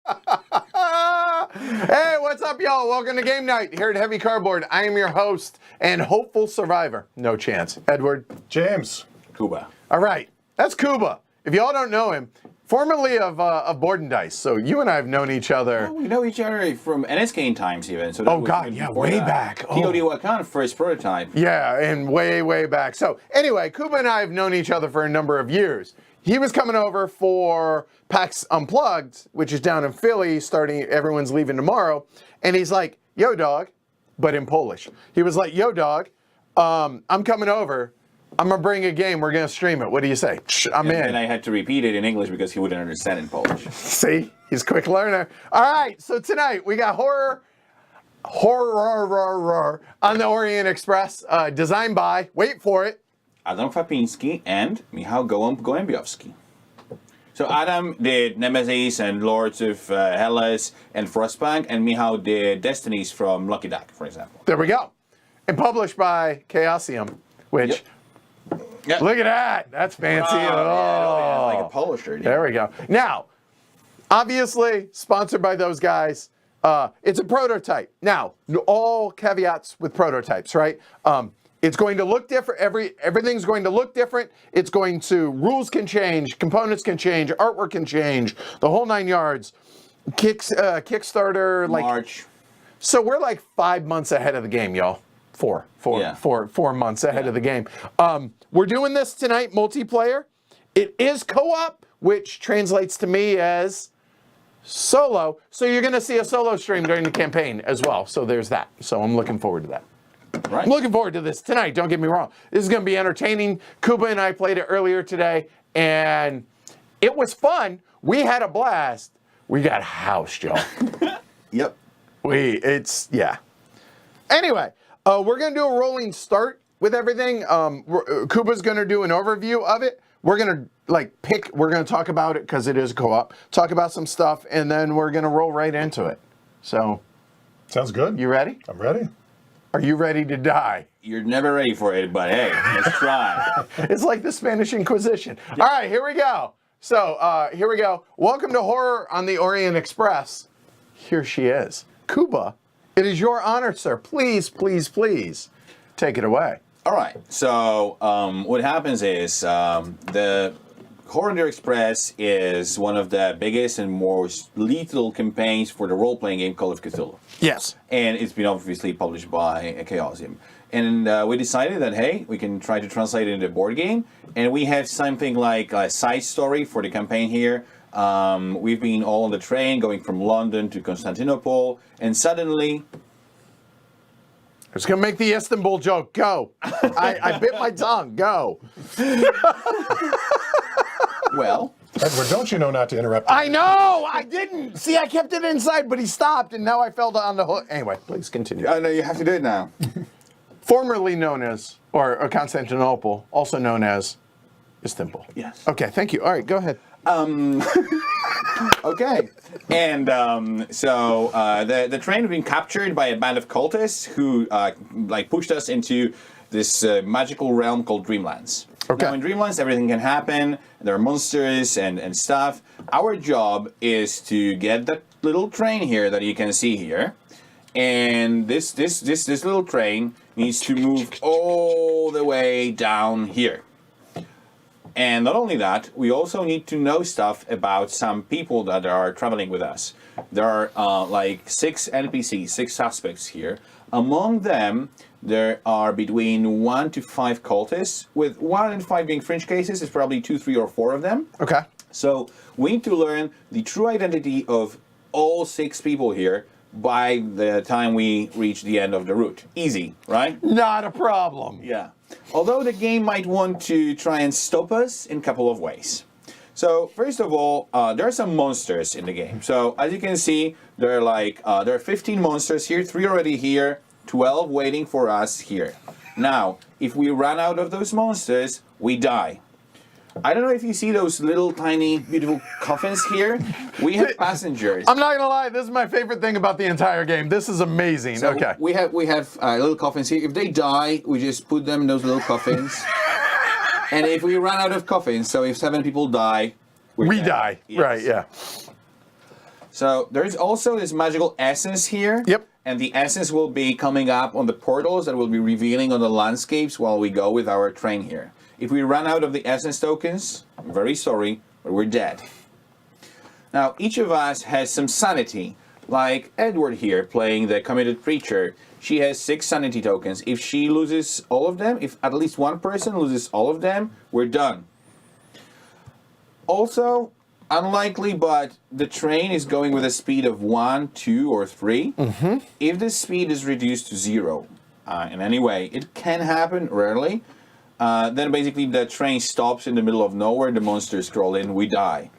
Hey, what's up, y'all? Welcome to Game Night here at Heavy Cardboard. I am your host and hopeful survivor. No chance. Edward. James. Kuba. All right, that's Kuba. If y'all don't know him, formerly of Board and Dice. So you and I have known each other. Oh, we know each other from NSK times even. So that Oh, was God, even yeah, before way that. back. Oh. Teotihuacan, first prototype. Yeah, and way, way back. So anyway, Kuba and I have known each other for a number of years. He was coming over for PAX Unplugged, which is down in Philly, everyone's leaving tomorrow. And he's like, yo, dog, but in Polish. He was like, yo, dog, I'm coming over. I'm going to bring a game. We're going to stream it. What do you say? I'm in. And I had to repeat it in English because he wouldn't understand in Polish. See? He's a quick learner. All right, so tonight we got horror on the Orient Express, designed by, wait for it, Adam Kwapinski and Michał Gołębiowski. So Adam did Nemesis and Lords of Hellas and Frostpunk, and Michał did Destinies from Lucky Duck, for example. there we go. And published by Chaosium, which, Yep. look at that. That's fancy. Yeah, like a polisher. There we go. Now, obviously, sponsored by those guys. It's a prototype. Now, all caveats with prototypes, right? It's going to look different. Everything's going to look different. It's going to, rules can change, components can change, artwork can change, the whole 9 yards. Kickstarter, like March. So we're like 5 months ahead of the game, y'all. Four months ahead of the game. We're doing this tonight, multiplayer. It is co-op, which translates to me as solo. So you're going to see a solo stream during the campaign as well. So there's that. So I'm looking forward to that. Right. I'm looking forward to this tonight. Don't get me wrong. This is going to be entertaining. Kuba and I played it earlier today, and it was fun. We had a blast. We got housed, y'all. Yep. Yeah. Anyway, we're going to do a rolling start with everything. Kuba's going to do an overview of it. We're going to we're going to talk about it because it is co-op, talk about some stuff, and then we're going to roll right into it. So. Sounds good. You ready? I'm ready. Are you ready to die? You're never ready for it, but hey, let's try. It's like the Spanish Inquisition. All right, here we go. So, here we go. Welcome to Horror on the Orient Express. Here she is. Kuba, it is your honor, sir. Please, please, please take it away. All right. So what happens is the Orient Express is one of the biggest and most lethal campaigns for the role-playing game Call of Cthulhu. Yes. And it's been obviously published by Chaosium. And we decided that, hey, we can try to translate it into a board game. And we have something like a side story for the campaign here. We've been all on the train going from London to Constantinople. And suddenly... I was going to make the Istanbul joke. Go. I bit my tongue. Go. Well... Edward, don't you know not to interrupt? I know. I didn't. See, I kept it inside, but he stopped, and now I fell on the hook. Anyway, please continue. No, you have to do it now. Formerly known as, or Constantinople, also known as Istanbul. Yes. Okay, thank you. All right, go ahead. Okay. And so the train had been captured by a band of cultists who pushed us into this magical realm called Dreamlands. Okay. Now in Dreamlands, everything can happen. There are monsters and stuff. Our job is to get that little train here that you can see here. And this little train needs to move all the way down here. And not only that, we also need to know stuff about some people that are traveling with us. There are 6 NPCs, 6 suspects here. Among them, there are between 1 to 5 cultists, with 1 and 5 being fringe cases. It's probably 2, 3, or 4 of them. Okay. So we need to learn the true identity of all 6 people here by the time we reach the end of the route. Easy, right? Not a problem. Yeah. Although the game might want to try and stop us in a couple of ways. So first of all, there are some monsters in the game. So as you can see, there are 15 monsters here, 3 already here, 12 waiting for us here. Now, if we run out of those monsters, we die. I don't know if you see those little tiny beautiful coffins here. We have passengers. I'm not gonna lie, this is my favorite thing about the entire game. This is amazing. So okay. We have little coffins here. If they die, we just put them in those little coffins. And if we run out of coffins, so if 7 people die, We dead. die. Yes. Right, yeah. So there's also this magical essence here. Yep. And the essence will be coming up on the portals that will be revealing on the landscapes while we go with our train here. If we run out of the essence tokens, I'm very sorry, but we're dead. Now, each of us has some sanity. Like Edward here, playing the committed preacher. She has 6 sanity tokens. If she loses all of them, if at least one person loses all of them, we're done. Also, unlikely, but the train is going with a speed of 1, 2, or 3. Mm-hmm. If the speed is reduced to 0 in any way, it can happen, rarely. Then basically the train stops in the middle of nowhere, the monsters scroll in, we die.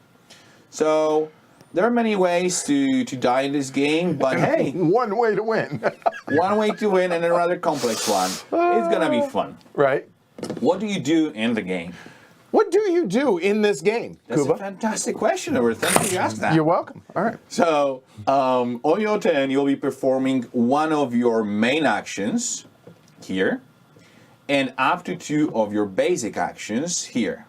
So there are many ways to die in this game, but hey. One way to win. One way to win and a rather complex one. It's gonna be fun. Right. What do you do in the game? What do you do in this game, That's Kuba? a fantastic question, Edward. Thank you for asking that. You're welcome. All right. So, on your turn, you'll be performing one of your main actions here, and up to 2 of your basic actions here.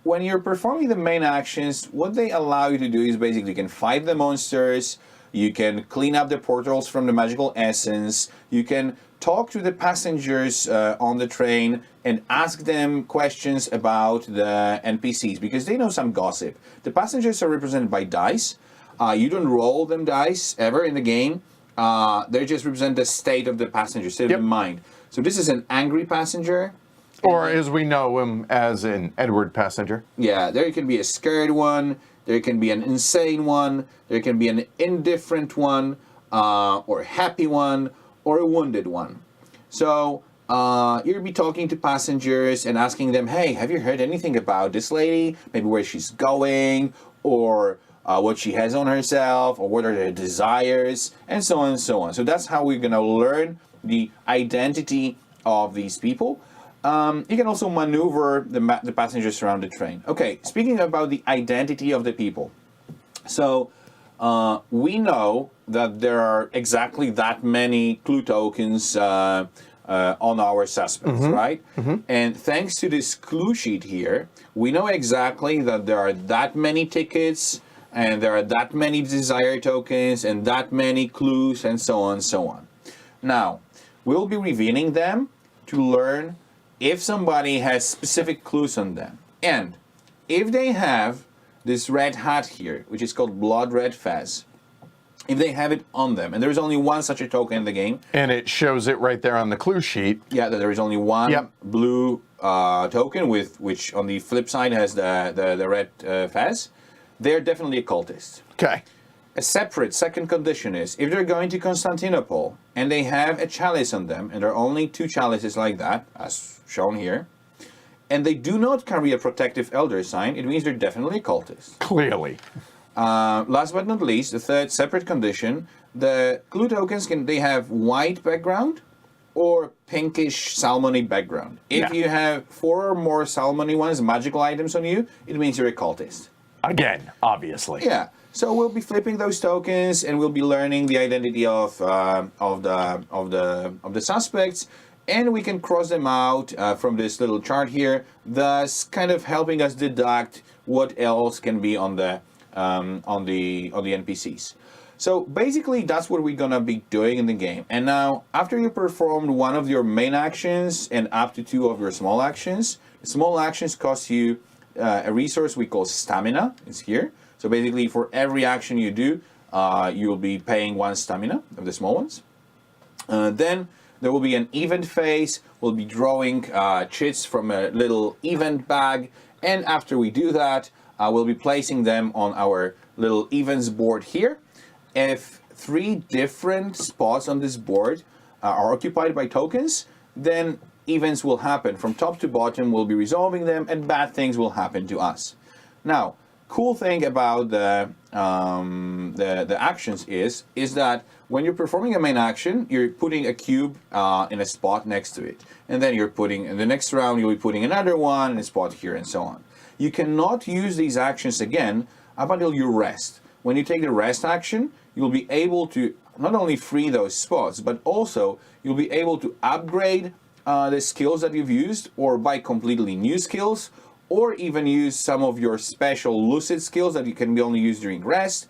When you're performing the main actions, what they allow you to do is basically you can fight the monsters, you can clean up the portals from the magical essence, you can talk to the passengers on the train and ask them questions about the NPCs because they know some gossip. The passengers are represented by dice. You don't roll them dice ever in the game. They just represent the state of the passenger, state of the mind. So this is an angry passenger. Or as we know him as an Edward passenger. Yeah, there can be a scared one, there can be an insane one, there can be an indifferent one, or a happy one, or a wounded one. So you'll be talking to passengers and asking them, hey, have you heard anything about this lady? Maybe where she's going, or what she has on herself, or what are her desires, and so on and so on. So that's how we're going to learn the identity of these people. You can also maneuver the passengers around the train. Okay, speaking about the identity of the people. So we know that there are exactly that many clue tokens on our suspects, right? Mm-hmm. And thanks to this clue sheet here, we know exactly that there are that many tickets and there are that many desire tokens and that many clues and so on and so on. Now, we'll be revealing them to learn if somebody has specific clues on them. And if they have this red hat here, which is called Blood Red Fez, if they have it on them, and there is only one such a token in the game. And it shows it right there on the clue sheet. Yeah, that there is only one blue token, which on the flip side has the red fez. They're definitely a cultist. Okay. A separate second condition is, if they're going to Constantinople and they have a chalice on them, and there are only 2 chalices like that, as shown here, and they do not carry a protective elder sign, it means they're definitely a cultist. Clearly. Last but not least, the third separate condition, the clue tokens, they have white background or pinkish salmony background. If you have 4 or more salmony ones, magical items on you, it means you're a cultist. Again, obviously. Yeah. So we'll be flipping those tokens, and we'll be learning the identity of the suspects, and we can cross them out from this little chart here, thus kind of helping us deduct what else can be on the NPCs. So basically, that's what we're gonna be doing in the game. And now, after you performed one of your main actions and up to 2 of your small actions, the small actions cost you a resource we call stamina. It's here. So basically, for every action you do, you'll be paying 1 stamina of the small ones. Then there will be an event phase. We'll be drawing chits from a little event bag. And after we do that, we'll be placing them on our little events board here. If 3 different spots on this board are occupied by tokens, then events will happen. From top to bottom, we'll be resolving them, and bad things will happen to us. Now, cool thing about the actions is that when you're performing a main action, you're putting a cube in a spot next to it, and then you're putting in the next round you'll be putting another one in a spot here, and so on. You cannot use these actions again up until you rest. When you take the rest action, you'll be able to not only free those spots, but also you'll be able to upgrade the skills that you've used, or buy completely new skills, or even use some of your special lucid skills that you can only use during rest.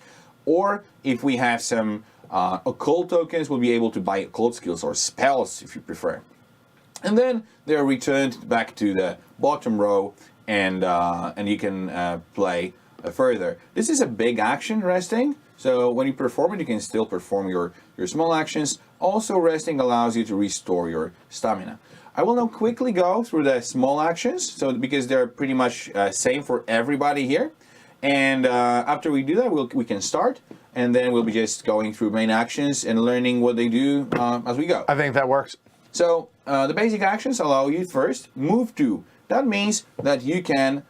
Or if we have some occult tokens, we'll be able to buy occult skills or spells if you prefer. And then they're returned back to the bottom row, and you can play further. This is a big action, resting. So when you perform it, you can still perform your small actions. Also, resting allows you to restore your stamina. I will now quickly go through the small actions, so because they're pretty much same for everybody here. And after we do that, we can start, and then we'll be just going through main actions and learning what they do as we go. I think that works. So the basic actions allow you first move to. That means that you can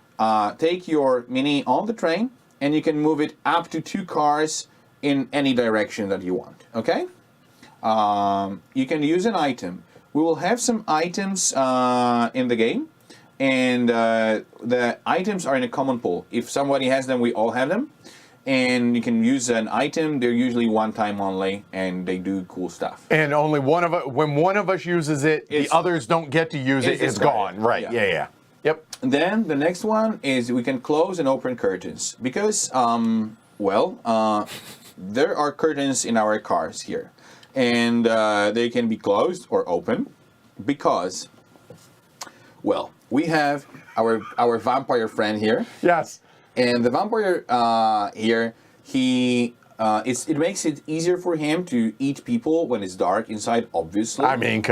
take your mini on the train, and you can move it up to 2 cars in any direction that you want. Okay? You can use an item. We will have some items in the game, and the items are in a common pool. If somebody has them, we all have them. And you can use an item. They're usually one time only, and they do cool stuff. And only when one of us uses it, the others don't get to use it. It's gone. Right. Yeah. Yep. Then the next one is we can close and open curtains because, there are curtains in our cars here, and they can be closed or open because, we have our vampire friend here. Yes. And the vampire here, it makes it easier for him to eat people when it's dark inside, obviously. I mean,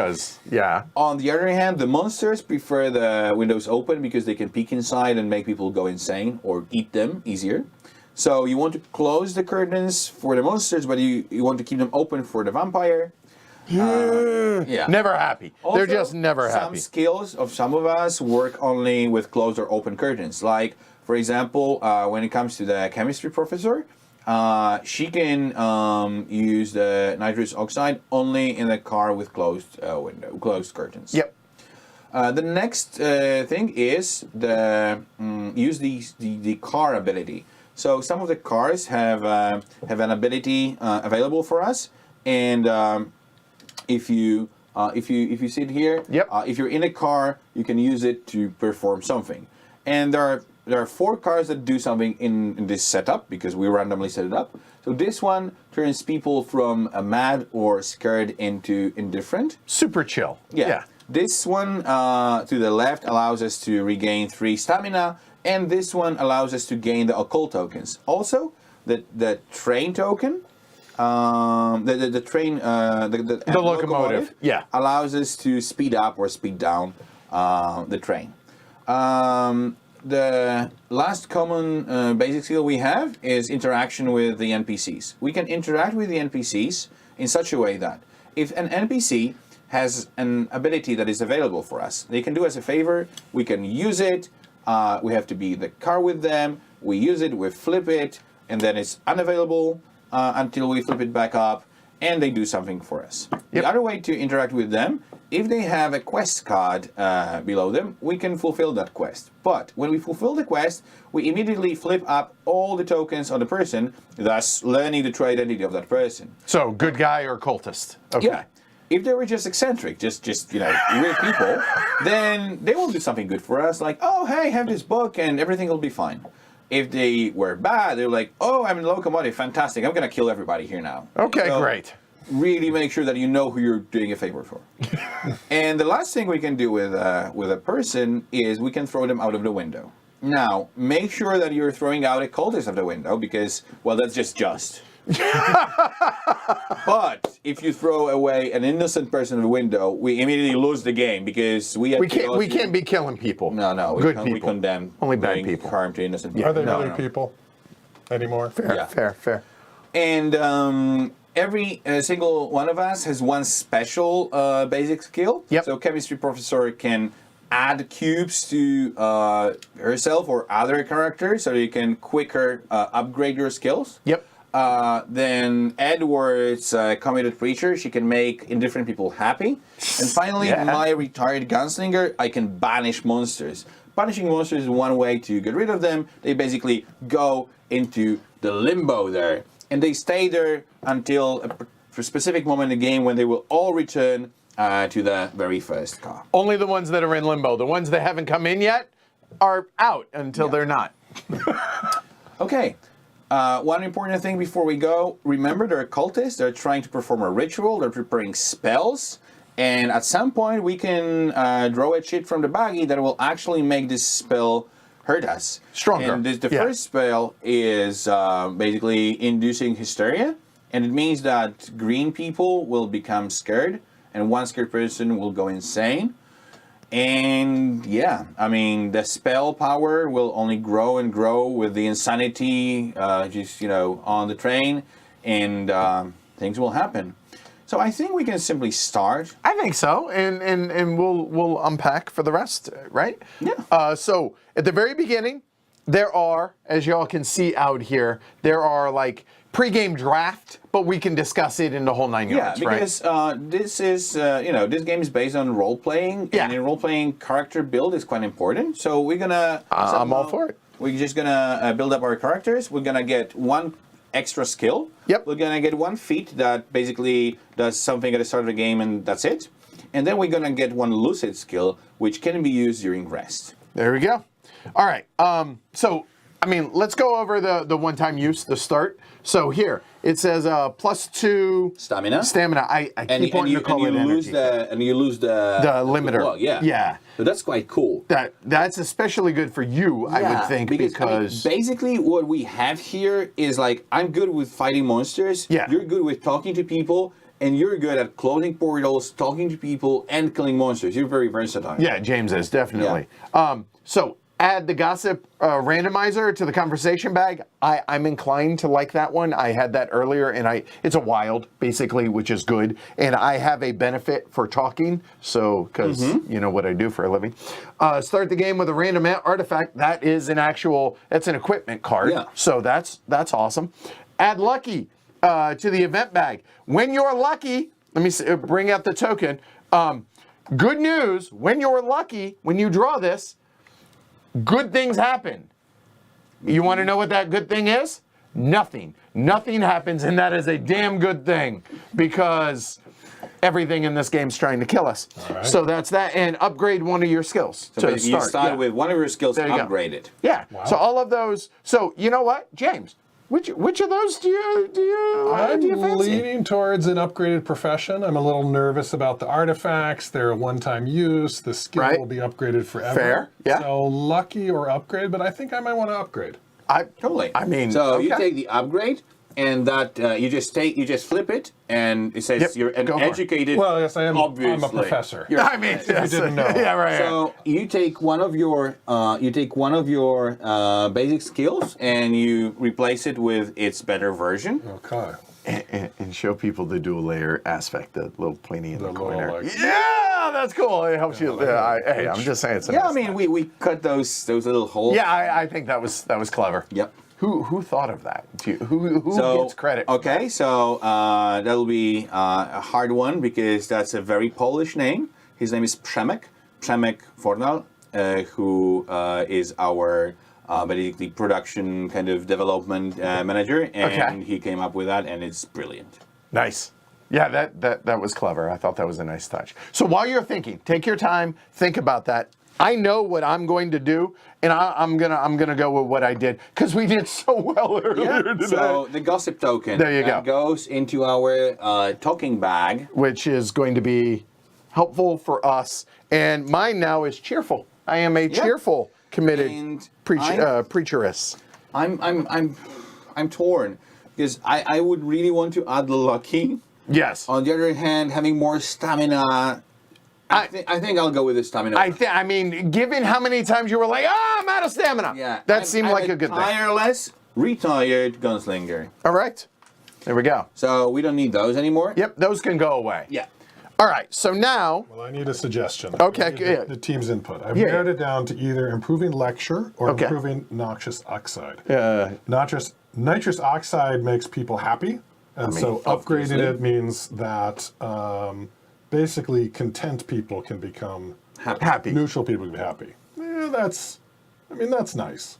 yeah. On the other hand, the monsters prefer the windows open because they can peek inside and make people go insane or eat them easier. So you want to close the curtains for the monsters, but you want to keep them open for the vampire. Yeah. Never happy. Also, They're just never happy. Some skills of some of us work only with closed or open curtains. Like, for example, when it comes to the chemistry professor, she can use the nitrous oxide only in the car with closed curtains. Yep. The next thing is use the car ability. So some of the cars have an ability available for us, and if you sit here, yep. If you're in a car, you can use it to perform something. And there are 4 cars that do something in this setup because we randomly set it up. So this one turns people from mad or scared into indifferent. Super chill. Yeah. This one to the left allows us to regain 3 stamina, and this one allows us to gain the occult tokens. Also, the train token, the locomotive, allows us to speed up or speed down the train. The last common basic skill we have is interaction with the NPCs. We can interact with the NPCs in such a way that if an NPC has an ability that is available for us, they can do us a favor, we can use it, we have to be in the car with them, we use it, we flip it, and then it's unavailable until we flip it back up, and they do something for us. Yep. The other way to interact with them, if they have a quest card below them, we can fulfill that quest. But when we fulfill the quest, we immediately flip up all the tokens on the person, thus learning the true identity of that person. So, good guy or cultist. Okay. Yeah. If they were just eccentric, just weird people, then they will do something good for us, like, oh, hey, have this book, and everything will be fine. If they were bad, they're like, oh, I'm in locomotive, fantastic, I'm going to kill everybody here now. Okay, so, great. Really make sure that you know who you're doing a favor for. And the last thing we can do with a person is we can throw them out of the window. Now, make sure that you're throwing out a cultist of the window because, well, that's just. But if you throw away an innocent person of the window, we immediately lose the game because we can't be killing people. No, we condemn only bad people, harm to innocent people. Are they really people anymore? Fair. And every single one of us has one special basic skill. Yep. So chemistry professor can add cubes to herself or other characters so you can quicker upgrade your skills. Yep. Then Edward's committed preacher, she can make indifferent people happy. And finally, my retired gunslinger, I can banish monsters. Banishing monsters is one way to get rid of them. They basically go into the limbo there. And they stay there until a specific moment in the game when they will all return to the very first car. Only the ones that are in limbo. The ones that haven't come in yet are out until they're not. Okay. One important thing before we go, remember they're cultists, they're trying to perform a ritual, they're preparing spells, and at some point we can draw a shit from the baggie that will actually make this spell hurt us. Stronger. And the first spell is basically inducing hysteria, and it means that green people will become scared, and one scared person will go insane. And yeah, I mean, the spell power will only grow and grow with the insanity just, on the train, and things will happen. So I think we can simply start. I think so, and we'll unpack for the rest, right? Yeah. So at the very beginning, there are, as y'all can see out here, there are like pre-game draft, but we can discuss it in the whole 9 yards, Yeah, because this is, this game is based on role-playing, Yeah. and in role-playing, character build is quite important. So we're gonna... I'm all for it. We're just gonna build up our characters. We're gonna get one extra skill. Yep. We're gonna get one feat that basically does something at the start of the game, and that's it. And then we're gonna get one lucid skill, which can be used during rest. There we go. All right. So, I mean, let's go over the one-time use, the start. So here, it says +2 Stamina. I keep wanting to call it energy. You lose the limiter. Well, yeah. Yeah. So that's quite cool. That's especially good for you, I would think, because basically what we have here is like, I'm good with fighting monsters. Yeah. You're good with talking to people, and you're good at closing portals, talking to people, and killing monsters. You're very versatile. yeah, James is definitely. So add the gossip randomizer to the conversation bag. I'm inclined to like that one. I had that earlier, and it's a wild, basically, which is good. And I have a benefit for talking, so because you know what I do for a living. Start the game with a random artifact. That is that's an equipment card. Yeah. So that's awesome. Add lucky to the event bag. When you're lucky, let me bring out the token. Good news, when you're lucky, when you draw this, good things happen. You want to know what that good thing is? Nothing. Nothing happens, and that is a damn good thing because everything in this game's trying to kill us. Right. So that's that, and upgrade one of your skills So to start. you start with one of your skills There you go. upgraded. Yeah. Wow. So all of those. So you know what, James? Which of those do you I'm fancy? leaning towards an upgraded profession. I'm a little nervous about the artifacts. They're a one-time use. The skill Right. will be upgraded forever. Fair, yeah. So lucky or upgrade, but I think I might want to upgrade. Totally. I mean, so okay. you take the upgrade, and that you just flip it, and it says Yep, you're an go for it. educated. Well, yes, I am. Obviously. I'm a professor. You're- I mean, yes. didn't know. Yeah, right. So you take one of your basic skills, and you replace it with its better version. Okay. And show people the dual layer aspect, the little pointy in the little, corner. like- Yeah, that's cool. It helps you. Hey, I'm just saying. It's a Yeah, I nice mean touch. we cut those little holes. Yeah, I think that was clever. Yep. Who thought of that? Who gets credit? Okay, so that'll be a hard one because that's a very Polish name. His name is Przemek Fornal, who is our basically production kind of development manager, and he came up with that, and it's brilliant. Nice. Yeah, that was clever. I thought that was a nice touch. So while you're thinking, take your time, think about that. I know what I'm going to do, and I'm gonna go with what I did because we did so well earlier today. So the gossip token There you go. goes into our talking bag. Which is going to be helpful for us. And mine now is cheerful. I am a cheerful, committed And preacheress. I'm torn because I would really want to add the lucky. Yes. On the other hand, having more stamina. I think I'll go with the stamina. I mean, given how many times you were like, I'm out of stamina. Yeah. That seemed like a good thing. Tireless, retired gunslinger. All right. There we go. So we don't need those anymore. Yep, those can go away. Yeah. All right, so now, Well, I need a suggestion. Okay, I need yeah. the team's input. I've Yeah, narrowed it down to either improving lecture or Okay. improving noxious oxide. nitrous oxide makes people happy, and so obviously. upgrading it means that basically content people can become happy. neutral people can be happy. Yeah, that's nice.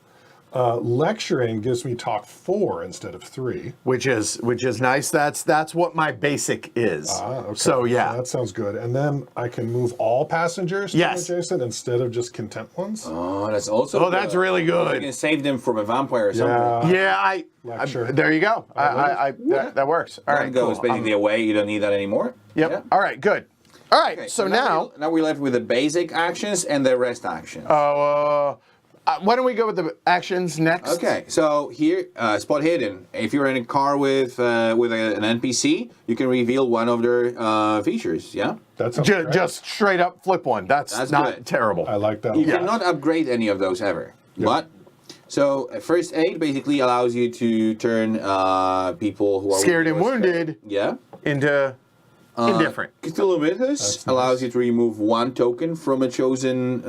Lecturing gives me talk 4 instead of 3. which is nice. That's what my basic is. Okay. So yeah. That sounds good. And then I can move all passengers to Yes. adjacent instead of just content ones. Oh, that's also. Oh, that's really You good. can save them from a vampire or something. Yeah, Lecture. there you go. That works. All That right, goes cool. basically away. You don't need that anymore. Yep. Yeah. All right, good. All right, Okay, so now now we're left with the basic actions and the rest actions. why don't we go with the actions next? Okay, so here, spot hidden. If you're in a car with an NPC, you can reveal one of their features. Yeah, That sounds great. Just straight up flip one. That's not good. terrible. I like that. you a lot. cannot upgrade any of those ever. But so first aid basically allows you to turn people who are Scared and weak or wounded Yeah. into indifferent. Cthulhu Mythos allows you to remove 1 token from a chosen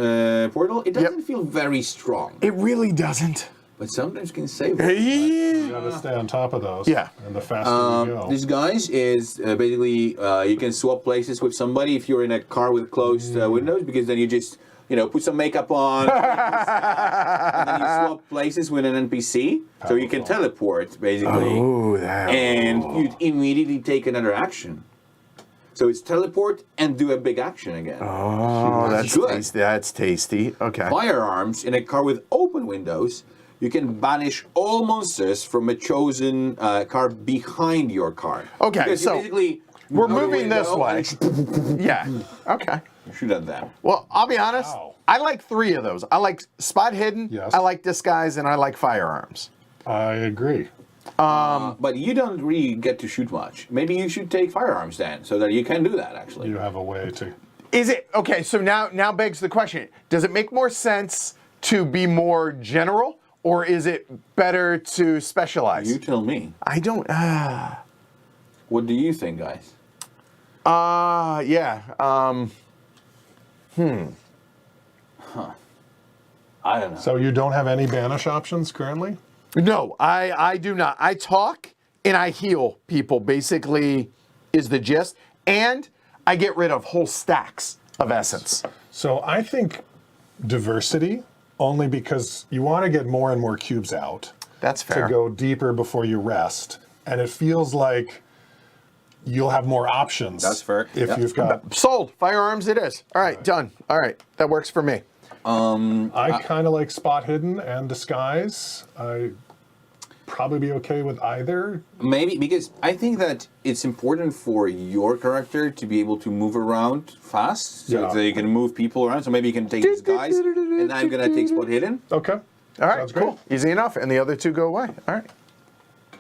portal. It doesn't feel very strong, It really doesn't. but sometimes can save it. You gotta stay on top of those. Yeah. And the faster you go. This guys is basically you can swap places with somebody if you're in a car with closed windows, because then you just put some makeup on and then you swap places with an NPC, so you can teleport basically, Ooh, that. and you immediately take another action. So it's teleport and do a big action again. Oh, that's good. tasty. That's tasty. Okay. Firearms in a car with open windows. You can banish all monsters from a chosen car behind your car. Okay, Because you so basically we're go to the moving this window way. and Yeah. Okay. shoot at them. Well, I'll be honest. Wow. I like 3 of those. I like spot hidden. Yes. I like disguise, and I like firearms. I agree. But you don't really get to shoot much. Maybe you should take firearms then, so that you can do that actually. You have a way to. Is it okay? So now begs the question: does it make more sense to be more general, or is it better to specialize? You tell me. I don't. What do you think, guys? Yeah. I don't know. So you don't have any banish options currently? No, I do not. I talk and I heal people, basically, is the gist. And I get rid of whole stacks of essence. So I think diversity, only because you want to get more and more cubes out That's to fair. go deeper before you rest. And it feels like you'll have more options. That's fair. If Yep. you've got. Sold. Firearms it is. All right, done. All right, that works for me. I kind of like spot hidden and disguise. I probably be okay with either. Maybe because I think that it's important for your character to be able to move around fast, so Yeah. that you can move people around. So maybe you can take disguise, and I'm gonna take spot hidden. Okay. All right, Sounds great. cool. Easy enough. And the other 2 go away. All right,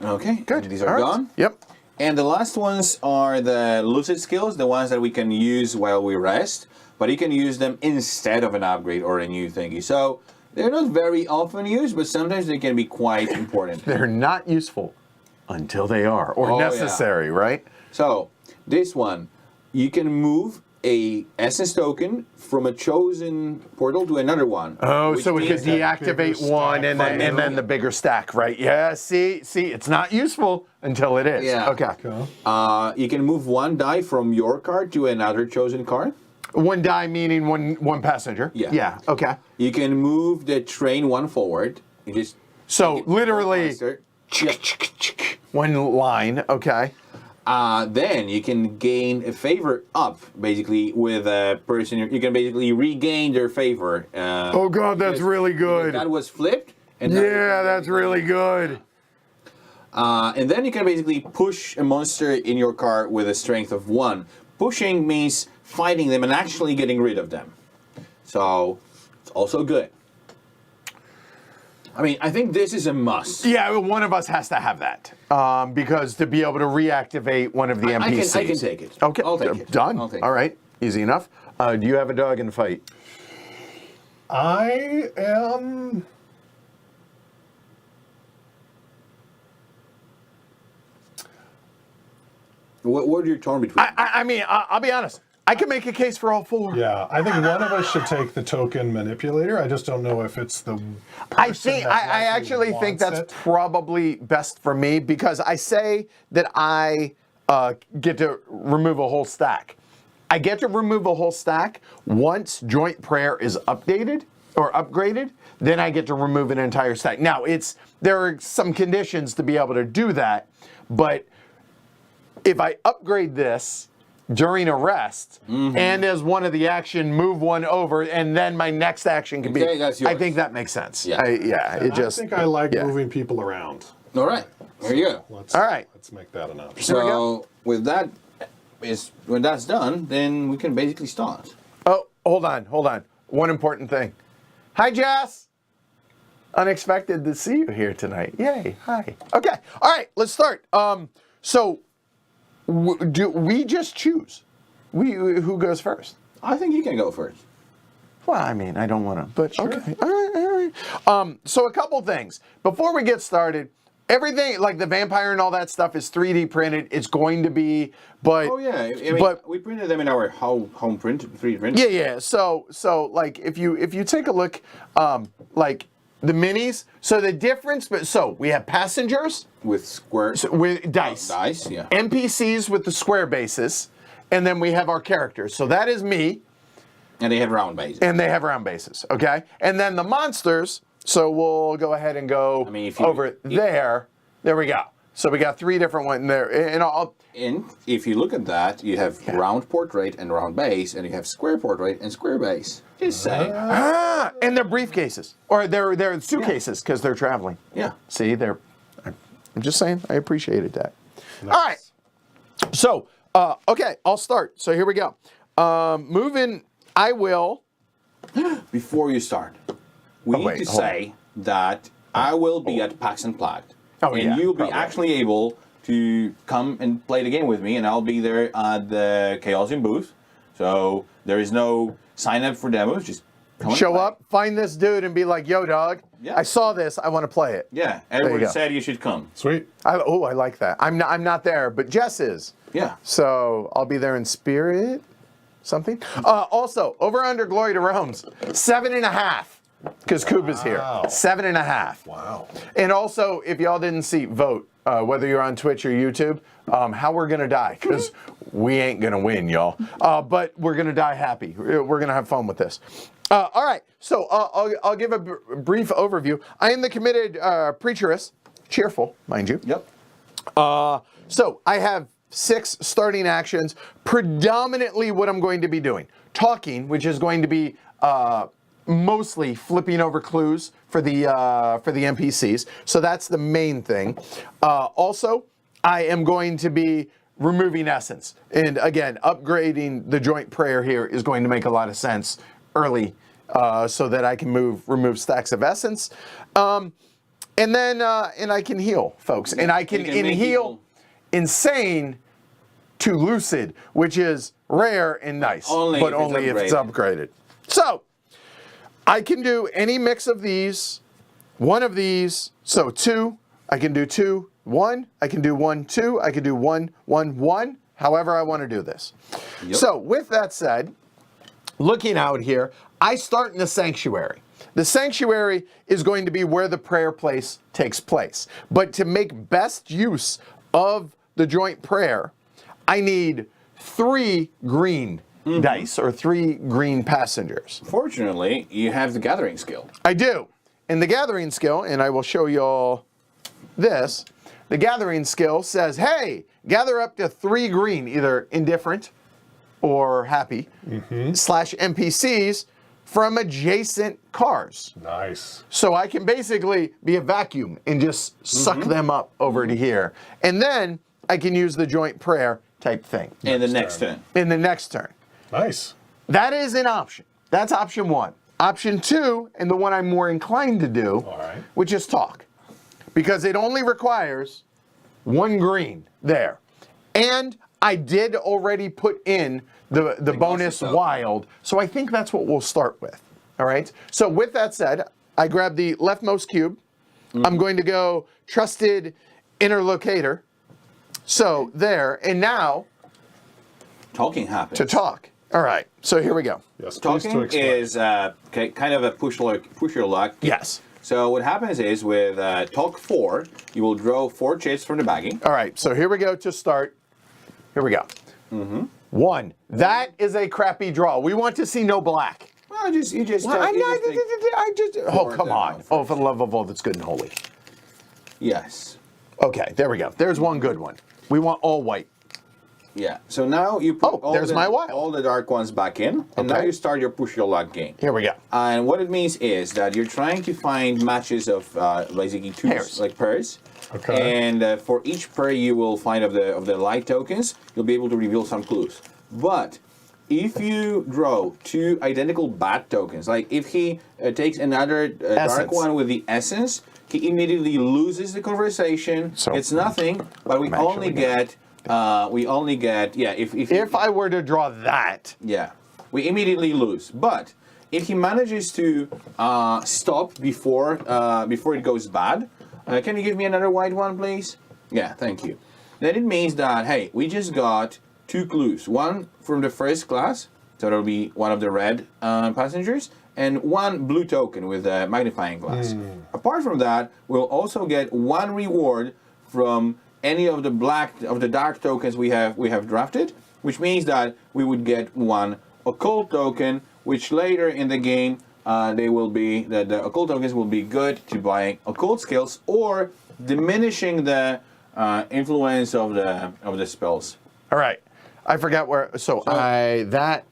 Okay, good. These All are right. gone. Yep. And the last ones are the lucid skills, the ones that we can use while we rest, but you can use them instead of an upgrade or a new thingy. So they're not very often used, but sometimes they can be quite important. They're not useful until they are, or Oh, yeah. necessary, right? So this one, you can move a essence token from a chosen portal to another one. Oh, which so we could means that- bigger deactivate one stack and then the bigger stack, right? Yeah, see, it's not useful until it is. Yeah. Okay. Okay. You can move 1 die from your card to another chosen card. 1 die meaning one passenger. Yeah. Yeah, okay. You can move the train 1 forward. You just So literally faster. Yeah. 1 line, okay. Then you can gain a favor up, basically, with a person. You can basically regain their favor. Oh god, that's because- really because good. That was flipped. And now you Yeah, can- that's really good. And then you can basically push a monster in your car with a strength of 1. Pushing means fighting them and actually getting rid of them. So it's also good. I mean, I think this is a must. Yeah, well, one of us has to have that because to be able to reactivate one of the NPCs. I can take it. Okay, I'll take it. Done. I'll take All it. right, easy enough. Do you have a dog in the fight? I am. What are you torn between? I mean, I'll be honest. I can make a case for all 4. Yeah, I think one of us should take the token manipulator. I just don't know if it's the. I person think that I likely actually think wants that's it. probably best for me because I say that I get to remove a whole stack. I get to remove a whole stack once joint prayer is updated, or upgraded, then I get to remove an entire stack. Now, there are some conditions to be able to do that, but if I upgrade this during a rest, and as one of the action, move one over, and then my next action can Okay, be. that's yours. I think that makes sense. Yeah. I think I like moving people around. All right, there you go. Let's, All right. Let's make that an option. So with that, when that's done, then we can basically start. Oh, hold on. One important thing. Hi, Jess. Unexpected to see you here tonight. Yay. Hi. Okay. All right. Let's start. So, do we just choose? Who goes first? I think you can go first. Well, I mean, I don't want to, but okay. All right. So a couple things. Before we get started, everything, like the vampire and all that stuff is 3D printed. It's going to be, but... Oh, yeah. I mean, but we printed them in our home print, 3D print. Yeah. So like, if you take a look, like the minis, so the difference, so we have passengers With square... with dice. Dice, yeah. NPCs with the square bases, and then we have our characters. So that is me. And they have round bases. And they have round bases, okay? And then the monsters, so we'll go ahead and go over there. There we go. So we got 3 different ones there. And if you look at that, you have round portrait and round base, and you have square portrait and square base. Just saying. And they're briefcases. Or they're suitcases because they're traveling. Yeah. See, I'm just saying, I appreciated that. Nice. All right. So, okay, I'll start. So here we go. Moving, I will... Before you start, we need to say that I will be at PAX Unplugged. And you'll be actually able to come and play the game with me, and I'll be there at the Chaosium booth. So there is no sign up for demos, just come and Show play. up, find this dude, and be like, yo, dog, I saw this, I want to play it. Yeah, everybody said you should come. Sweet. I like that. I'm not there, but Jess is. Yeah. So I'll be there in spirit, something. Also, over under Glory to Rome's, 7.5, because Kuba's here. 7.5. Wow. And also, if y'all didn't see, vote, whether you're on Twitch or YouTube, how we're going to die, because we ain't going to win, y'all. But we're going to die happy. We're going to have fun with this. All right, so I'll give a brief overview. I am the committed preacheress, cheerful, mind you. Yep. So I have 6 starting actions. Predominantly what I'm going to be doing. Talking, which is going to be mostly flipping over clues for the NPCs. So that's the main thing. Also, I am going to be removing essence. And again, upgrading the joint prayer here is going to make a lot of sense early so that I can remove stacks of essence. And then and I can heal, folks. And I can heal insane to lucid, which is rare and nice, but only if it's upgraded. So I can do any mix of these, one of these. So 2, I can do 2, 1. I can do 1, 2. I can do 1, 1, 1. However I want to do this. Yep. So with that said, looking out here, I start in the sanctuary. The sanctuary is going to be where the prayer place takes place. But to make best use of the joint prayer, I need 3 green dice or 3 green passengers. Fortunately, you have the gathering skill. I do. And the gathering skill, and I will show y'all this, the gathering skill says, hey, gather up to 3 green, either indifferent or happy, / NPCs from adjacent cars. Nice. So I can basically be a vacuum and just suck them up over to here. And then I can use the joint prayer type thing. In the next turn. In the next turn. Nice. That is an option. That's option 1. Option 2, and the one I'm more inclined to do, which is talk. Because it only requires 1 green there. And I did already put in the bonus wild, so I think that's what we'll start with. All right? So with that said, I grab the leftmost cube. I'm going to go trusted interlocutor. So there, and now talking happens. To talk. All right, so here we go. Yes, talking is kind of a push your luck. Yes. So what happens is with talk 4, you will draw 4 chips from the baggie. All right, so here we go to start. Here we go. 1. That is a crappy draw. We want to see no black. Well, you just. Well, you just take- I just. Oh, Pour come them on. out Oh, for the love of all that's good and holy. Yes. Okay, there we go. There's one good one. We want all white. Yeah. So now you put there's my wild. all the dark ones back in, and now Okay. you start your push your luck game. Here we go. And what it means is that you're trying to find matches of basically twos, Pairs. like pairs. Okay. And for each pair you will find of the light tokens, you'll be able to reveal some clues. But if you draw two identical bad tokens, like if he takes another dark Essence. one with the essence, he immediately loses the conversation. So- it's nothing, but we Match only it again. get if If I were to draw that, yeah, we immediately lose. But if he manages to stop before it goes bad, can you give me another white one, please? Yeah, thank you. Then it means that, hey, we just got two clues. One from the first class, so that'll be one of the red passengers, and one blue token with a magnifying glass. Apart from that, we'll also get one reward from any of the dark tokens we have drafted, which means that we would get one occult token, which later in the game the occult tokens will be good to buy occult skills or diminishing the influence of the spells. all right. I forgot where. So that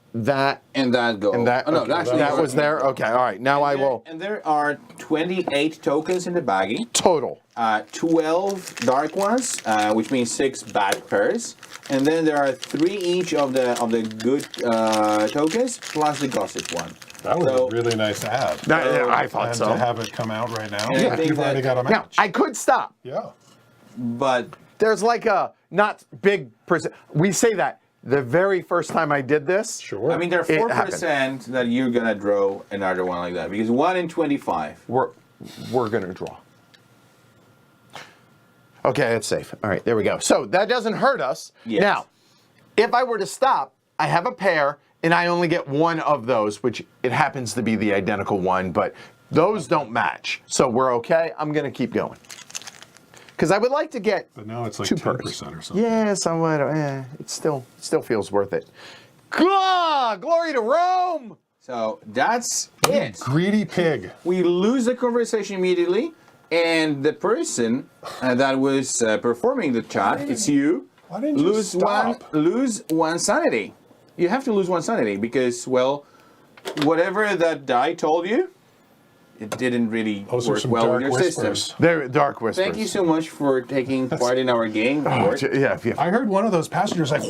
And that goes. and that. Oh, no, okay, actually, that was there. Okay. All right. Now I will And there are 28 tokens in the baggie. total. 12 dark ones, which means 6 bad pairs, and then there are 3 each of the good tokens plus the gossip one. That was So- a really nice ad. I thought And so. to have it come out right now, And I think you've already that- got a Now match. I could stop. Yeah. But There's like a not big percent. We say that the very first time I did this. Sure. I mean, there are It 4% that you're gonna draw another one like that because 1 in 25. We're gonna draw. Okay, it's safe. All right, there we go. So that doesn't hurt us. Yes. Now, if I were to stop, I have a pair, and I only get one of those, which it happens to be the identical one, but those don't match. So we're okay. I'm gonna keep going. Because I would like to get But now it's like 2 10% pairs. or something. Yeah, somewhat. It still feels worth it. Glory to Rome! So that's it. Greedy pig. We lose the conversation immediately, and the person that was performing the chat, it's you. Why didn't you stop? Lose one sanity. You have to lose one sanity because, well, whatever that die told you, it didn't really Those are work some well dark with your system. whispers. They're dark whispers. Thank you so much for taking part in our game. Oh, Gort. yeah. I heard one of those passengers like,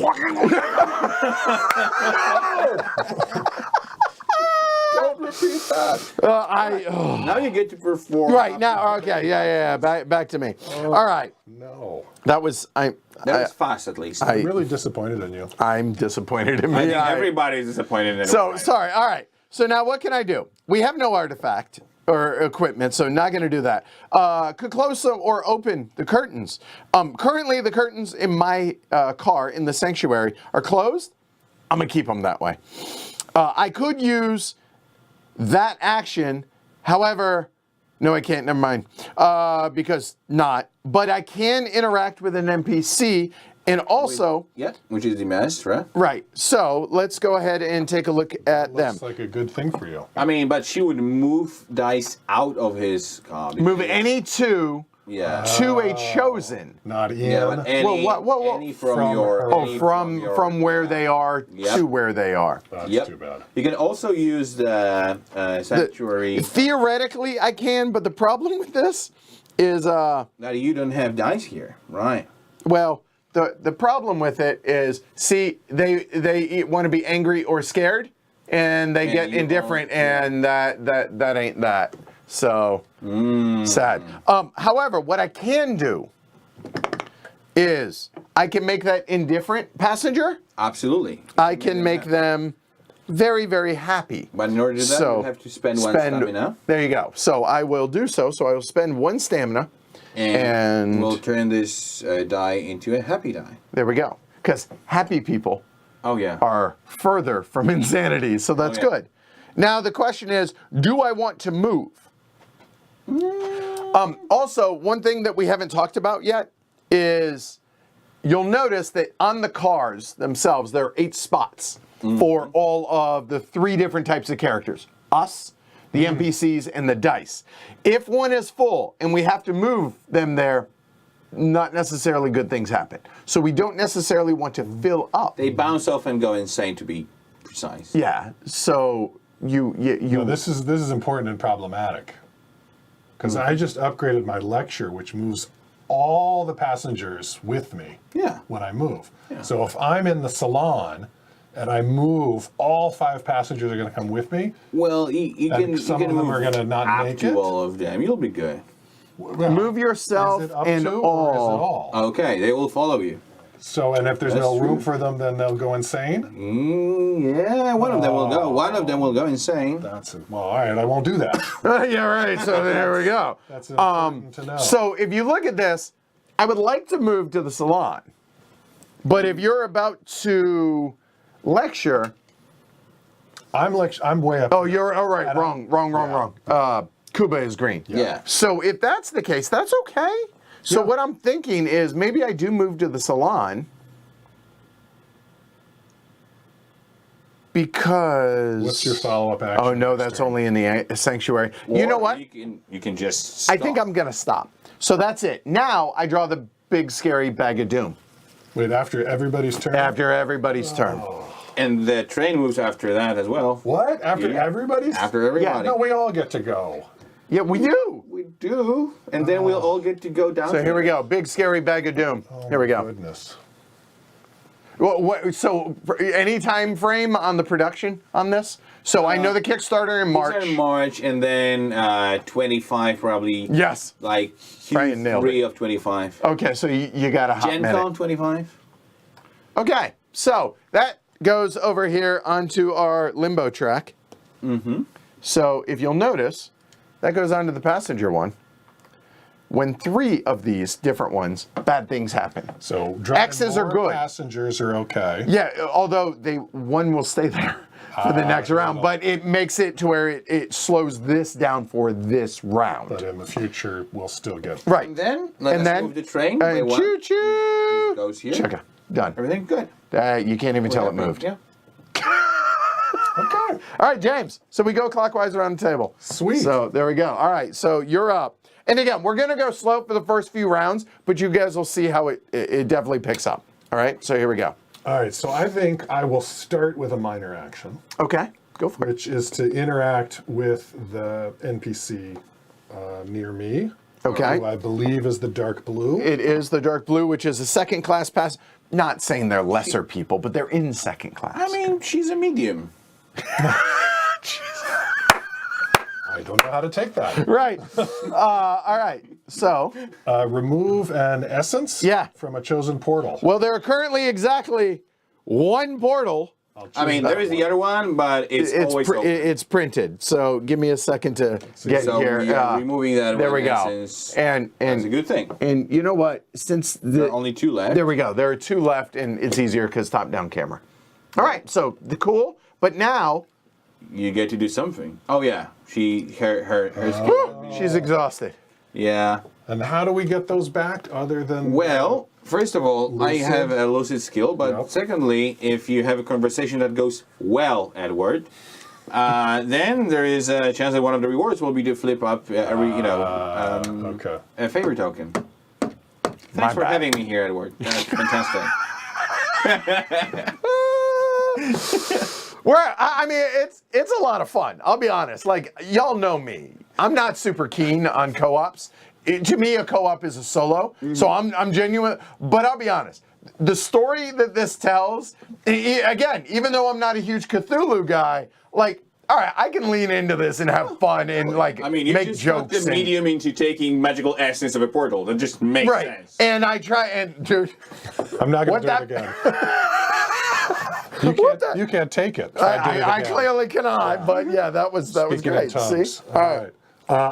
Don't repeat that. Now you get to perform. Right now, okay, yeah. Back to me. All right, no. that was That was fast, at least. I'm really disappointed in you. I'm disappointed in me. I think everybody's disappointed in it. So sorry. All right. So now what can I do? We have no artifact or equipment, so not going to do that. Could close some or open the curtains. Currently, the curtains in my car in the sanctuary are closed. I'm gonna keep them that way. I could use that action. However, no, I can't. Never mind. Because not. But I can interact with an NPC, and also. Yeah, which is the master. Right. So let's go ahead and take a look at them. Looks like a good thing for you. I mean, but she would move dice out of his car. Move any two Yeah. to a chosen. Not Ian. Yeah, but any, Whoa. any from, From your. her. Oh, any from where they are Yep. to where they are. That's Yep. too bad. You can also use the sanctuary. Theoretically, I can, but the problem with this is, Now you don't have dice here, right? well, the problem with it is, see, they want to be angry or scared, and they And get you indifferent, won't, yeah. and that ain't that. So sad. However, what I can do is I can make that indifferent passenger. Absolutely. I can make them very, very happy. But in order to do that, So, you have to spend one stamina. There you go. So I will do so. So I will spend 1 stamina. And we'll turn this die into a happy die. there we go. Because happy people Oh, yeah. are further from insanity. So that's yeah. good. Now the question is, do I want to move? Also, one thing that we haven't talked about yet is you'll notice that on the cars themselves, there are 8 spots for all of the 3 different types of characters. us, the NPCs, and the dice. If one is full and we have to move them there, not necessarily good things happen. So we don't necessarily want to fill up. They bounce off and go insane, to be precise. Yeah. So you No, this is important and problematic. Because I just upgraded my lecture, which moves all the passengers with me when I move. Yeah. So if I'm in the salon and I move, all 5 passengers are going to come with me. Well, you can some of them move are gonna not up make to it? all of them. You'll be good. Well, move yourself is it up and to, or is it all? Okay, they will follow you. So, and if there's That's no room true. for them, then they'll go insane? Yeah, one of them will go. One of them will go insane. That's it. Well, all right, I won't do that. yeah, right. So there we go. That's important to know. So if you look at this, I would like to move to the salon. But if you're about to lecture, I'm way up. oh, you're all right. Wrong. Kuba is green. Yeah. So if that's the case, that's okay. So what I'm thinking is maybe I do move to the salon because. What's your follow-up action? Oh no, that's only in the sanctuary. You know Or what? You can just I stop. think I'm gonna stop. So that's it. Now I draw the big scary bag of doom Wait, after everybody's turn? after everybody's turn. And the train moves after that as well. What? After Yeah. everybody's? After everybody. No, we all get to go. Yeah, we do. We do. And then we'll all get to go down. So here we go. Big scary bag of doom. Here we go. Goodness. Well, so any time frame on the production on this? So I know the Kickstarter in March. It's in March, and then 25 probably. Yes. Like Brian nailed Q3 it. of 25. Okay, so you got a hot Gen minute. Con 25. Okay, so that goes over here onto our limbo track. Mm-hmm. So if you'll notice, that goes onto the passenger one. When 3 of these different ones, bad things happen. So driving X's are more good. Passengers are okay. Yeah, although one will stay there for the next round, but it makes it to where it slows this down for this round. But in the future, we'll still get. Right. And then let's move the train. by one. choo choo. It goes here. Chugga. Done. Everything good. You can't even tell it moved. Yeah. Okay. All right, James. So we go clockwise around the table. Sweet. So there we go. All right. So you're up. And again, we're going to go slow for the first few rounds, but you guys will see how it definitely picks up. All right. So here we go. All right, so I think I will start with a minor action, Okay. Go for it. which is to interact with the NPC near me. Okay. Who I believe is the dark blue. It is the dark blue, which is a second class pass. Not saying they're lesser people, but they're in second class. I mean, she's a medium. I don't know how to take that. Right. All right. So, Remove an essence Yeah. from a chosen portal. well, there are currently exactly 1 portal. I mean, there is the other one, but it's always open. It's printed. So give me a second to get So here. we are removing that There one we go. essence. And That's a good thing. And you know what? Since There are only 2 left. there we go. There are 2 left, and it's easier because top-down camera. All right. So the cool. But now, You get to do something. Oh yeah, her whew, she's exhausted. yeah. And how do we get those back other than... Well, first of all, I Lucid? have a lucid skill, but Yep. secondly, if you have a conversation that goes well, Edward, then there is a chance that one of the rewards will be to flip up okay. a favor token. Thanks for bad. having me here, Edward. That's fantastic. I mean, it's a lot of fun. I'll be honest. Like, y'all know me. I'm not super keen on co-ops. To me, a co-op is a solo. So I'm genuine. But I'll be honest. The story that this tells, again, even though I'm not a huge Cthulhu guy, like, all right, I can lean into this and have fun and like I mean, you make just jokes. put the medium into taking magical essence of a portal. That just makes right. sense. And I try and dude. I'm not going What to do it again. You can't take it. Try doing it I again. clearly cannot, but yeah, that was Speaking great. in tongues. See? All right.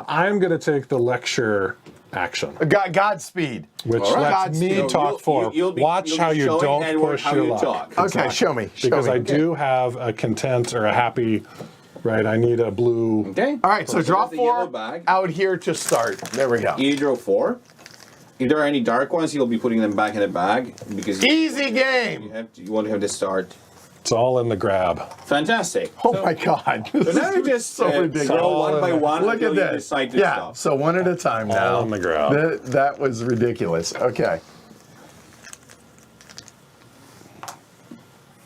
I'm going to take the lecture action, Godspeed. which All right. lets Godspeed. me So talk for. you'll be Watch how you showing don't Edward push how your you luck. talk. Okay, show me. Because I do. do have a content or a happy, right? I need a blue. Okay. All right, so draw there's the yellow 4 bag. out here to start. There we go. You draw 4. If there are any dark ones, you'll be putting them back in the bag because Easy game. you want to have the start It's all in the grab. Fantastic. Oh my God. So now you just so ridiculous. scroll one by one Look until at you this. decide to Yeah, stop. so one at a time now. All on the grab. That was ridiculous. Okay.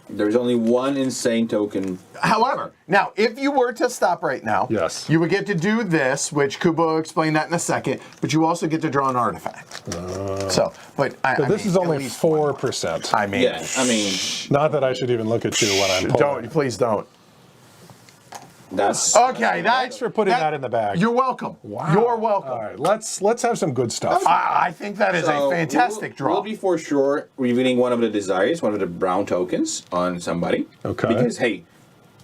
There's only one insane token. However, now, if you were to stop right now, Yes. you would get to do this, which Kuba will explain that in a second, but you also get to draw an artifact. But This is only 4%. I mean, Yeah, I mean, Not that I should even look at you when I'm pulling. please don't. that's Okay, Thanks for putting that in the bag. You're welcome. Wow. You're welcome. All right, let's have some good stuff. I think that is So a fantastic draw. We'll be for sure revealing one of the desires, one of the brown tokens on somebody. Okay. Because hey,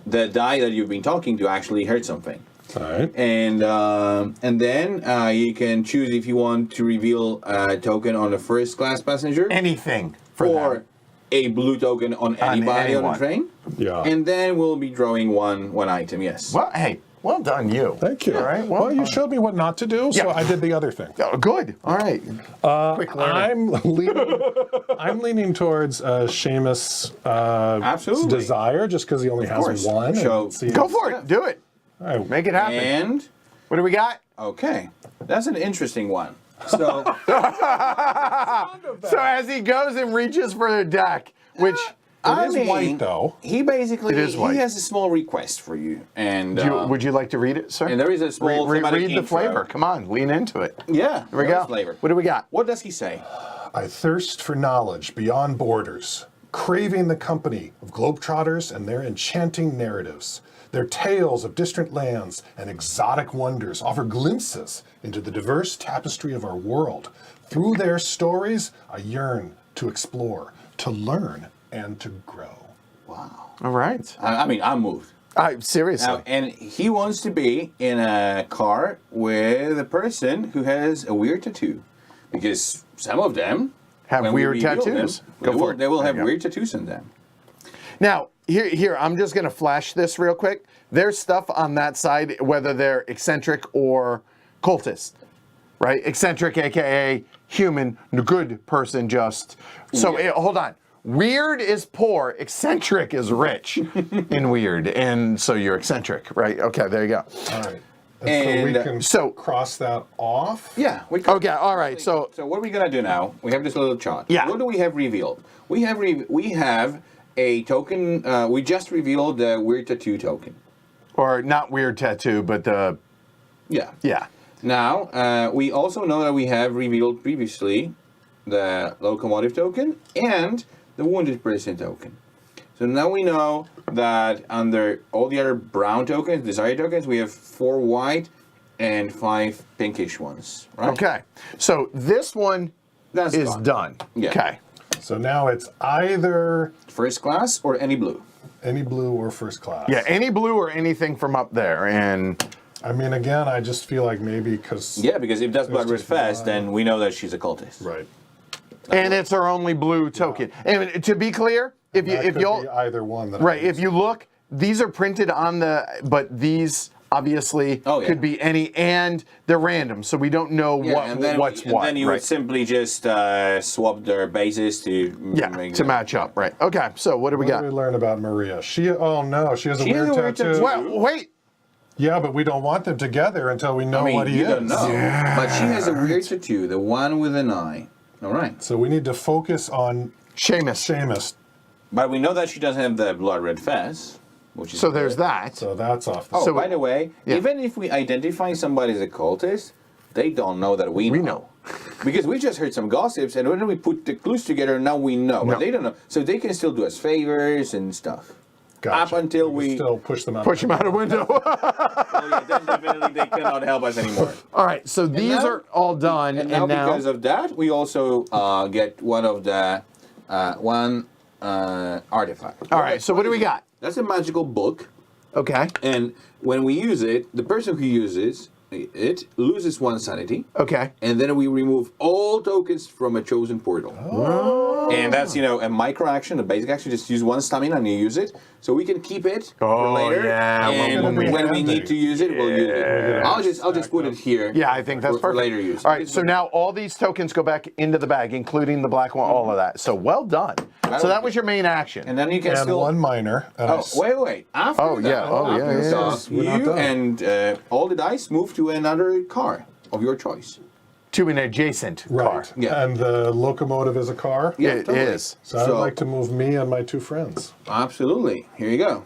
the die that you've been talking to actually heard something. All right. And then you can choose if you want to reveal a token on a first class passenger Anything for or them. a blue token on anybody on anyone. the train. Yeah. And then we'll be drawing one item. Yes. Well, hey, well done, you. Thank you. All right. Well, you showed me what not to do, so Yeah. I did the other thing. Oh, good. All right. Quick learner. I'm leaning towards Seamus' Absolutely. desire, just because he only has course. one. So- and see- Go for it. Do it. All right. Make it happen. And What do we got? okay, that's an interesting one. So. So as he goes and reaches for the deck, which It is white, though. He basically It is white. he has a small request for you, and would you like to read it, sir? and there is a small thematic read the intro. flavor. Come on, lean into it. Yeah, Here we there go. is flavor. What do we got? What does he say? I thirst for knowledge beyond borders, craving the company of globetrotters and their enchanting narratives. Their tales of distant lands and exotic wonders offer glimpses into the diverse tapestry of our world. Through their stories, I yearn to explore, to learn, and to grow. Wow. All right. I mean, I'm moved. Seriously. Now, and he wants to be in a car with a person who has a weird tattoo, because some of them Have when we weird reveal tattoos. Them, Go for it. they will There have you go. weird tattoos on them. Now, here, I'm just going to flash this real quick. There's stuff on that side, whether they're eccentric or cultist, right? Eccentric, aka human, good person, just. So hold on. Weird is poor, eccentric is rich in weird, and so you're eccentric, right? Okay, there you go. All right. And, so we so- can cross that off. Yeah. We can, Okay, all right. So So what are we gonna do now? We have this little chart. Yeah. What do we have revealed? We have a token. We just revealed the weird tattoo token. or not weird tattoo, but Yeah. yeah. Now we also know that we have revealed previously the locomotive token and the wounded person token. So now we know that under all the other brown tokens, desire tokens, we have 4 white and 5 pinkish ones. Right? Okay. So this one That's is gone. done. Yeah. Okay. So now it's either First class or any blue. any blue or first class. Yeah, any blue or anything from up there, and I mean, again, I just feel like maybe because Yeah, because if that's blood red just fast, one. then we know that she's a cultist. right. it's our only blue token. And to be clear, if That you could be either one that right, I if you look, these are printed on but these obviously Oh, yeah. could be any, and they're random, so we don't know what's and what. then you right? would simply just swap their bases to make to them- match up, right? Okay, so what do we What got? did we learn about Maria? She has a She has weird a weird tattoo. tattoo. Well, wait. Yeah, but we don't want them together until we know I mean, what he you is. don't know. But she has a weird tattoo, the one with an eye. All right. So we need to focus on Seamus. Seamus. But we know that she doesn't have the blood red fez, which is So there's good. that. So that's off the Oh, So by the way, yeah. even if we identify somebody as a cultist, they don't know that we know. Because we just heard some gossips, and when we put the clues together, now we know. But No. they don't know. So they can still do us favors and stuff. Gotcha. Up until we we... still push them out. Push him out a window. Oh, yeah, then definitely they cannot help us anymore. All right, so these now- are all done, And now, because of that, we also get one of the artifact. all right, so what do we got? That's a magical book, Okay, and when we use it, the person who uses it loses 1 sanity, okay. and then we remove all tokens from a chosen portal. Oh. And that's, a micro action, a basic action. Just use one stamina and you use it. So we can keep it for Oh, later. yeah. And When we when we have need it. to use it, we'll use it. I'll just put it here. Yeah, I think that's for perfect. later use. All right, so now all these tokens go back into the bag, including the black one, all of that. So well done. So that was your main action. And then you can And still. one minor. And I Oh, s- wait. After Oh, that, yeah. Oh, yeah, after yeah, that, yeah. We're not you done. and all the dice move to another car of your choice. To an adjacent car. Right. Yeah. And the locomotive is a car. Yeah, It totally. is. So I'd like to move me and my two friends. Absolutely. Here you go.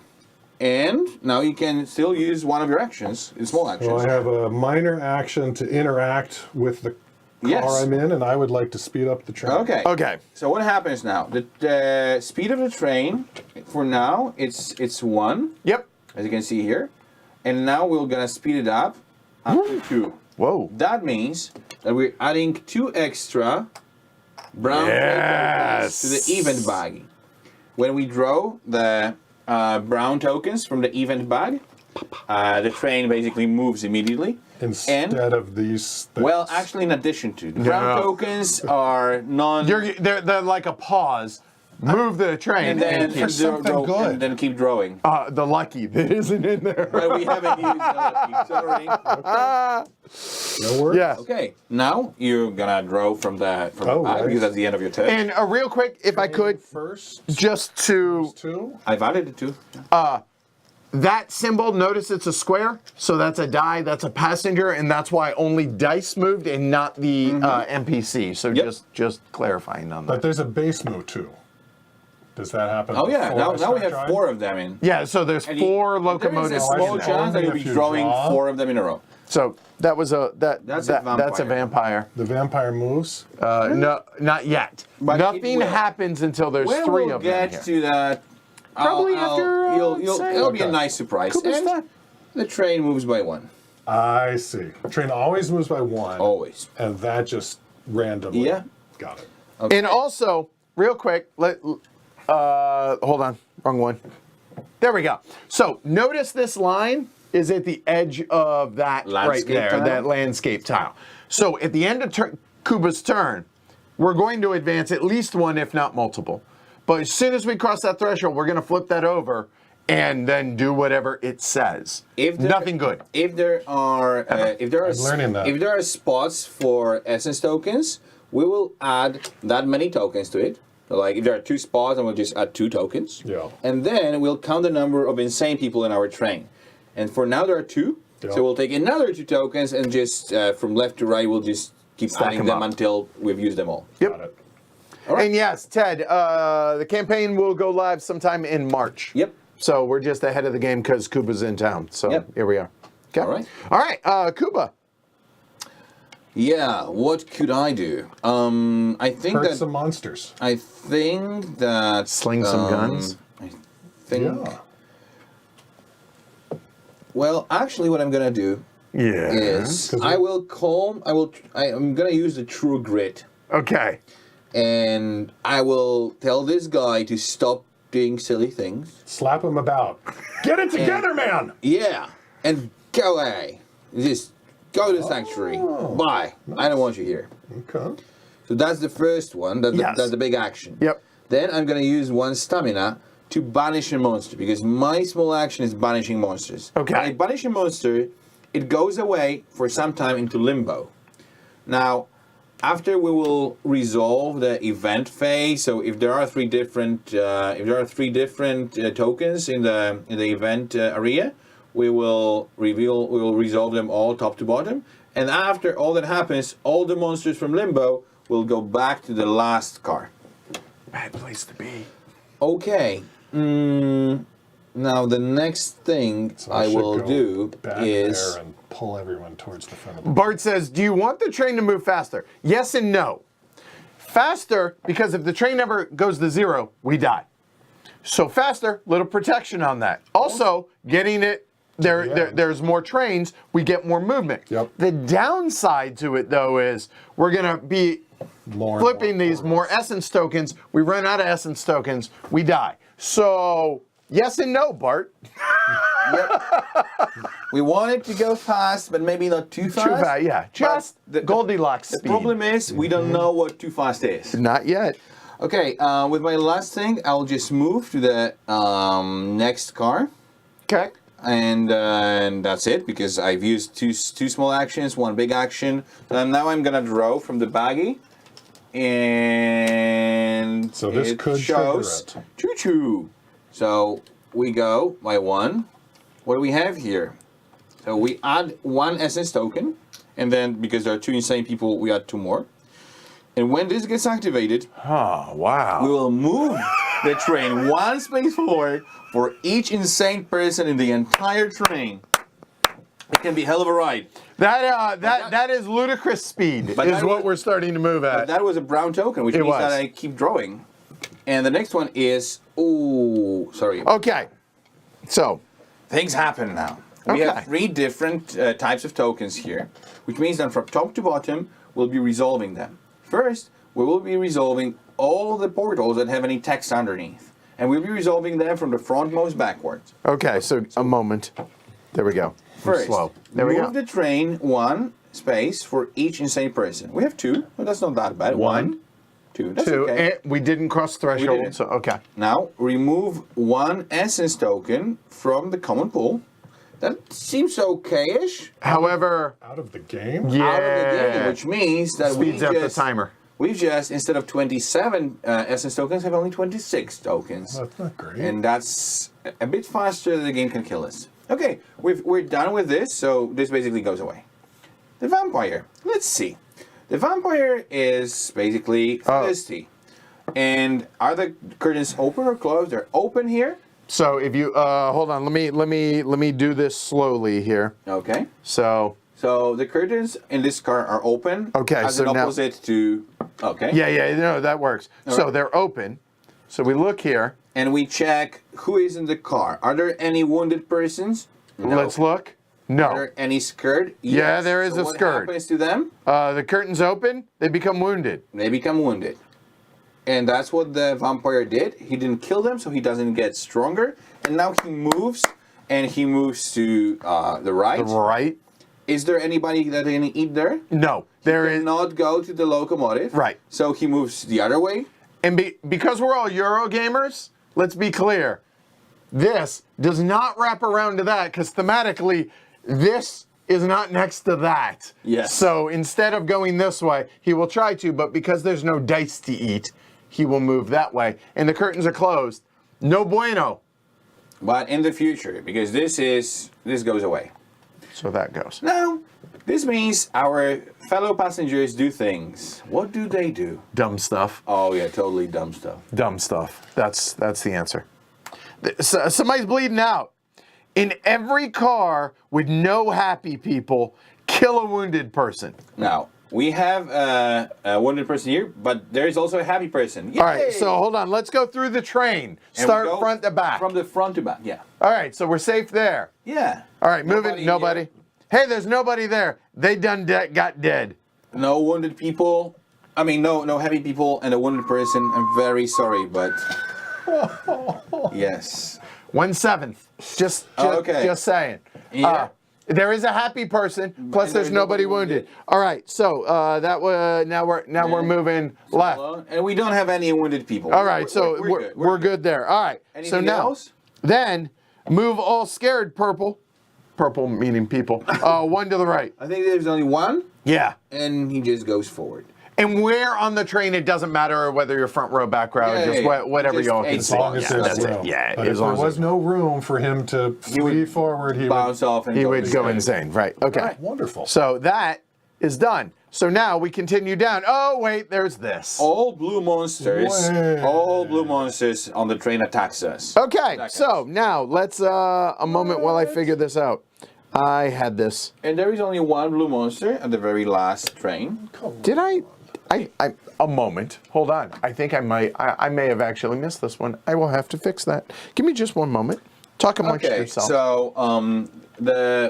And now you can still use one of your actions, small actions. So I have a minor action to interact with the car Yes. I'm in, and I would like to speed up the train. Okay. Okay. So what happens now? The speed of the train, for now, it's 1, Yep. as you can see here. And now we're gonna speed it up to 2. Whoa. That means that we're adding 2 extra brown Yes. tokens to the event bag. When we draw the brown tokens from the event bag, the train basically moves immediately. Instead of these things. Well, actually, in addition to the brown No. tokens are non. They're like a pause. Move the train. and then for something good. and then keep drawing. The lucky that isn't in there. But we haven't used the lucky. Sorry. no worries. Yeah. Okay, now you're gonna draw from the Oh, bag right. because that's the end of your turn. And real quick, if I could, First, just to two. I've added it too. that symbol, notice it's a square, so that's a die, that's a passenger, and that's why only dice moved and not the NPC. So Yep. just clarifying on But that. there's a base move too. Does that happen? Oh yeah, before I now we start have drawing? 4 of them in. Yeah, so there's And four there locomotives. is a small Oh, I see. chance that you'll Only be if you drawing draw. 4 of them in a row. So that was That's a that's a vampire. The vampire moves. No, not yet. But it Nothing will. happens until there's When 3 we'll of them get here. to that, Probably after, it'll be a Okay. nice surprise. Kuba's And done. the train moves by 1, I see. Train always moves by 1. always. And that just randomly. Yeah. Got it. Okay. And also, real quick, hold on, wrong one. There we go. So notice this line is at the edge of that Landscape right there, tile? that landscape tile. So at the end of Kuba's turn, we're going to advance at least 1, if not multiple. But as soon as we cross that threshold, we're going to flip that over and then do whatever it says. Nothing good. If there are learning that. if there are spots for essence tokens, we will add that many tokens to it. Like if there are 2 spots, then we'll just add 2 tokens. Yeah. And then we'll count the number of insane people in our train. And for now there are 2, Yeah. so we'll take another 2 tokens and just from left to right we'll just keep Stack adding them them up. until we've used them all. Yep. Got it. And yes, Ted, the campaign will go live sometime in March. Yep. So we're just ahead of the game because Kuba's in town. So Yep. here we are. Okay. All right. All right, Kuba. Yeah, what could I do? I think Hurt that some monsters. I think that Sling some guns. I think. Yeah. Well, actually, what I'm gonna do Yeah. is 'Cause I'm gonna use the true grit, Okay. and I will tell this guy to stop doing silly things. Slap him about. Get it together, man! Yeah, and go away. Just go to the sanctuary. Bye. I don't want you here. Okay. So that's the first one. Yes. That's the big action. Yep. Then I'm gonna use 1 stamina to banish a monster because my small action is banishing monsters. Okay. When I banish a monster, it goes away for some time into limbo. Now, after we will resolve the event phase, so if there are 3 different tokens in the event area, we will resolve them all top to bottom. And after all that happens, all the monsters from limbo will go back to the last car. Bad place to be. Okay. Now the next thing So I should will go do back is there and pull everyone towards the front of the Bart says, do you want the train to move faster? Yes and no. Faster, because if the train ever goes to 0, we die. So faster, little protection on that. Also, getting it, there's more trains, we get more movement. Yep. The downside to it, though, is we're going to be more flipping these more essence tokens. We run out of essence tokens, we die. So, yes and no, Bart. we want it to go fast, but maybe not too fast. Too fast, yeah. Just the Goldilocks The speed. problem is we don't know what too fast is. Not yet. Okay, with my last thing, I'll just move to the next car. Okay. And that's it, because I've used two small actions, one big action. And now I'm gonna draw from the baggie, and So this it could shows trigger it. choo-choo. So we go by one. What do we have here? So we add one essence token, and then because there are two insane people, we add two more. And when this gets activated, Oh, wow. we will move the train one space forward for each insane person in the entire train. It can be a hell of a ride. That is ludicrous speed, But is that what was- we're starting to move But at. that was a brown token, which It means was. that I keep drawing. And the next one is, sorry. Okay. So, Things happen now. We Okay. have three different types of tokens here, which means that from top to bottom, we'll be resolving them. First, we will be resolving all the portals that have any text underneath. And we'll be resolving them from the frontmost backwards. okay, so a moment. There we go. I'm First, slow. There we move go. the train one space for each insane person. We have two, but that's not that bad. One, two, that's Two. okay. And we didn't cross threshold, didn't. so okay. Now, remove one essence token from the common pool. That seems okay-ish. However, Out of the game? yeah, Out of the game, which means that speeds up the timer. we've just, instead of 27 essence tokens, have only 26 tokens. That's not great. And that's a bit faster than the game can kill us. Okay, we're done with this, so this basically goes away. The vampire. Let's see. The vampire is basically felicity. And are the curtains open or closed? They're open here. So if you hold on, let me do this slowly here. Okay. So So the curtains in this car are open. Okay, as so an now- opposite to. Okay. yeah, no, that works. So right. they're open. So we look here. And we check who is in the car. Are there any wounded persons? No. Let's look. Are No. there any scared? Yeah, Yes. there is So a what scared. happens to them? The curtains open. They become wounded. They become wounded. And that's what the vampire did. He didn't kill them, so he doesn't get stronger. And now he moves, and he moves to the right. Right? Is there anybody that can eat there? No. There is. Not go to the locomotive. Right. So he moves the other way. And because we're all Euro gamers, let's be clear. This does not wrap around to that because thematically, this is not next to that. Yes. So instead of going this way, he will try to, but because there's no dice to eat, he will move that way. And the curtains are closed. No bueno. But in the future, because this goes away. So that goes. Now, this means our fellow passengers do things. What do they do? Dumb stuff. Oh yeah, totally dumb stuff. Dumb stuff. That's the answer. Somebody's bleeding out. In every car with no happy people, kill a wounded person. Now, we have a wounded person here, but there is also a happy person. Yay! All right, so hold on. Let's go through the train. And we Start go front to back. From the front to back, yeah. All right, so we're safe there. Yeah. All right, moving. Nobody Nobody. here. Hey, there's nobody there. They done got dead. No wounded people. I mean, no happy people and a wounded person. I'm very sorry, but yes. 1/7. Just Okay. just saying. Yeah. There is a happy person. Plus, And there's there's nobody nobody wounded. wounded. All right, so that was now we're moving left. And we don't have any wounded people. All right, so we're good. we're good there. All right. So Anything now, else? then move all scared purple. Purple meaning people. One to the right. I think there's only one, Yeah. and he just goes forward. And where on the train, it doesn't matter whether you're front row, back row, Yeah, just yeah, yeah. whatever Just y'all can exit. see. As long as Yeah, there's that's room. it. Yeah, But if as there long as was no room for him to flee forward, he Bounce would. off and he would go insane. insane. Right. Okay. Right. Wonderful. So that is done. So now we continue down. Oh, wait, there's this. All blue monsters. Way. All blue monsters on the train attacks us. Okay, so now let's, a moment while I figure this out. I had this. And there is only one blue monster at the very last train. Did I a moment. Hold on. I think I may have actually missed this one. I will have to fix that. Give me just one moment. Talk amongst yourself. So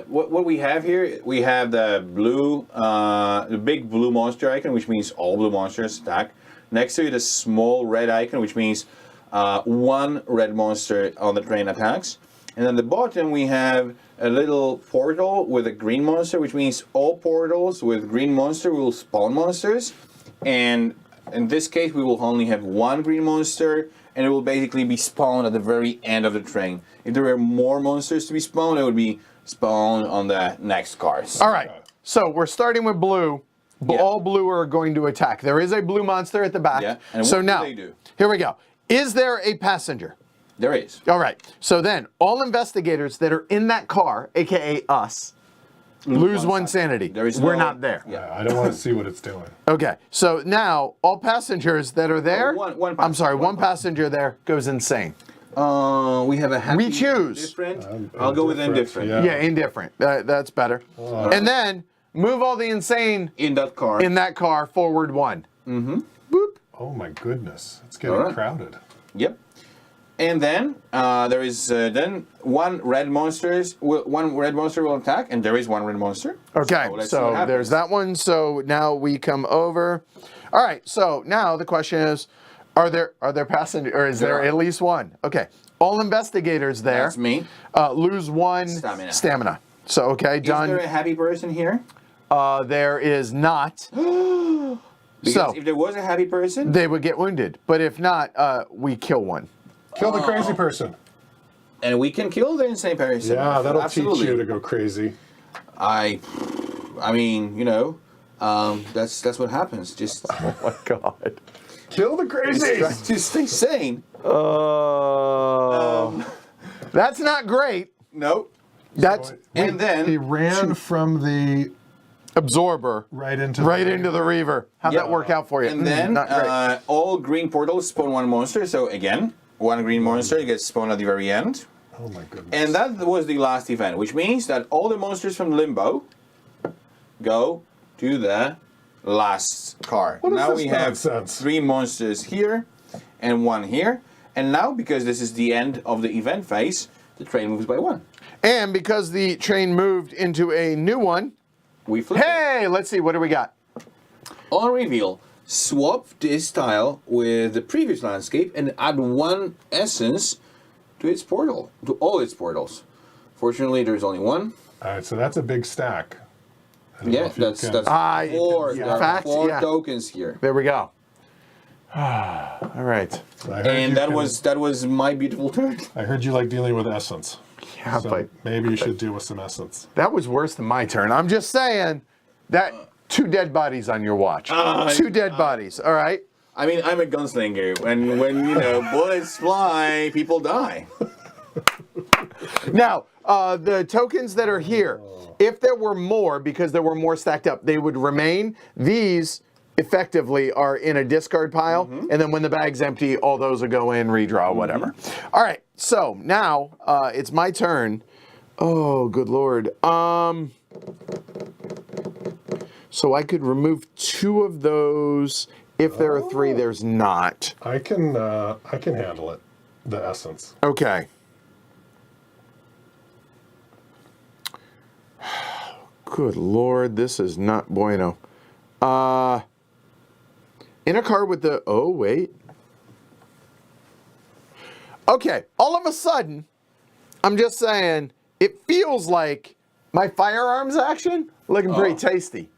what we have here, we have the blue, the big blue monster icon, which means all blue monsters attack. Next to it, a small red icon, which means one red monster on the train attacks. And at the bottom, we have a little portal with a green monster, which means all portals with green monster will spawn monsters. And in this case, we will only have one green monster, and it will basically be spawned at the very end of the train. If there were more monsters to be spawned, it would be spawned on the next cars. All right. So we're starting with blue. Yeah. All blue are going to attack. There is a blue monster at the back. Yeah. And so what now, do they do? here we go. Is there a passenger? There is. All right. So then, all investigators that are in that car, aka us, lose one sanity. We're not there. Yeah. I don't want to see what it's doing. Okay. So now, all passengers that are there. One I'm sorry. one One passenger there goes insane. We have a happy. We choose. Different. I'll go with indifferent. Yeah. Yeah, indifferent. That's better. And then move all the insane In that car. in that car forward one. Mm-hmm. Boop. Oh my goodness, it's getting Alright. crowded. Yep. And then there is then one red monster will attack, and there is one red monster. Okay, let's see what so happens. there's that one. So now we come over. All right, so now the question is, are there passengers, or is there are. at least one? Okay, all investigators there. That's me. Lose one Stamina. So okay, done. Is there a happy person here? There is not. Because So if there was a happy person, they would get wounded, but if not, we kill one. Kill the crazy person. and we can kill the insane person. Yeah, that'll Absolutely. teach you to go crazy. I mean, that's what happens. Just Oh my god. Kill the crazies. to stay sane. That's not great. No. That's And then He ran from the absorber right into the reaver. How'd Yeah. that work out for you? And then Not great. all green portals spawn one monster. So again, one green monster gets spawned at the very end. Oh my goodness. And that was the last event, which means that all the monsters from Limbo go to the last car. What is Now this we have nonsense? 3 monsters here and 1 here. And now, because this is the end of the event phase, the train moves by 1. And because the train moved into a new one, We flip it. hey, let's see, what do we got? On reveal, swap this tile with the previous landscape and add 1 essence to its portal, to all its portals. Fortunately, there's only 1. All right, so that's a big stack. I don't know Yeah, if you that's can- 4. yeah. There are Facts, 4 yeah. tokens here. There we go. All right. I heard And you that can- was my beautiful turn. I heard you like dealing with essence. Yeah, So but maybe you should do with some essence. that was worse than my turn. I'm just saying that 2 dead bodies on your watch. 2 dead bodies, all right? I mean, I'm a gunslinger. When bullets fly, people die. Now, the tokens that are here, if there were more, because there were more stacked up, they would remain. These effectively are in a discard pile, and then when the bag's empty, all those will go in, redraw, whatever. All right, so now it's my turn. Oh, good lord. So I could remove 2 of those. If there are 3, there's not. I can handle it. The essence. Okay. Good lord, this is not bueno. In a car with the... Oh, wait. Okay, all of a sudden, I'm just saying, it feels like my firearms action looking pretty tasty.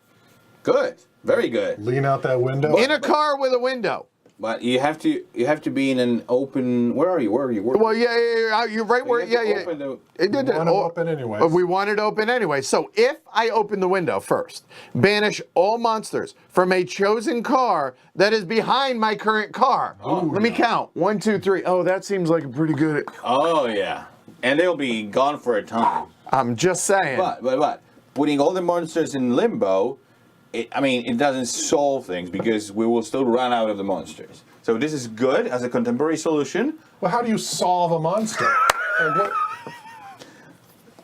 Good. Very good. Lean out that window. In a car with a window. But you have to be in an open. Where are you? Well, yeah, you're right where... You have to Yeah. open the- It did We want it open anyway. We want it open anyway. So if I open the window first, banish all monsters from a chosen car that is behind my current car. Let me count. 1, 2, 3. Oh, that seems like a pretty good... Oh yeah, and they'll be gone for a time. I'm just saying. But putting all the monsters in limbo, it doesn't solve things because we will still run out of the monsters. So this is good as a contemporary solution. Well, how do you solve a monster? Like what?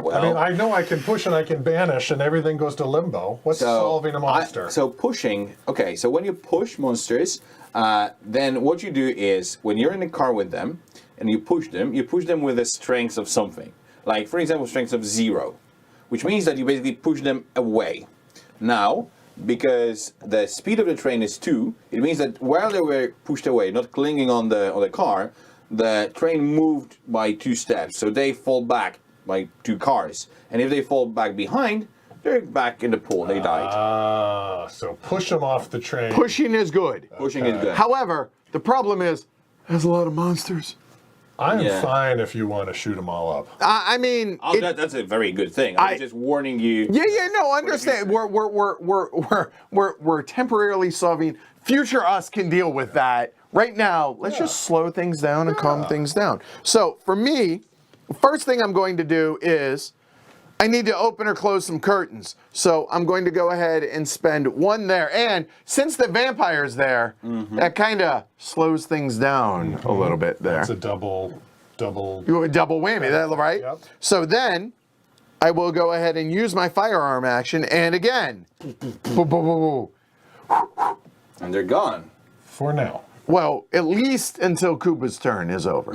Well, I mean, I know I can push and I can banish and everything goes to limbo. What's solving a monster? So pushing. Okay, so when you push monsters, then what you do is when you're in a car with them and you push them with a strength of something. Like for example, strength of 0, which means that you basically push them away. Now, because the speed of the train is 2, it means that while they were pushed away, not clinging on the car, the train moved by 2 steps. So they fall back by 2 cars. And if they fall back behind, they're back in the pool. They died. So push them off the train. Pushing is good. Pushing is good. However, the problem is, there's a lot of monsters. I am Yeah. fine if you want to shoot them all up. I mean, Oh, that's a very good thing. I'm just warning you. yeah, no, understand. We're temporarily solving. Future us can deal with that. Right now, let's just slow things down and calm things down. So for me, the first thing I'm going to do is I need to open or close some curtains. So I'm going to go ahead and spend one there. And since the vampire's there, that kind of slows things down a little bit there. It's a double. You have a double whammy, that right? Yep. So then I will go ahead and use my firearm action, and again, And they're gone. For now. well, at least until Kuba's turn is over.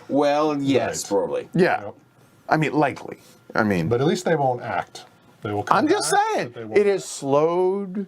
Well, yes, Right. probably. Yeah, Yep. I mean, likely. I mean, But at least they won't act. They will come I'm just back, saying, but they won't it has slowed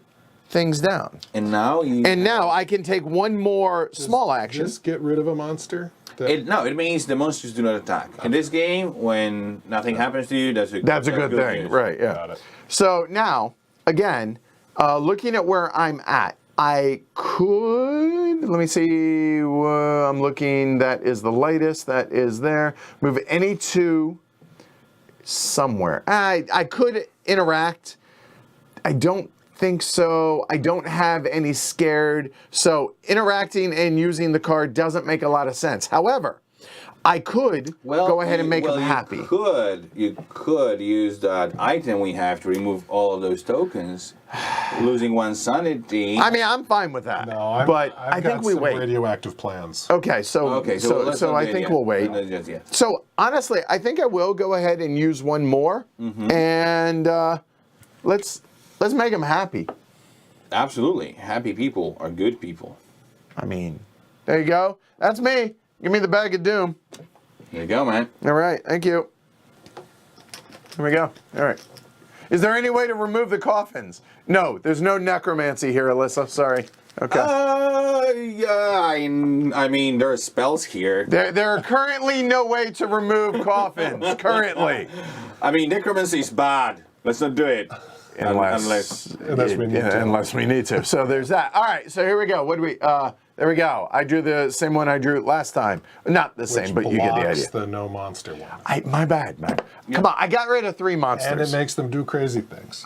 things down. And now you. And now I can take one more small action. Just get rid of a monster. It means the monsters do not attack. In this game, when nothing happens to you, that's a good thing, news. right? Yeah. Got it. So now, again, looking at where I'm at, I could, let me see, I'm looking, that is the lightest, that is there. Move any two somewhere. I could interact. I don't think so. I don't have any scared. So interacting and using the card doesn't make a lot of sense. However, I could go ahead and make them happy. You could use that item we have to remove all of those tokens, losing one sanity. I mean, I'm fine with that. No, but I've I got think we some wait. radioactive plans. Okay, so let's not I do it think yet. we'll wait. Yeah. So honestly, I think I will go ahead and use one more, and let's make them happy. Absolutely. Happy people are good people. I mean, there you go. That's me. Give me the bag of doom. There you go, man. All right, thank you. Here we go. All right. Is there any way to remove the coffins? No, there's no necromancy here, Alyssa. Sorry. Okay. Yeah, I mean, there are spells here. There are currently no way to remove coffins. Currently. I mean, necromancy is bad. Let's not do it. Unless we need to. So there's that. All right, so here we go. What do we, there we go. I drew the same one I drew last time. Not the same, but you get the idea. The no monster one. My bad, man. Come on, I got rid of 3 monsters. And it makes them do crazy things.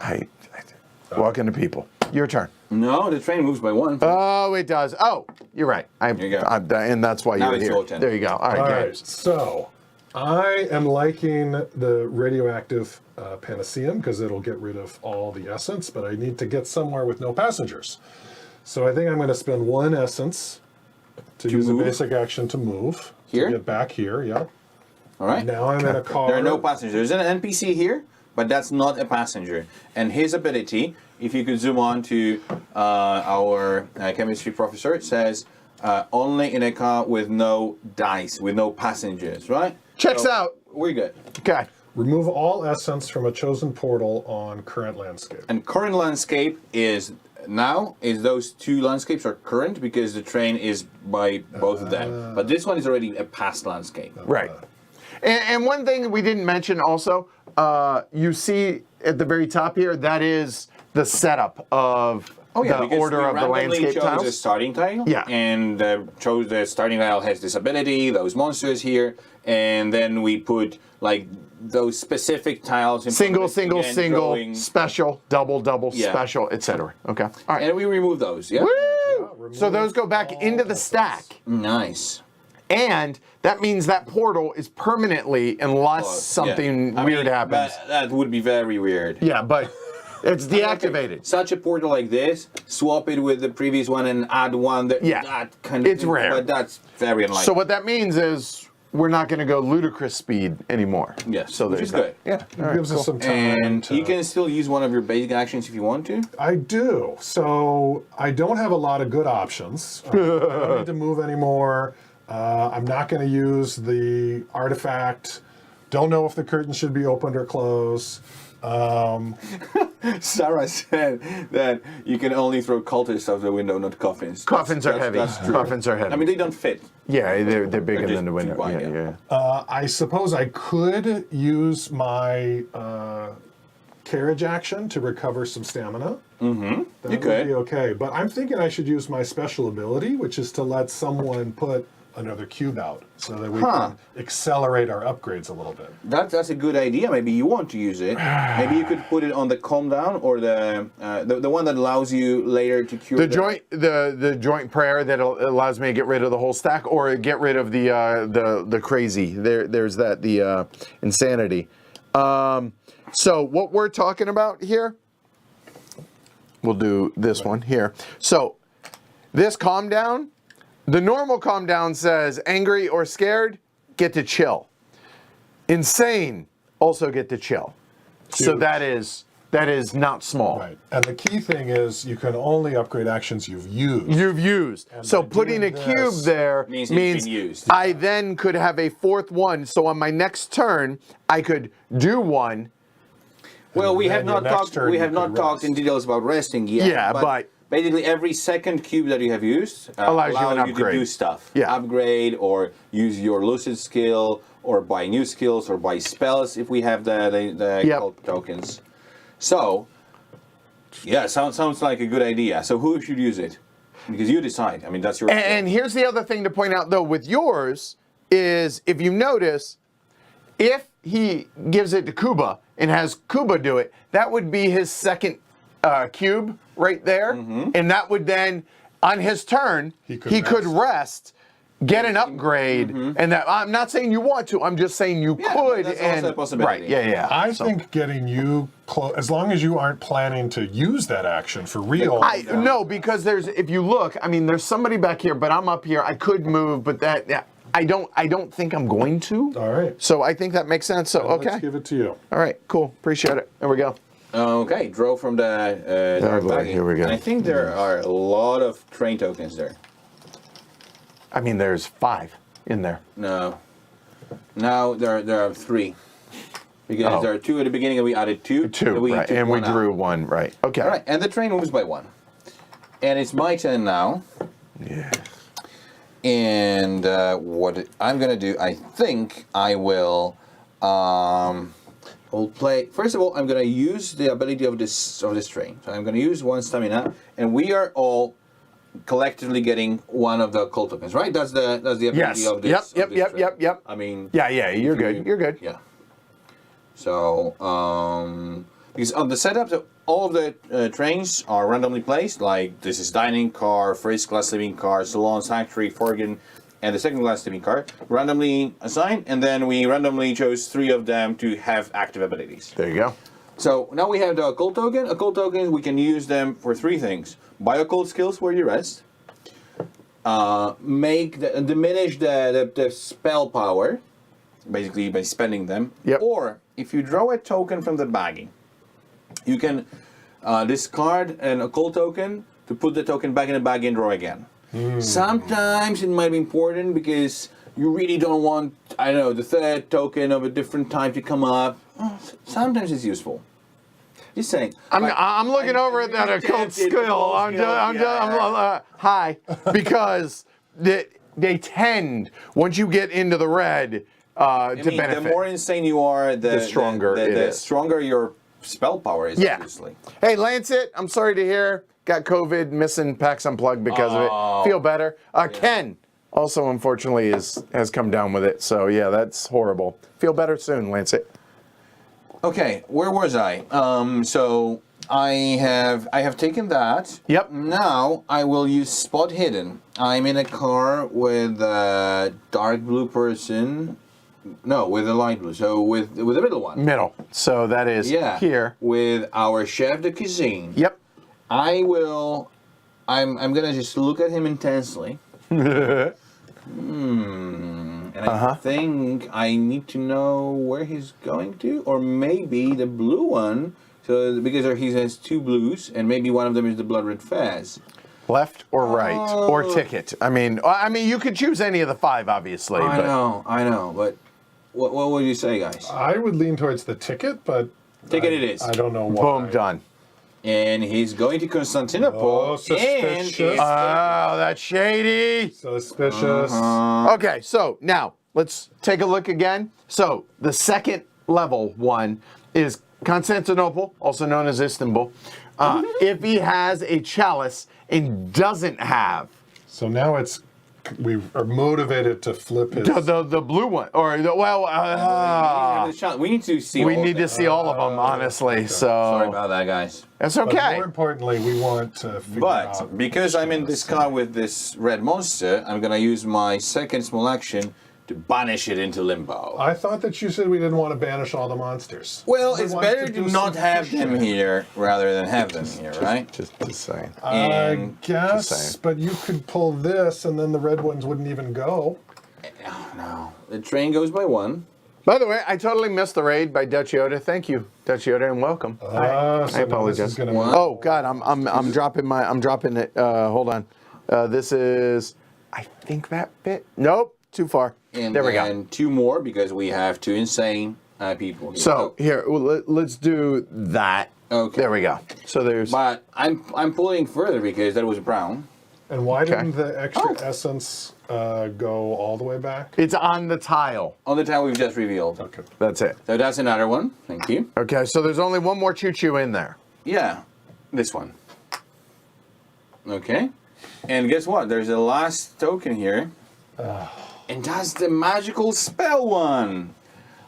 Welcome to people. Your turn. No, the train moves by 1. Oh, it does. Oh, you're right. There you go. And that's why Now you're it's here. your turn. There you go. All right, All good. right, so I am liking the radioactive Panaceum because it'll get rid of all the essence, but I need to get somewhere with no passengers. So I think I'm going to spend 1 essence to use move? a basic action to move. Here? To get back here, yeah. All right. Now I'm in a car. There are no passengers. There's an NPC here, but that's not a passenger. And his ability, if you could zoom on to our chemistry professor, it says only in a car with no dice, with no passengers, right? Checks out. We're good. Okay. Remove all essence from a chosen portal on current landscape. And current landscape is those 2 landscapes are current because the train is by both of them. But this one is already a past landscape. Right. And one thing we didn't mention also, you see at the very top here, that is the setup of the order of the landscape chose tiles. a starting tile. Yeah. And chose the starting tile has this ability, those monsters here, and then we put like those specific tiles in Single, front of it, again, single, drawing- special, double, Yeah. special, etc. Okay. All right. And we remove those. Yeah. Woo! So those go back into the stack. Nice. And that means that portal is permanently, unless something Yeah. I weird mean, happens. That would be very weird. Yeah, but it's deactivated. Such a portal like this, swap it with the previous one and add one that, Yeah. that kind of It's rare. But that's very unlikely. So what that means is we're not going to go ludicrous speed anymore. Yes, So which there's is that. good. Yeah. It gives us some time And to... you can still use one of your basic actions if you want to. I do. So I don't have a lot of good options. I don't need to move anymore. I'm not going to use the artifact. Don't know if the curtain should be opened or closed. Sarah said that you can only throw cultists out the window, not coffins. Coffins are heavy. That's true. Coffins are heavy. I mean, they don't fit. Yeah, they're bigger just than the window. too wide, Yeah. yeah. I suppose I could use my carriage action to recover some stamina. Mm-hmm. That You would could. be okay. But I'm thinking I should use my special ability, which is to let someone put another cube out so that we can accelerate our upgrades a little bit. That's a good idea. Maybe you want to use it. Maybe you could put it on the calm down or the one that allows you later to cure The joint prayer that allows me to get rid of the whole stack or get rid of the crazy. There's that, the insanity. So what we're talking about here, we'll do this one here. So this calm down, the normal calm down says angry or scared, get to chill. Insane, also get to chill. So that is not small. Right. And the key thing is you can only upgrade actions you've used. So by putting a doing cube this there means means it's been used. I then could have a fourth one. So on my next turn, I could do one. Well, we then have your not next talked. turn We you have not could talked in rest. details about resting yet. Yeah, but basically every second cube that you have used Allows you an to upgrade. do stuff. Yeah. Upgrade or use your lucid skill or buy new skills or buy spells if we have the Yep. cult tokens. So, yeah, sounds like a good idea. So who should use it? Because you decide. I mean, that's your. And here's the other thing to point out, though, with yours is if you notice, if he gives it to Kuba and has Kuba do it, that would be his second cube right there. And that would then, on his turn, he could rest, get an upgrade. And that I'm not saying you want to, I'm just saying you could. that's and also a possibility. Right, yeah. I think getting you close, as long as you aren't planning to use that action for real. No, because if you look, I mean, there's somebody back here, but I'm up here. I could move, but I don't think I'm going to. All right. So I think that makes sense. So okay. Let's give it to you. All right, cool. Appreciate it. There we go. Okay, draw from the dark boy, bag. here we go. And I think there are a lot of train tokens there. I mean, there's 5 in there. No. Now there are 3. Because there are 2 at the beginning and we added 2. 2, right. And we drew 1, right. Okay. All right, and the train moves by 1. And it's my turn now. Yeah. And what I'm going to do, I think I will I'll play. First of all, I'm going to use the ability of this train. So I'm going to use 1 stamina, and we are all collectively getting 1 of the cult tokens, right? That's the ability Yes. of this. Yep. I mean. Yeah. You're good. You're good. Yeah. So because on the setup, all of the trains are randomly placed. Like this is dining car, first class sleeping car, salon, factory, Forgan, and the second class sleeping car, randomly assigned, and then we randomly chose 3 of them to have active abilities. There you go. So now we have the occult token. Occult tokens, we can use them for 3 things: buy occult skills where you rest, diminish the spell power, basically by spending them, or if you draw a token from the bagging, you can discard an occult token to put the token back in the bag and draw again. Sometimes it might be important because you really don't want, I don't know, the 3rd token of a different type to come up. Sometimes it's useful. Just saying. I'm looking over at that occult skill. Hi, because they tend, once you get into the red, to benefit. The more insane you are, the stronger it is. Stronger your spell power is, obviously. Hey, Lancet, I'm sorry to hear. Got COVID, missing PAX Unplugged because of it. Feel better. Ken also, unfortunately, has come down with it. So, yeah, that's horrible. Feel better soon, Lancet. Okay, where was I? So I have taken that. Yep. Now I will use spot hidden. I'm in a car with a dark blue person. No, with a light blue. So with the middle one. Middle. So that is here. With our chef de cuisine. Yep. I'm gonna just look at him intensely. And I think I need to know where he's going to, or maybe the blue one. So because he has 2 blues, and maybe one of them is the blood red fez. Left or right or ticket. I mean, you could choose any of the 5, obviously. I know, but what would you say, guys? I would lean towards the ticket, but Ticket it is. I don't know why. Boom, done. And he's going to Constantinople. Oh, suspicious. Oh, that's shady. Suspicious. Okay, so now let's take a look again. So the second level one is Constantinople, also known as Istanbul, if he has a chalice and doesn't have So now we are motivated to flip his. the blue one, or We need to see. we all need of to them. see all of them, honestly. Sorry So about that, guys. that's But okay. more importantly, we want to figure But out. because I'm in this car with this red monster, I'm gonna use my second small action to banish it into limbo. I thought that you said we didn't want to banish all the monsters. Well, We it's wanted better to to do not some have them fishing. here rather than have them here, right? Just saying. I And- guess, saying. but you could pull this, and then the red ones wouldn't even go. Oh, no. The train goes by one. By the way, I totally missed the raid by Dutch Yoda. Thank you, Dutch Yoda, and welcome. So I now this apologize. is gonna One. Oh God, I'm dropping it. Hold on. This is, I think that fit. Nope, too far. And there we go. then two more because we have two insane people here. So here, let's do that. Okay. There we go. So there's. But I'm pulling further because that was brown. And why Okay. didn't the extra Oh. essence go all the way back? It's on the tile. On the time we've just revealed. Okay. That's it. So that's another one. Thank you. Okay, so there's only one more choo-choo in there. Yeah, this one. Okay. And guess what? There's a last token here. And that's the magical spell one.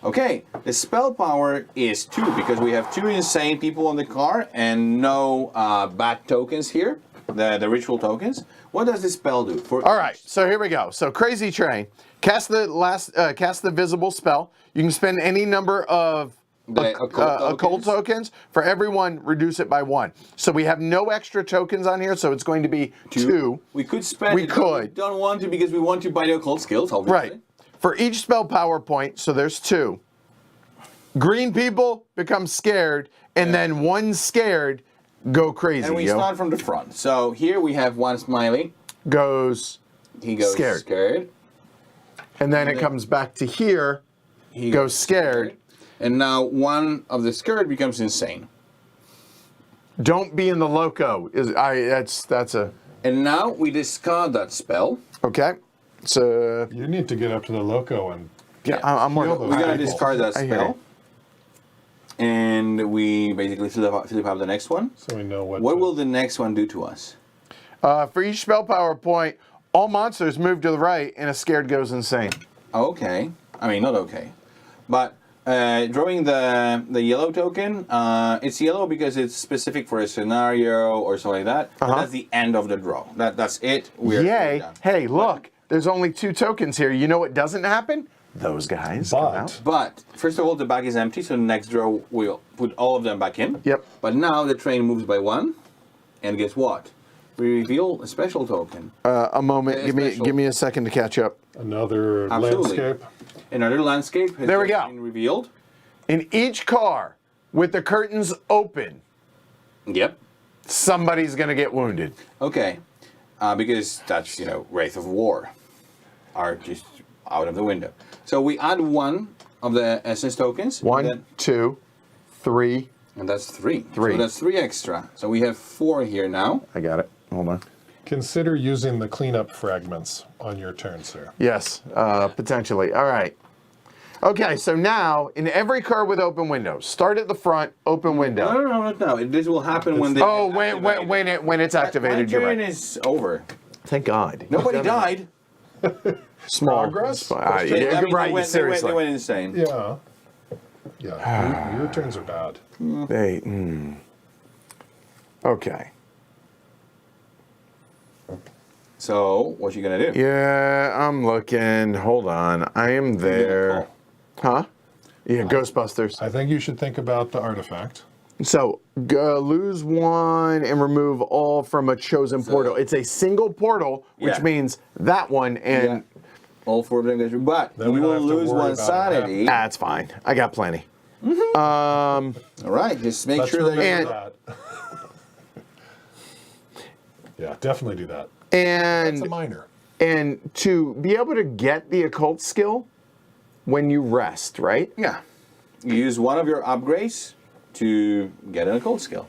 Okay, the spell power is 2 because we have 2 insane people on the car and no bad tokens here, the ritual tokens. What does this spell do? All right, so here we go. So crazy train. Cast the visible spell. You can spend any number of The occult tokens. For everyone, reduce it by 1. So we have no extra tokens on here, so it's going to be 2. We could spend We it, but we could. don't want to because we want to buy the occult skills, obviously. Right. For each spell power point, so there's 2. Green people become scared, and then one scared go crazy. And we start from the front. So here we have one smiley. Goes, He goes scared. and then it comes back to here, He goes scared. And now one of the scared becomes insane. Don't be in the loco. That's a And now we discard that spell. okay. So You need to get up to the loco and yeah, I'm Kill working. those We're gonna people. discard that I hear spell. And we basically flip up the next one. so we know what. What to- will the next one do to us? For each spell power point, all monsters move to the right, and a scared goes insane. Okay. I mean, not okay. But drawing the yellow token, it's yellow because it's specific for a scenario or something like that. But that's the end of the draw. That's it. We're Yay! done. Hey, look, there's only 2 tokens here. You know what doesn't happen? Those guys come out. But first of all, the bag is empty, so the next draw we'll put all of them back in. Yep. But now the train moves by 1, and guess what? We reveal a special token. A moment. Yeah, Give me special. give me a second to catch up. Another Absolutely. landscape. Another landscape has There we just go. been revealed. In each car, with the curtains open, Yep. somebody's gonna get wounded. Okay. Because that's, Wraith of War are just out of the window. So we add 1 of the essence tokens. and 1, then- 2, 3. And that's 3. 3. So that's 3 extra. So we have 4 here now. I got it. Hold on. Consider using the cleanup fragments on your turn, sir. Yes, potentially. All right. Okay, so now in every car with open windows, start at the front, open window. No. This will happen when they. Oh, get when activated. it's activated, My you're turn right. is over. Thank God. Nobody died. Small. Progress? Yeah, I mean, right. Seriously. They went insane. Yeah. Yeah. your turns are bad. Okay. So what you gonna do? Yeah, I'm looking. Hold on. I am there. Huh? Yeah, Ghostbusters. I think you should think about the artifact. So lose 1 and remove all from a chosen portal. It's a single portal, which Yeah. means that one and All 4 of them go through, but Then we you don't will have to lose worry 1 about it sanity. that's fine. I got plenty. All right, just make Let's sure that remember that. Yeah, definitely do that. It's a And minor. to be able to get the occult skill when you rest, right? yeah, you use 1 of your upgrades to get an occult skill.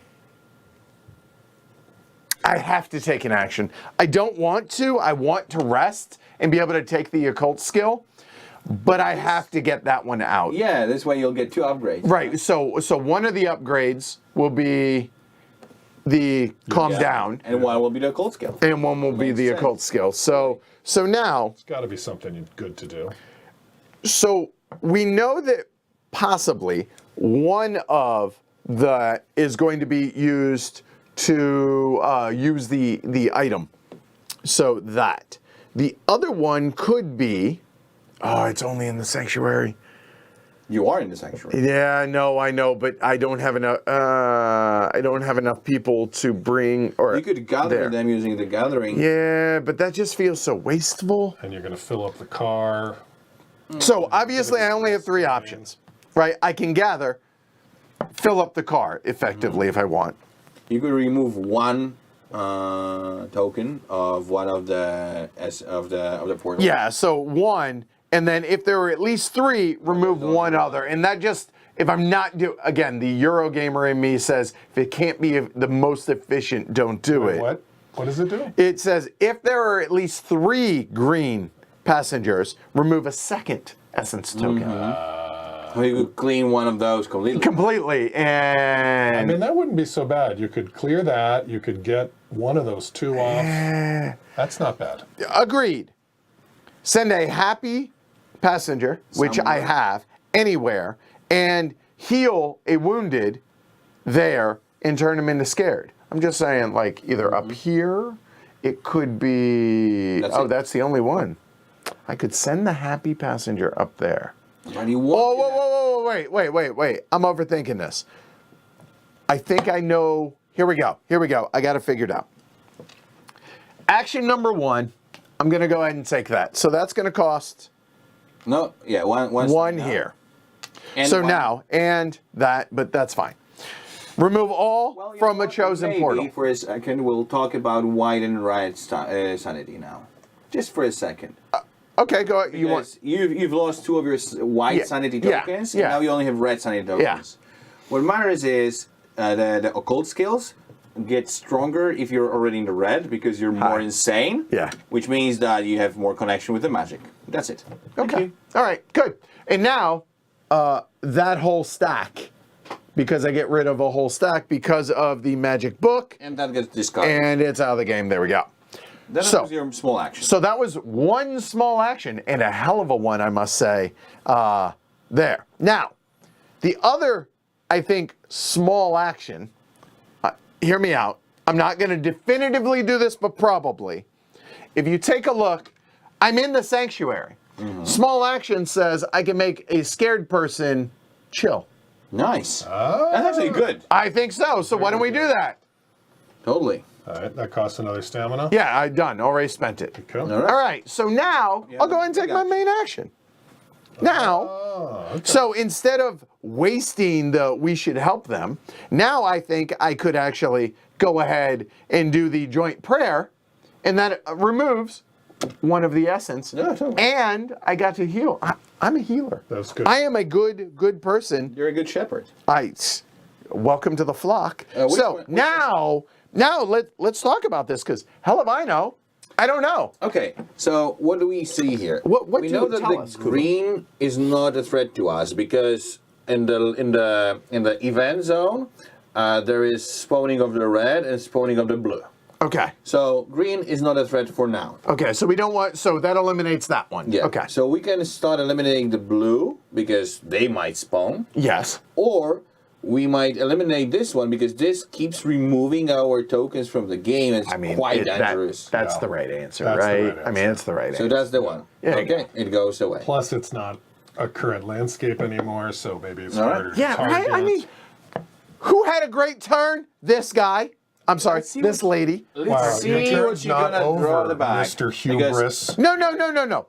I have to take an action. I don't want to. I want to rest and be able to take the occult skill. but I have to get that one out. Yeah, this way you'll get 2 upgrades. Right. So one of the upgrades will be the calm down, And one will be the occult skill. and one will be Makes the sense. occult skill. So now, It's got to be something good to do. so we know that possibly one of the is going to be used to use the item. So that the other one could be. Oh, it's only in the sanctuary. You are in the sanctuary. Yeah, no, I know, but I don't have enough. I don't have enough people to bring. Or You could gather there. them using the gathering. Yeah, but that just feels so wasteful. And you're going to fill up the car. So obviously, I only have 3 options, right? I can gather, fill up the car effectively if I want. You could remove 1 token of one of the portals. Yeah, so 1, and then if there were at least 3, remove 1 other, and that just. If I'm not again, the Eurogamer in me says if it can't be the most efficient, don't do it. What? What does it do? It says if there are at least 3 green passengers, remove a second essence token. Or you could clean one of those completely. Completely. And I mean, that wouldn't be so bad. You could clear that. You could get one of those 2 off. That's not bad. agreed. Send a happy passenger, which I Somewhere. have, anywhere, and heal a wounded there and turn them into scared. I'm just saying, like, either up here, it could be. That's the only one. I could send the happy passenger up there. And you Oh, want wait. I'm overthinking this. I think I know. Here we go. I got it figured out. Action number 1, I'm going to go ahead and take that. So that's going to cost No, yeah, one 1 here. And So one- now, and that, but that's fine. Remove all Well, you from know a what? chosen Maybe portal. For a second, we'll talk about white and red sanity now. Just for a second. Okay, go ahead. You want. Because you've lost 2 of your white Yeah, sanity yeah, tokens, yeah. and now you only have red sanity tokens. What matters is the occult skills get stronger if you're already in the red because you're more insane. Yeah. Which means that you have more connection with the magic. That's it. Thank Okay. you. All right, good. And now, that whole stack, because I get rid of a whole stack because of the magic book, And that gets discarded. and it's out of the game. There we go. That so- was your small action. So that was 1 small action, and a hell of a one, I must say, there. Now, the other, I think, small action, hear me out. I'm not going to definitively do this, but probably. If you take a look, I'm in the sanctuary. Small action says I can make a scared person chill. Nice. That's actually good. I think so. So why don't we do that? Totally. All right, that costs another stamina. Yeah, I'm done. Already spent it. Cool. All right. All right. So now I'll go ahead and take my main action. Now, Oh, okay. so instead of wasting the we should help them, now I think I could actually go ahead and do the joint prayer, and that removes 1 of the essence. Yeah, totally. And I got to heal. I'm a healer. That's good. I am a good person. You're a good shepherd. Welcome to the flock. Which So one- now let's talk about this, because hell if I know. I don't know. Okay, so what do we see here? What we do know you that tell the us, Kuba? green is not a threat to us because in the event zone there is spawning of the red and spawning of the blue. Okay. So green is not a threat for now. Okay. So we don't want. So that eliminates that one. Yeah. Okay. So we can start eliminating the blue because they might spawn, Yes. or we might eliminate this one because this keeps removing our tokens from the game. It's quite dangerous. That's Yeah. the right answer, That's the right? right I mean, answer. it's the right So answer. that's the one. Yeah. Okay, it goes away. Plus, it's not a current landscape anymore, so maybe it's All right. harder to Yeah, right? I target. mean, who had a great turn? This guy. I'm sorry, Let's see this lady. Wow, See your what turn's you're not gonna over, draw the back. Mr. Because- Hubris. No.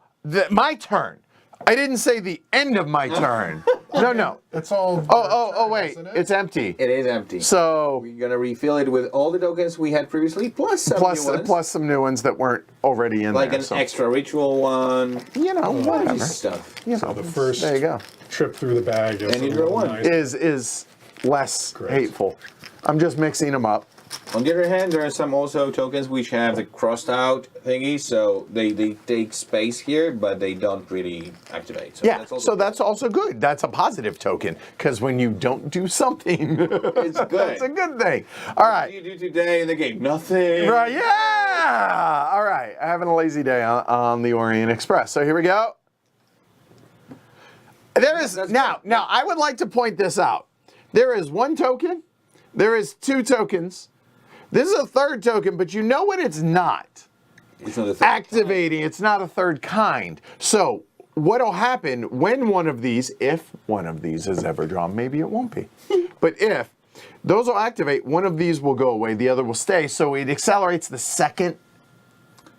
My turn. I didn't say the end of my turn. No. It's all. Oh, wait. isn't it? It's empty. It is empty. So, We're gonna refill it with all the tokens we had previously, plus some new ones, plus some new ones that weren't already in like there. an so, extra ritual one. You know, whatever. Stuff. You So know, the first there you go. trip through the bag is And you a draw little one. nice. Is less Correct. hateful. I'm just mixing them up. On the other hand, there are some also tokens which have the crossed out thingy, so they take space here, but they don't really activate. So Yeah, that's also so that's also good. That's a positive token, because when you don't do something, it's good. that's a good thing. All What do right. you do today in the game? Nothing. Right, yeah! All right, having a lazy day on the Orient Express. So here we go. There is, now, I would like to point this out. There is one token, there is two tokens. This is a third token, but you know what it's not? It's not the third Activating, it's not a third kind. So what'll happen when one of these, if one of these is ever drawn, maybe it won't be, but if, those will activate, one of these will go away, the other will stay, so it accelerates the second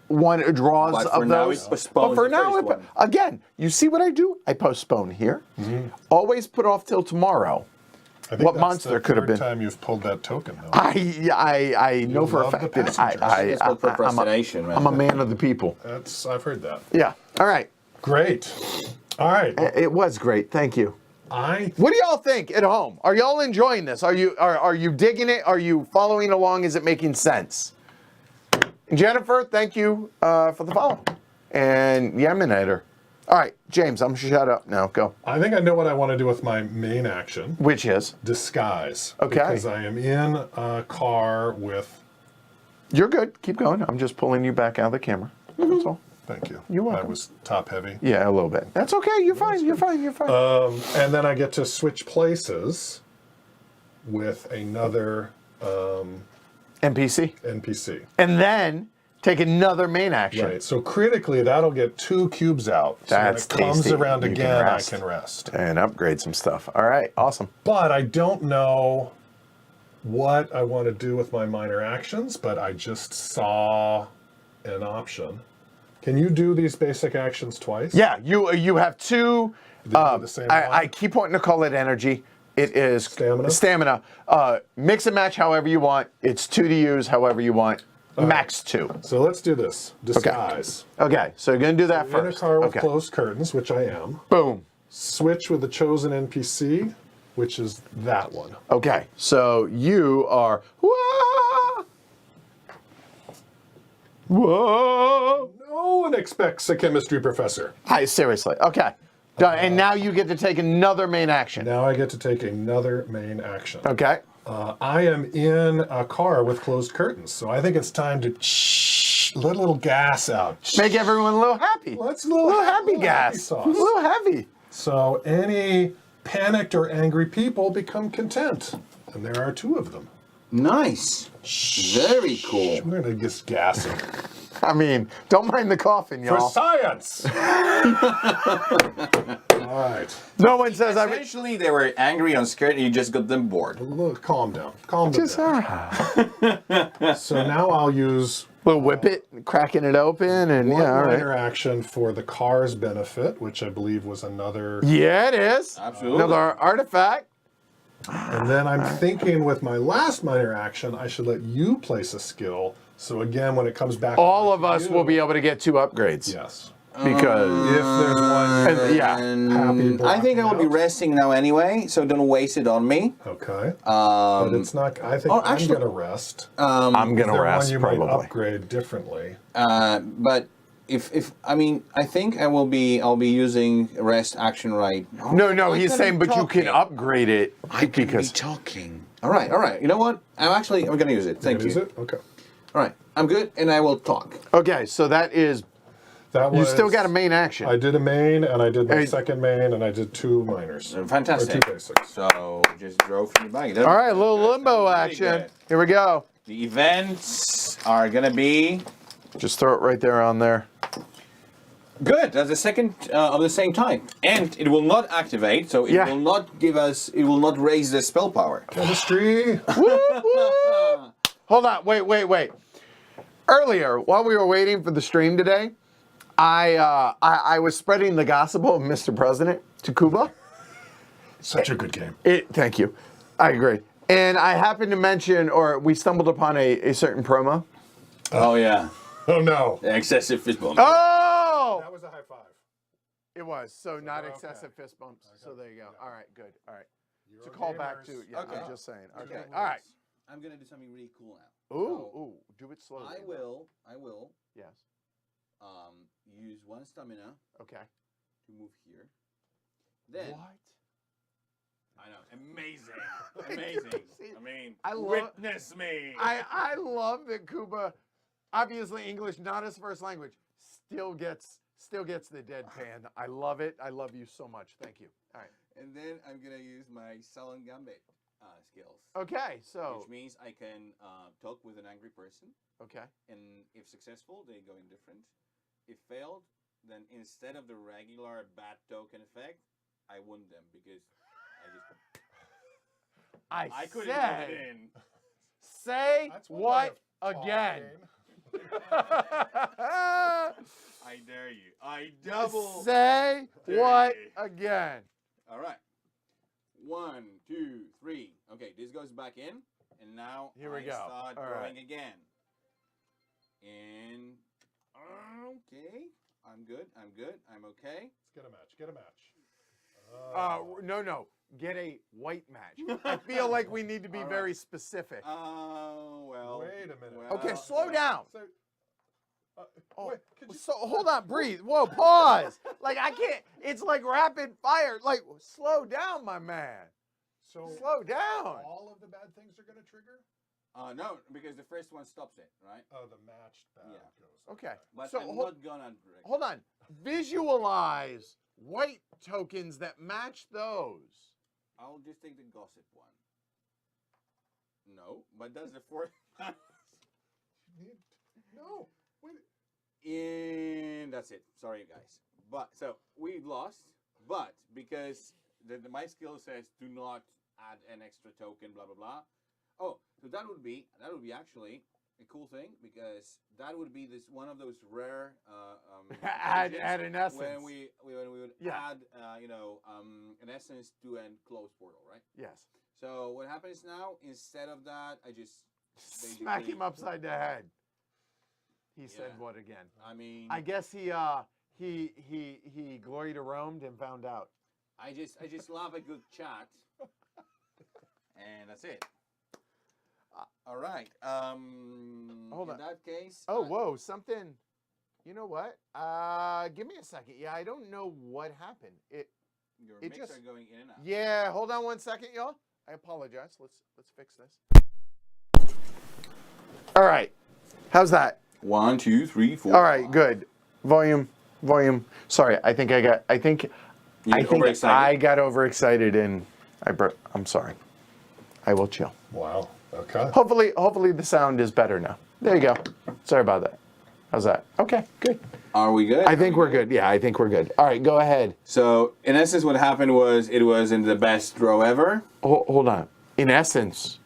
one draws But for of now those. it postpones But for the now, first one. again, you see what I do? I postpone here. Always put off till tomorrow. I think What that's monster the could have third been? time you've pulled that token, though. I know for a love the fact that passengers. It's called procrastination, man. I'm a man of the people. I've heard that. Yeah. All right. Great. All right. It was great. Thank you. I What do y'all think at home? Are y'all enjoying this? Are you digging it? Are you following along? Is it making sense? Jennifer, thank you for the follow. And Yemenator. All right, James, I'm shut up now. Go. think I know what I want to do with my main action. Which is? Disguise. Okay. Because I am in a car with... You're good. Keep going. I'm just pulling you back out of the camera. That's all. Thank you. You're welcome. I was top heavy. Yeah, a little bit. That's okay. You're fine. You're fine. You're fine. And then I get to switch places with another NPC. NPC. And then take another main action. Right. So critically, that'll get 2 cubes out. So That's when it comes tasty. around You can again, I rest. can rest. And upgrade some stuff. All right. Awesome. But I don't know what I want to do with my minor actions, but I just saw an option. Can you do these basic actions twice? Yeah, you have two. They do the same one? I keep wanting to call it energy. It is Stamina? Stamina. Mix and match however you want. It's 2 to use however you want. Max 2. So let's do this. Disguise. Okay, so you're gonna do that In a first. car with Okay. closed curtains, which I am. Boom. Switch with the chosen NPC, which is that one. Okay, so you are. Whoa! Whoa! No one expects a chemistry professor. Seriously. Okay. Done. And now you get to take another main action. Now I get to take another main action. Okay. I am in a car with closed curtains, so I think it's time to let a little gas out. Make everyone a little happy. Let's a little happy little happy gas. sauce. A little heavy. So any panicked or angry people become content, and there are 2 of them. Nice. Very cool. We're gonna just gas it. I mean, don't mind the coughing, For y'all. science! All right. No one says I. Essentially, they were angry and scared, and you just got them bored. Look, calm down. Calm them Just down. So now I'll use little whip it, cracking it open, and one yeah, all minor right. action for the car's benefit, which I believe was another. Yeah, it is. Absolutely. Another artifact. And then I'm thinking with my last minor action, I should let you place a skill. So again, when it comes back, All onto of us you- will be able to get 2 upgrades. Yes. Because If there's one, and, yeah. happy I think I will be blocking out. resting now anyway, so don't waste it on me. Okay. But it's not. I think actually- I'm gonna rest. I'm Is gonna there rest one you probably. might upgrade differently? But if I mean, I think I'll be using rest action right. No, I he's can saying, be but you can talking. upgrade it I can because be talking. All right. You know what? I'm gonna use it. Thank you. Is it? Okay. All right. I'm good, and I will talk. Okay, so that is That you was. still got a main action. I did a main, and I did my Hey. second main, and I did 2 minors. Fantastic. Or 2 basics. So just drove from the bag. All right, a little limbo action. Here we go. The events are gonna be Just throw it right there on there. good. That's the second of the same type, and it will not activate, so it Yeah. will not give us. It will not raise the spell power. Chemistry. Woo, woo. Hold on, wait. Earlier, while we were waiting for the stream today, I was spreading the gospel of Mr. President to Kuba. Such a good game. Thank you. I agree. And I happened to mention, or we stumbled upon a certain promo. Oh yeah, Oh no. excessive fist bump. Oh! That was a high 5. It was, so not Okay. excessive fist bumps. So there you go. All right, good. All right. You're To call back gamers. to, yeah, Okay. I'm just saying. Okay, all right. I'm gonna do something really cool now. Ooh, do it slowly. I will Yes. use 1 stamina Okay. to move here. Then What? I know, amazing, amazing. I mean, I love- witness me. I love that Kuba, obviously English not his first language, still gets the deadpan. I love it. I love you so much. Thank you. All right. And then I'm gonna use my sullen gambit skills. Okay. So. Which means I can talk with an angry person, Okay. and if successful, they go indifferent. If failed, then instead of the regular bad token effect, I wound them because I couldn't put said, it in. say That's one way what of again? I dare you. I double. Say dare what you. again? All right. 1, 2, 3. Okay, this goes back in, and now Here we I go. start All throwing right. again. And okay, I'm good. I'm good. I'm okay. Let's get a match. Get a match. No. Get a white match. I feel like we need to be All right. very specific. Oh well. Wait a minute. well, Okay, slow down. So, Oh, wait, could you, So hold on, breathe. Whoa, pause. Like I can't. It's like rapid fire. Like slow down, my man. so Slow down. all of the bad things are going to trigger? No, because the first one stops it, right? Oh, the matched bad Yeah. goes. Okay. But So I'm hold, not gonna. hold on. Visualize white tokens that match those. I'll just take the gossip one. No, but that's the fourth. No. Wait. And that's it. Sorry, guys. But so we've lost. But because my skill says do not add an extra token, blah blah blah. Oh, so that would be actually a cool thing because that would be this one of those rare Add agents an essence. when we would Yeah. add an essence to an closed portal, right? Yes. So what happens now? Instead of that, I just Smack him basically- upside the head. He said Yeah. what again? I mean, I guess he gloried around and found out. I just love a good chat, and that's it. All right. Hold on. In that case. Oh, whoa, something. You know what? Give me a second. Yeah, I don't know what happened. Your it mixer just- going in and out. Yeah, hold on one second, y'all. I apologize. Let's fix this. All right. How's that? 1, 2, 3, 4. All right, good. Volume. Sorry, I think overexcited? I got overexcited and I'm sorry. I will chill. Wow. Okay. Hopefully the sound is better now. There you go. Sorry about that. How's that? Okay, good. Are we good? I think we're good. Yeah, I think we're good. All right, go ahead. So, in essence, what happened was it was in the best throw ever. Hold on. In essence,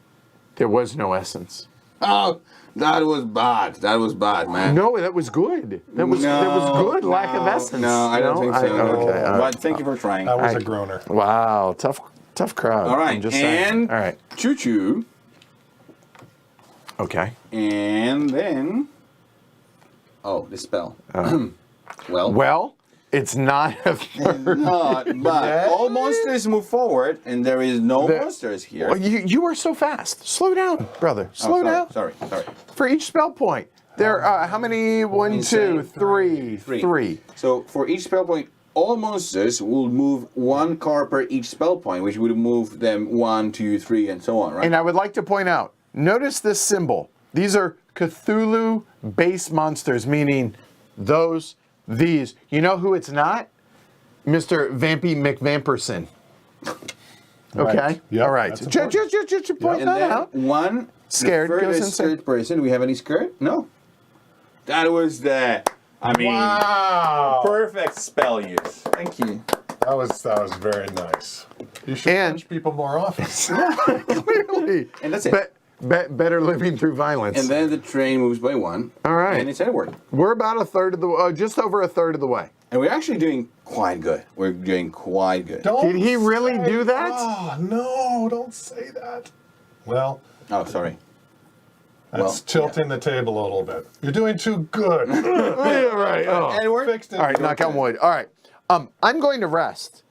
there was no essence. Oh, that was bad. That was bad, man. No, that was good. That was good. Lack of essence. No, I don't think so. Okay, all right. But thank you for trying. That was a groaner. Wow, tough crowd. All right, I'm just saying. and All right. choo-choo, Okay. and then the spell. Well, it's not a third. Not, but all monsters move forward, and there is no The- monsters here. Well, you are so fast. Slow down, brother. Slow down. Sorry. For each spell point, there are how many? 1, 2, Insane. 3. Three. So for each spell point, all monsters will move 1 card per each spell point, which would move them 1, 2, 3, and so on, right? And I would like to point out, notice this symbol. These are Cthulhu base monsters, meaning these. You know who it's not? Mr. Vampy McVamperson. Okay? Right. Yep, All right. that's Just point and that then out. one Scared the goes furthest insane. scared person. Do we have any scared? No. That was Wow. perfect spell use. Thank you. That was very nice. You should And- punch people more often. Clearly. And that's it. Better living through violence. And then the train moves by 1. All right. And it's Edward. We're about a third of the, just over a third of the way. And we're actually doing quite good. We're doing quite good. Don't Did he really say- do that? Oh, no, don't say that. Well, Oh, sorry. that's tilting the table a little bit. You're doing too good. Yeah, right. Oh. Edward. Fixed it. All right, knock on wood. All right. I'm going to rest.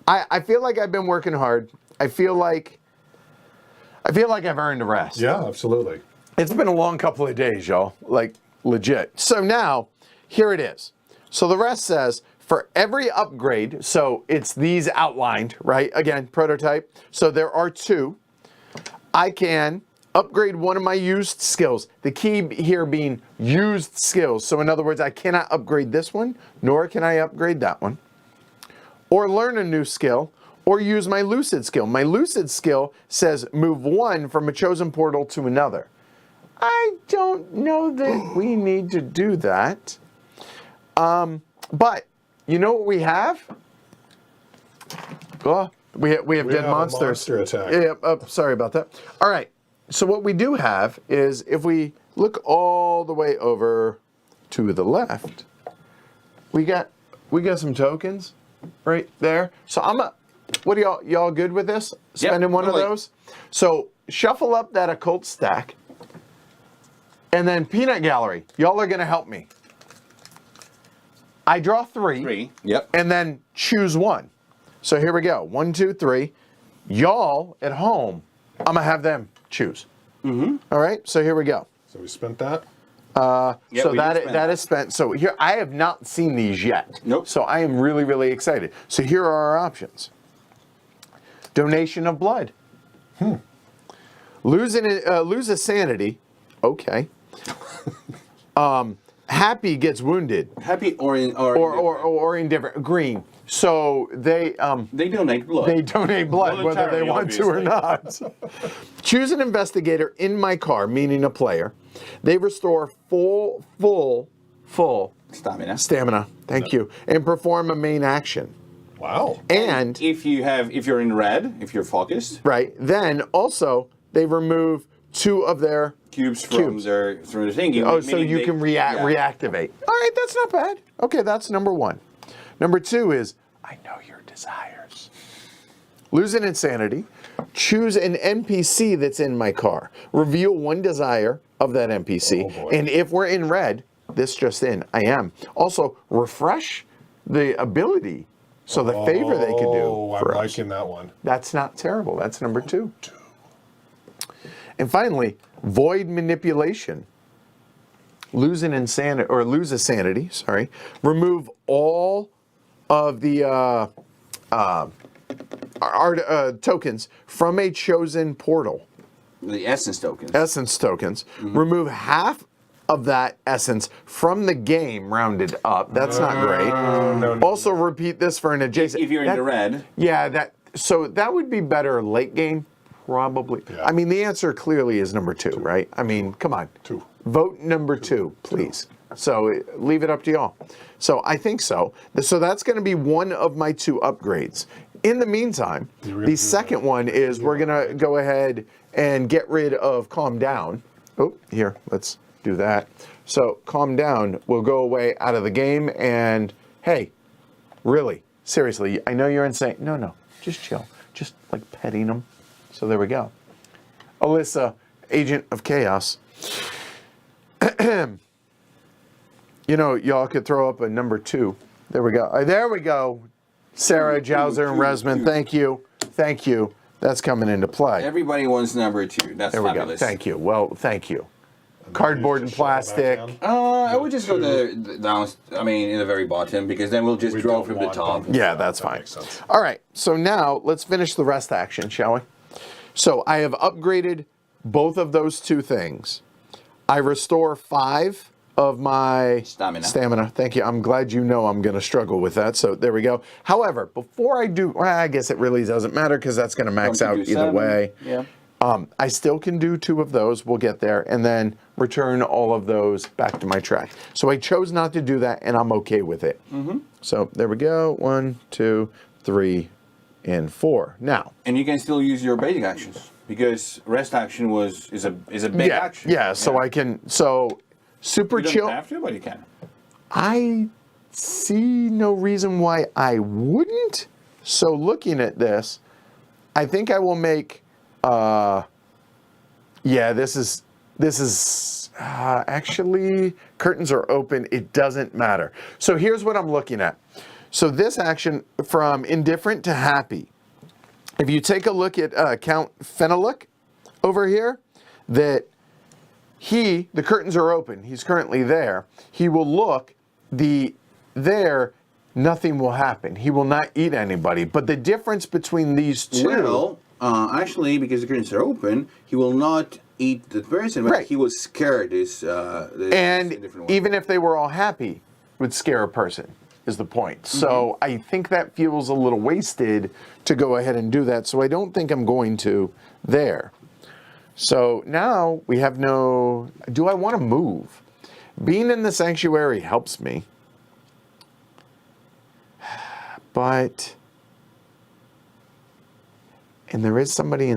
I feel like I've been working hard. I feel like I feel like I've earned a rest. Yeah, absolutely. It's been a long couple of days, y'all. Like, legit. So now, here it is. So the rest says, for every upgrade, so it's these outlined, right? Again, prototype. So there are 2. I can upgrade one of my used skills. The key here being used skills. So in other words, I cannot upgrade this one, nor can I upgrade that one. Or learn a new skill, or use my lucid skill. My lucid skill says move 1 from a chosen portal to another. I don't know that we need to do that. But you know what we have? Oh, we have dead have a monsters. monster attack. Yeah, sorry about that. All right. So what we do have is if we look all the way over to the left, we got some tokens right there. So what are y'all good with this? Spending one of those? So shuffle up that occult stack. And then peanut gallery. Y'all are going to help me. I draw 3. 3. Yep. And then choose 1. So here we go. 1, 2, 3. Y'all at home, I'm going to have them choose. Mm-hmm. All right. So here we go. So we spent that. Yeah, So that is spent. So here, I have not seen these yet. Nope. So I am really, really excited. So here are our options. Donation of blood. Lose a sanity. Okay. Happy gets wounded. Happy or Indifferent. Green. So they donate blood. They donate blood whether they Voluntarily, want to or not. Choose an investigator in my car, meaning a player. They restore full stamina. Thank you. And perform a main action. Wow. And if you're in red, if you're focused, right, then also they remove 2 of their cubes from the thingy. Oh, so you can reactivate. All right, that's not bad. Okay, that's number 1. Number 2 is, I know your desires. Lose an insanity. Choose an NPC that's in my car. Reveal 1 desire of that NPC. Oh, boy. And if we're in red, this just in, I am. Also, refresh the ability. So the favor they could do for I'm us. liking that one. That's not terrible. That's number 2. And finally, void manipulation. Lose a sanity. Sorry. Remove all of the tokens from a chosen portal. The essence tokens. Mm-hmm. Remove half of that essence from the game, rounded up. That's not great. No. Also, repeat this for an adjacent. If you're in the red. Yeah, so that would be better late game, probably. Yeah. I mean, the answer clearly is number 2, right? I mean, come on. 2. Vote number 2, please. So leave it up to y'all. So I think so. So that's going to be one of my 2 upgrades. In the meantime, the second one is we're going to go ahead and get rid of Calm Down. Oh, here, let's do that. So Calm Down will go away out of the game. And hey, really, seriously, I know you're insane. No, just chill. Just like petting them. So there we go. Alyssa, Agent of Chaos. You know, y'all could throw up a number 2. There we go. There we go. Sarah, Jowser, and Resman, thank you. Thank you. That's coming into play. Everybody wants number 2. That's there we fabulous. go. Thank you. Well, thank you. Cardboard and plastic. I would just go down. I mean, in the very bottom, because then we'll just draw from the top. Yeah, that's fine. All right. So now let's finish the rest action, shall we? So I have upgraded both of those 2 things. I restore 5 of my stamina. Thank you. I'm glad you know I'm going to struggle with that. So there we go. However, before I do, well, I guess it really doesn't matter because that's going to max out either way. Yeah. I still can do 2 of those. We'll get there. And then return all of those back to my track. So I chose not to do that, and I'm okay with it. Mm-hmm. So there we go. 1, 2, 3, and 4. Now. And you can still use your basic actions because rest action is a big action. Yeah. So I can. So super chill. You don't have to, but you can. I see no reason why I wouldn't. So looking at this, I think I will make. This is actually curtains are open. It doesn't matter. So here's what I'm looking at. So this action from indifferent to happy. If you take a look at Count Feneluk, over here that the curtains are open. He's currently there. He will look, nothing will happen. He will not eat anybody. But the difference between these two... Well, actually, because the curtains are open, he will not eat the person, but Right. he will scare this and in different way. even if they were all happy, would scare a person, is the point. So I think that feels a little wasted to go ahead and do that. So I don't think I'm going to there. So now we have no... Do I want to move? Being in the sanctuary helps me. But... And there is somebody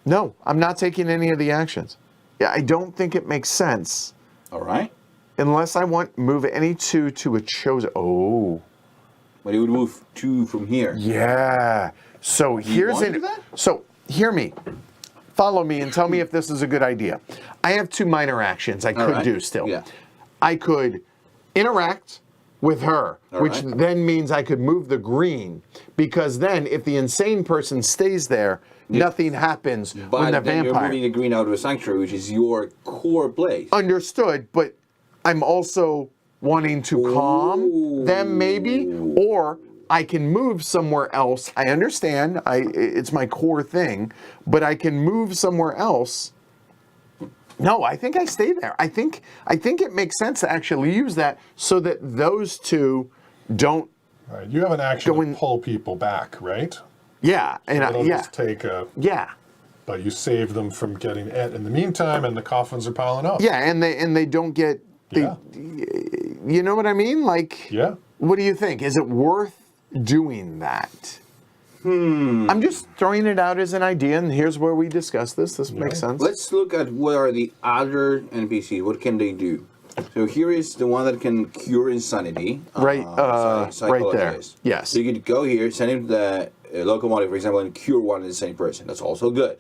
No, I'm not taking any of the actions. Yeah, I don't think it makes sense. All right. Unless I move any two to a chosen... Oh. But he would move 2 from here. Yeah. So here's want to do that? So hear me. Follow me and tell me if this is a good idea. I have 2 minor actions I could right. do still. Yeah. I could interact with her, which right. then means I could move the green, because then if the insane person stays there, nothing happens when But the then you're vampire... moving the green out of the sanctuary, which is your core place. Understood, but I'm also wanting to calm them maybe, or I can move somewhere else. I understand, it's my core thing, but I can move somewhere else. No, I think I stay there. I think it makes sense to actually use that so that those two don't... Right. You have an action to pull people back, right? Yeah, and It'll yeah. just take a... Yeah. But you save them from getting... In the meantime, and the coffins are piling up. Yeah, and they don't get... Yeah. You know what I mean? Like, Yeah. what do you think? Is it worth doing that? I'm just throwing it out as an idea, and here's where we discuss this. This makes sense. Let's look at what are the other NPCs. What can they do? So here is the one that can cure insanity. Right there. Psychologist. Yes. So you could go here, send him the locomotive, for example, and cure one insane person. That's also good.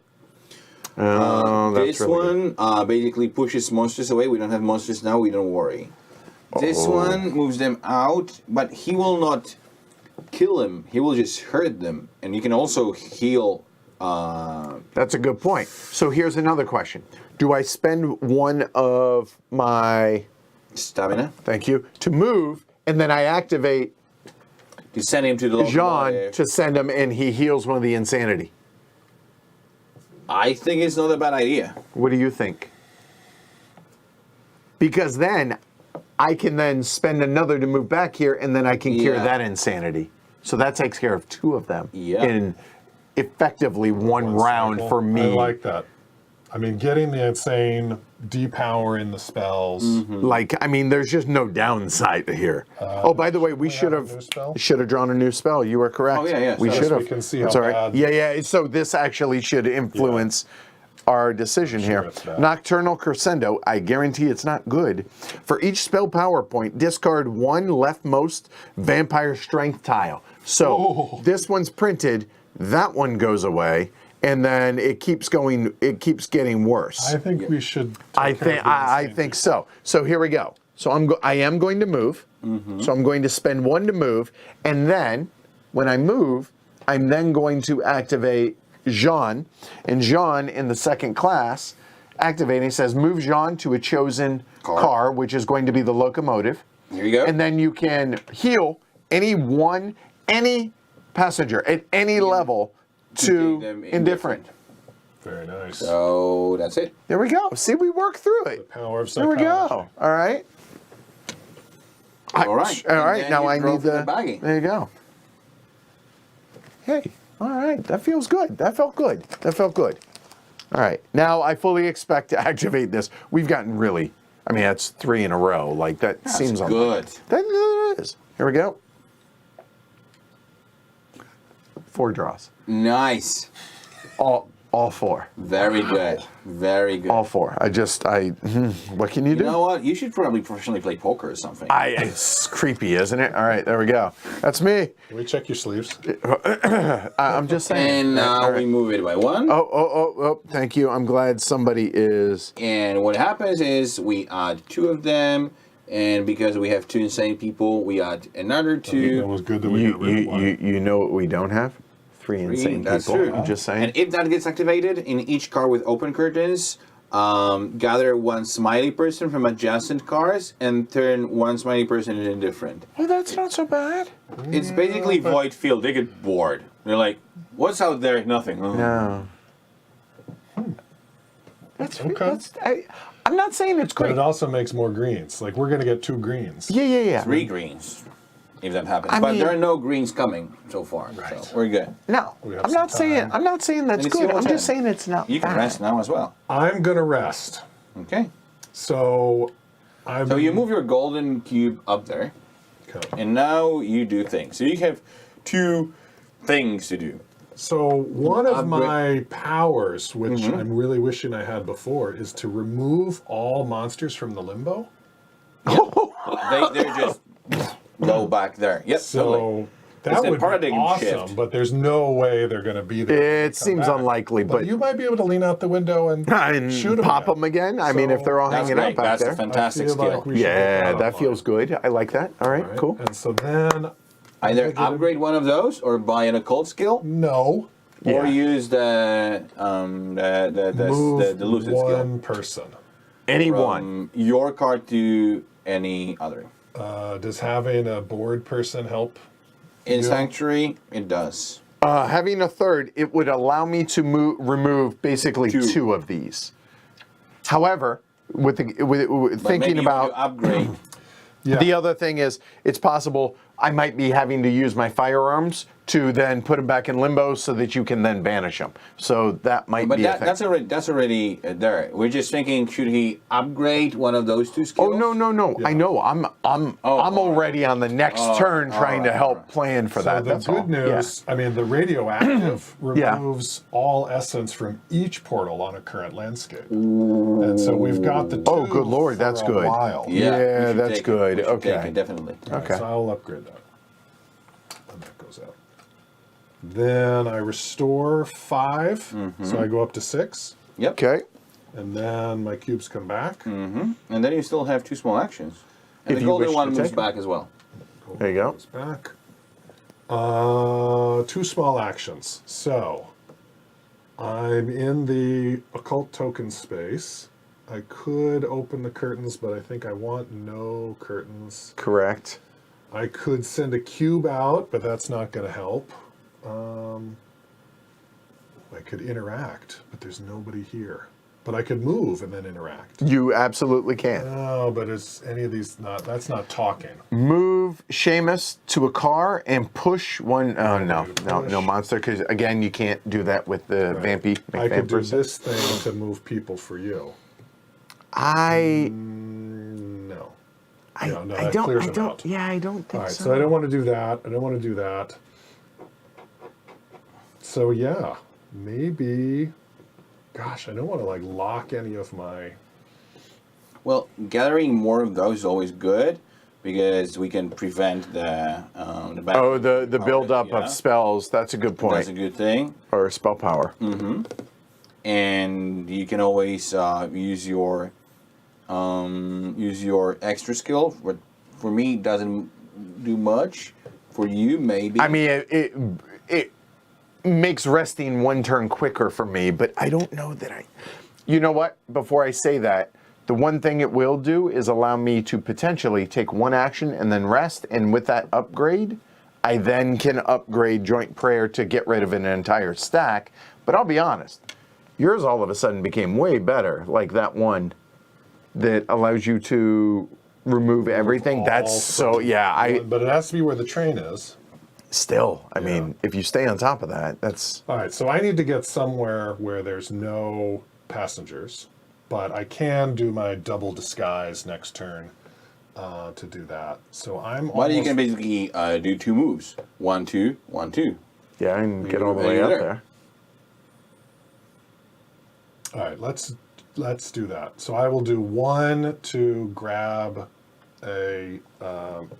That's This really good. one basically pushes monsters away. We don't have monsters now. We don't worry. This one moves them out, but he will not kill them. He will just hurt them. And you can also heal. That's a good point. So here's another question. Do I spend one of my... Stamina. Thank you. To move, and then I activate To send him to the Jean locomotive. to send him, and he heals one of the insanity. I think it's not a bad idea. What do you think? Because then I can then spend another to move back here, and then I can cure Yeah. that insanity. So that takes care of 2 of them Yeah. in effectively one round cycle. for me. I like that. I mean, getting the insane, depowering the spells. Like, I mean, there's just no downside here. Oh, by the way, we should have a new spell? have drawn a new spell. You are correct. Oh, yeah. We So should have. we can see That's how all right. bad- Yeah. So this actually should influence our decision Sure here. it's bad. Nocturnal Crescendo. I guarantee it's not good. For each spell power point, discard 1 leftmost vampire strength tile. So this one's printed. That one goes away. And then it keeps going. It keeps getting worse. I think we should. I take care think of the I insane think so. So here we go. So I am going to move. So I'm going to spend 1 to move, and then when I move, I'm then going to activate Jean, and Jean in the second class activating says move Jean to a chosen car, which is going to be the locomotive. Here you go. And then you can heal any passenger at any level to make them indifferent. Very nice. So that's it. There we go. See, we work through it. Power of There we psychology. go. All right. All right. All And right. then Now you I draw need from the. the bagging. There you go. Hey. All right. That feels good. That felt good. That felt good. All right. Now I fully expect to activate this. We've gotten really. I mean, that's 3 in a row. Like that seems good. That is. Here we go. 4 draws. Nice. All 4. Very good. Very good. All 4. What can you do? You know what? You should probably professionally play poker or something. It's creepy, isn't it? All right, there we go. That's me. Can we check your sleeves? I'm just saying. And now All right. we move it by 1. Oh, thank you. I'm glad somebody is. And what happens is we add 2 of them. And because we have 2 insane people, we add another 2. It was good that we got rid of one. You know what we don't have? Three insane That's people. true. I'm just saying. And if that gets activated in each car with open curtains, gather one smiley person from adjacent cars and turn one smiley person into indifferent. Oh, that's not so bad. It's basically void field. They get bored. They're like, "What's out there? Nothing." Oh. No. That's Okay. I'm not saying it's But great. it also makes more greens. Like, we're going to get 2 greens. Yeah. 3 greens, if that happens. I But mean- there are no greens coming so far, Right. so we're good. No, We have I'm not some saying. time. I'm not saying that's And it's good. I'm 0-10. just saying it's not. You can bad. rest now as well. I'm going to rest. Okay. So I'm. So you move your golden cube up there, Okay. and now you do things. So you have 2 things to do. So one of Upgrade. my powers, which I'm really wishing I had before, is to remove all monsters from the limbo. They're just go back there. Yep. totally. So that It's a would be paradigm awesome, shift. but there's no way they're going to be there. when they It come seems back. unlikely, But but you might be able to lean out the window and shoot them. pop them again. I mean, if they're all That's hanging great. out back That's a there. fantastic I feel skill. like we should Yeah, get that online. feels good. I like that. All right, Right? cool. And so then, Either Get 'em. upgrade one of those or buy an occult skill, no, or Yeah. use the move lucid one person. Anyone. from your card to any other. Does having a board person help? In Yeah. Sanctuary, it does. Having a third, it would allow me to remove basically 2. 2 of these. However, with But thinking maybe about you upgrade. Yeah. the other thing is, it's possible I might be having to use my firearms to then put them back in limbo so that you can then banish them. So that might But be a thing. that's already there. We're just thinking, should he upgrade one of those 2 Oh skills? no! I know. I'm already on the next turn trying to help plan for So that. the That's good all. news, I mean, the radioactive Yeah. removes all essence from each portal on a current landscape. And so we've got the 2 Oh, good Lord, for that's a good. while. Yeah, Yeah, we should that's take it. good. We should take Okay. it, definitely. Okay. So I'll upgrade that. And that goes out. Then I restore 5, so I go up to 6. Yep. Okay. And then my cubes come back. And then you still have 2 small actions. And If the you golden wish one to moves take back as well. There you go. Goes back. 2 small actions. So I'm in the occult token space. I could open the curtains, but I think I want no curtains. Correct. I could send a cube out, but that's not going to help. I could interact, but there's nobody here. But I could move and then interact. You absolutely can. No, but is any of these not? That's not talking. Move Seamus to a car and push one. Oh no, no Push. monster. Because again, you can't do that with the vampy I could do McVamp. this thing to move people for you. No. I no, I that don't. clears I them don't. out. Yeah, I don't think All right, so. so I don't want to do that. I don't want to do that. So yeah, maybe. Gosh, I don't want to like lock any of my. Well, gathering more of those is always good because we can prevent the back. Oh, the power, buildup yeah. of spells. That's a good point. That's a good thing. Or spell power. And you can always use your extra skill. But for me, it doesn't do much. For you, maybe. I mean, it makes resting one turn quicker for me, but I don't know that I. You know what? Before I say that, the one thing it will do is allow me to potentially take one action and then rest, and with that upgrade, I then can upgrade Joint Prayer to get rid of an entire stack. But I'll be honest, yours all of a sudden became way better, like that one that allows you to remove everything. all That's so, yeah, But it has to be where the train is. Still, I mean, if you stay on top of that, that's... All right, so I need to get somewhere where there's no passengers, but I can do my double disguise next turn to do that. So I'm Why do you almost- can basically do 2 moves? 1, 2, 1, 2. Yeah, and get all the You're way up there. there. All right, let's do that. So I will do 1 to grab a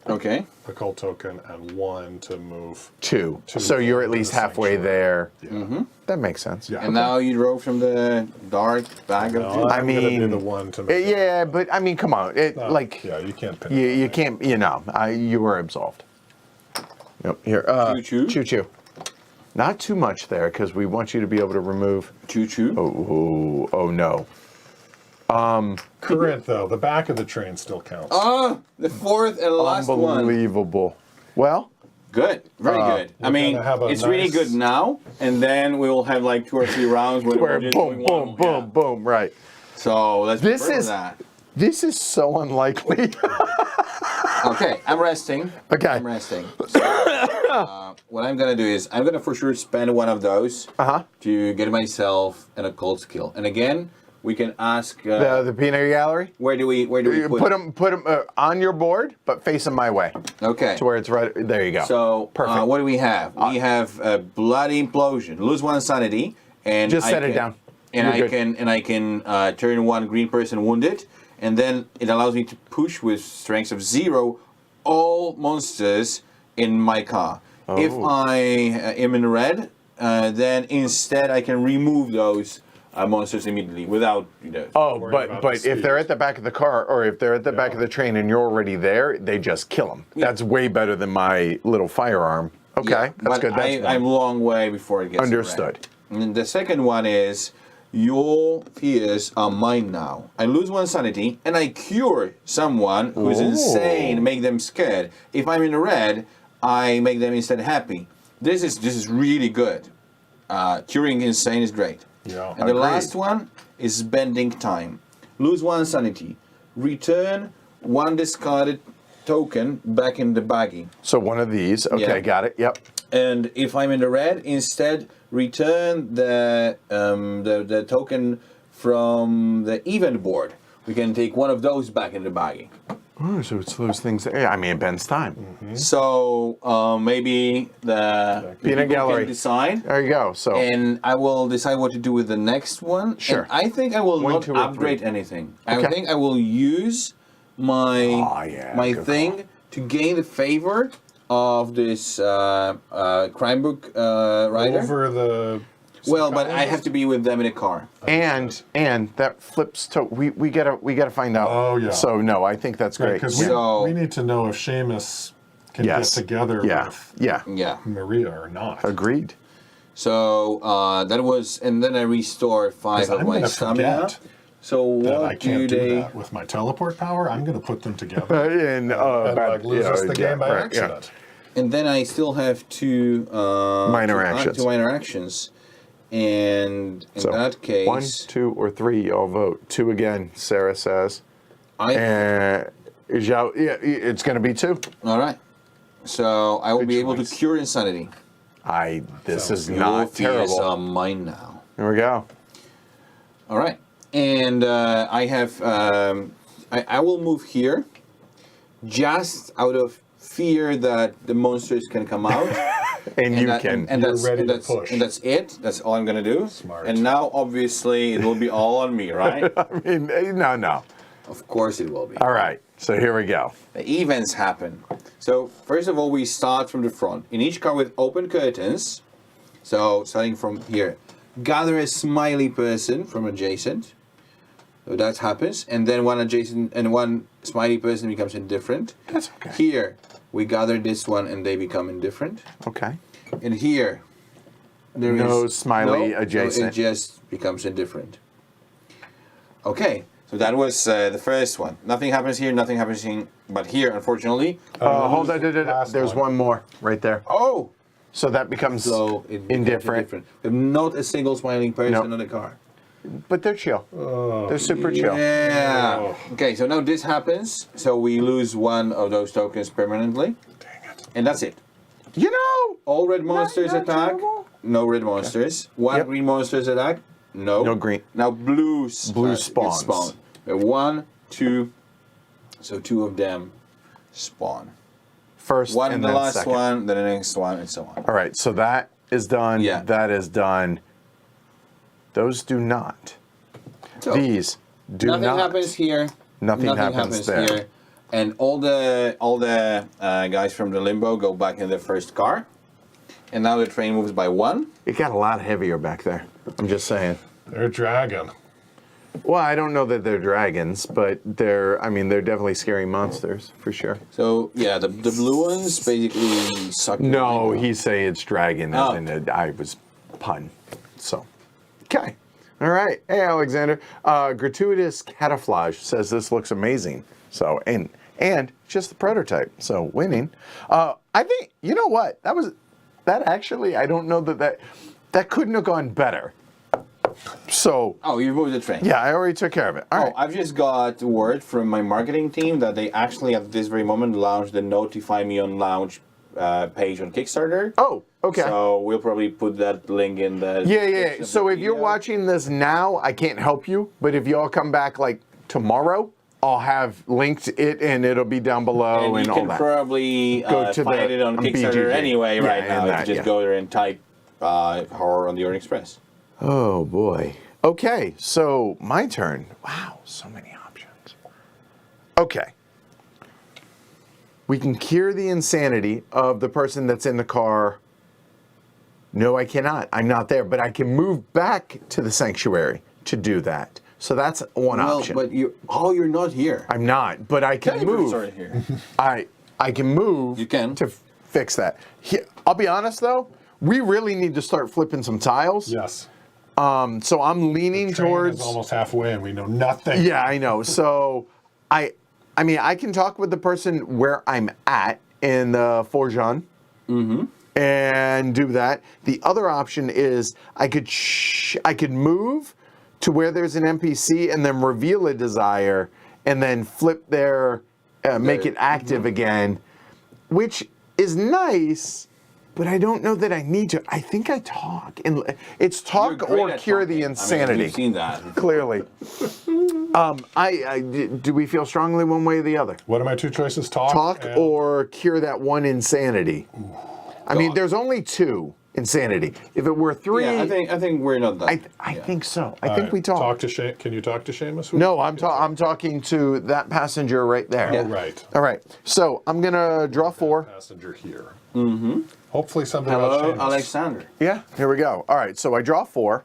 Okay. occult token and 1 to move. Two. Two So you're at to the least halfway sanctuary. there. That makes sense. Yeah. And now you drove from the dark bag of No, juice. I I'm gonna do mean, the 1 to make Yeah, but I mean, come on. It, like, yeah, you can't pin you, it. you can't, you know, you were absolved. Yep, here. Choo-choo. Choo-choo. Not too much there, because we want you to be able to remove. Choo-choo. Oh no. Current, though. The back of the train still counts. Oh, the fourth and last one. Unbelievable. Well, Good, very good. I mean, gonna have a it's really nice- good now, and then we will have like 2 or 3 rounds where where we're just boom, going one, boom, boom, yeah. boom, right. So let's This prepare for is- that. This is so unlikely. Okay, I'm resting. Okay. I'm resting. So, what I'm gonna do is I'm gonna for sure spend one of those to get myself an occult skill. And again, we can ask The peanut gallery. where do we Put them on your board, but face them my way Okay. to where it's right. There you go. So Perfect. what do we have? We have a bloody implosion. Lose 1 sanity, and Just I set it can- down. And You're I good. can turn 1 green person wounded, and then it allows me to push with strengths of 0 all monsters in my car. If Oh. I am in red, then instead I can remove those monsters immediately without Oh, worry but about but the if they're speed. at the back of the car, or if they're at the back of the train and you're already there, they just kill them. That's way better than my little firearm. Okay, Yeah, that's but good. That's I'm a one. long way before it gets to Understood. red. And the second one is your fears are mine now. I lose 1 sanity and I cure someone who's Ooh. insane, make them scared. If I'm in the red, I make them instead happy. This is really good. Curing insane is great. Yeah. And the Agreed. last one is bending time. Lose 1 sanity. Return 1 discarded token back in the baggie. So one of these. Okay, Yeah. got it. Yep. And if I'm in the red, instead return the token from the event board. We can take 1 of those back in the baggie. Oh, so it's those things. Yeah, I mean, it bends time. So maybe the Peanut people gallery. can decide, There you go. So and I will decide what to do with the next one. Sure. And I think I will 1, not 2, or upgrade 3. anything. I Okay. think I will use my Oh, yeah, my good thing to gain the favor of this crime book writer. Over the. Well, but I have to be with them in a car. and that flips to we gotta find out. Oh, yeah. So no, I think that's great. Because So- we need to know if Seamus can Yes. get together Yeah. with Yeah. Yeah. Maria or not. Agreed. So that was, and then I restored 5 'Cause of I'm my gonna stamina. forget So that what I can't do do they? that with my teleport power. I'm going to put them together And and like lose us the game by right, accident. And then I still have 2 Minor two- actions. 2 minor actions, and in So that case, 1, 2, or 3, y'all vote. 2 again, Sarah says. I And yeah, it's going to be 2. all right. So I will Good be able to choice. cure insanity. This is Your not fears terrible. are mine now. Here we go. All right, and I have I will move here, just out of fear that the monsters can come out. And you that- can. and You're that's ready and to that's push. and that's it. That's all I'm gonna do. Smart. And now, obviously, it will be all on me, right? I mean, no. Of course, it will be. All right. So here we go. The events happen. So first of all, we start from the front. In each car with open curtains. So starting from here, gather a smiley person from adjacent. So that happens, and then 1 adjacent and 1 smiley person becomes indifferent. That's okay. Here we gather this one, and they become indifferent. Okay. And here, there No is smiley no, adjacent. So it just becomes indifferent. Okay, so that was the first one. Nothing happens here, nothing happens here, but here, unfortunately. Hold on. Last There's one. one more right there. Oh, So that becomes so it becomes indifferent. We have not a single smiling person Nope. in the car. But they're chill. They're super chill. Yeah. Oh. Okay, so now this happens. So we lose 1 of those tokens permanently, Dang it. and that's it. You know, All red monsters not attack. terrible. No red monsters. 1 Yep. green monsters attack. No. No green. Now blue spawns. Spawn. 1, 2. So 2 of them spawn. first One and the then last second. one, then the next one, and so on. All right. So that is done. Yeah. That is done. Those do not. So These do nothing not. happens here. Nothing happens there. here. And all the guys from the limbo go back in their first car. And now the train moves by 1. It got a lot heavier back there. I'm just saying. They're dragging. Well, I don't know that they're dragons, but they're definitely scary monsters for sure. So yeah, the blue ones basically suck. your No, mind out. he's saying it's dragon, Oh. and I was pun. So, okay. All right. Hey, Alexander. Gratuitous Camouflage says this looks amazing. So, and just the prototype. So, winning. I think, you know what? That actually, I don't know that couldn't have gone better. So, Oh, you moved the train. yeah, I already took care of it. All right. I've just got word from my marketing team that they actually at this very moment launched the Notify Me on Launch page on Kickstarter. Oh, okay. So we'll probably put that link in the Yeah. description of So the if you're video. watching this now, I can't help you. But if y'all come back like tomorrow, I'll have linked it and it'll be down below and and you all can that. probably Go to find the- it on on Kickstarter BGG. anyway Yeah, right and now. that, You just yeah. go there and type horror on the Orient Express. Oh boy. Okay, so my turn. Wow, so many options. Okay. We can cure the insanity of the person that's in the car. No, I cannot. I'm not there, but I can move back to the sanctuary to do that. So that's one option. But you're not here. I'm not, but I can move. Sorry, here. I can move. You can. to fix that. I'll be honest though, we really need to start flipping some tiles. Yes. So I'm leaning Train towards. is almost halfway, and we know nothing. Yeah, I know. So I mean, I can talk with the person where I'm at in the Forjan and do that. The other option is I could move to where there's an NPC and then reveal a desire and then flip their make it active again, which is nice. But I don't know that I need to. I think I talk. And it's You're talk great or at cure talking. the insanity. I mean, we've seen that. Clearly. Do we feel strongly one way or the other? What are my two choices? Talk and- or cure that one insanity? I mean, there's only two insanity. If it were three, Yeah, I think we're not done. I think so. I All think right, we talk. Talk to Shane. Can you talk to Seamus? No, I'm talking to that passenger right there. Oh, right. All right. So I'm gonna draw 4. Passenger here. Mm-hmm. Hopefully something Hello, about Seamus. Alexander. Yeah. Here we go. All right. So I draw 4.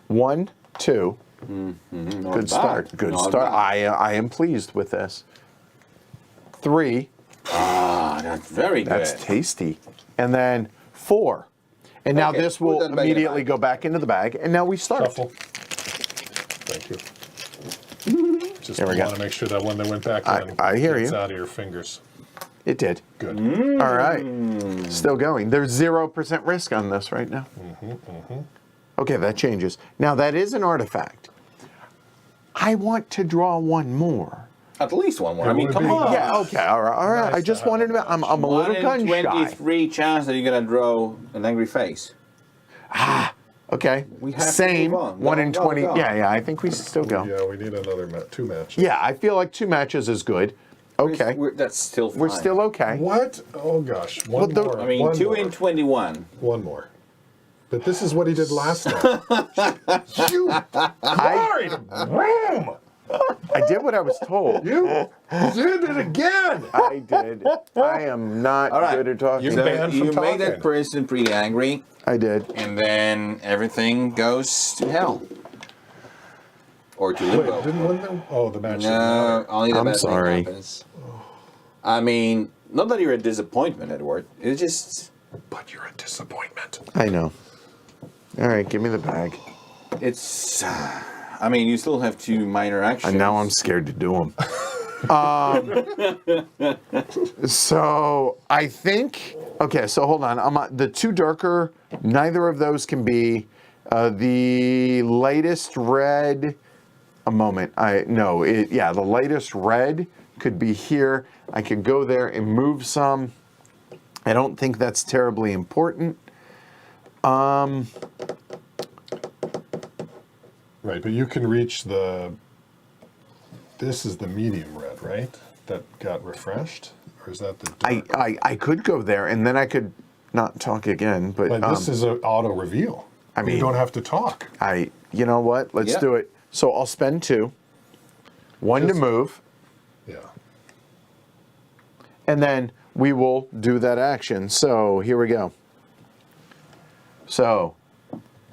1, 2. Not Good bad. start. Good Not start. bad. I am pleased with this. 3. Ah, that's very good. That's tasty. And then 4. And now Okay, this put will that back in the immediately bag. go back into the bag. And now we start. Shuffle. Thank you. Just There we want go. to make sure that when they went back in, I hear gets you. out of your fingers. It did. Good. All right. Still going. There's 0% risk on this right now. Okay, that changes. Now that is an artifact. I want to draw one more. At least one more. It I mean, would come be on. Yeah, okay, all right. Nice I just to have wanted to, I'm a One little in gun shy. 23 chance that you're gonna draw an angry face. Okay, We have to same, move on. 1 Go, in go, 20. go. Yeah, I think we still go. Yeah, we need another 2 matches. Yeah, I feel like 2 matches is good. Okay, That's still fine. we're still okay. What? Oh gosh, one the- more. I mean, one 2 more. in 21. One more. But this is what he did last time. You lied! Boom! I did what I was told. You did it again! I did. I am not All right. good at talking. You So banned from you made that talking. person pretty angry, I did. and then everything goes to hell. Or to Wait, limbo. didn't one of them? Oh, the match didn't No, matter. only the I'm bad thing sorry. happens. I mean, not that you're a disappointment, Edward. It's just, But you're a disappointment. I know. All right, give me the bag. it's. I mean, you still have 2 minor actions. And now I'm scared to do them. So I think. Okay, so hold on. The 2 darker. Neither of those can be. The lightest red. A moment. The lightest red could be here. I could go there and move some. I don't think that's terribly important. Right, but you can reach the. This is the medium red, right? That got refreshed, or is that the? Dark? I could go there and then I could not talk again. But But this is an auto reveal. I mean- you don't have to talk. you know what? Let's Yeah. do it. So I'll spend 2. 1 to Just- move. Yeah. And then we will do that action. So here we go. So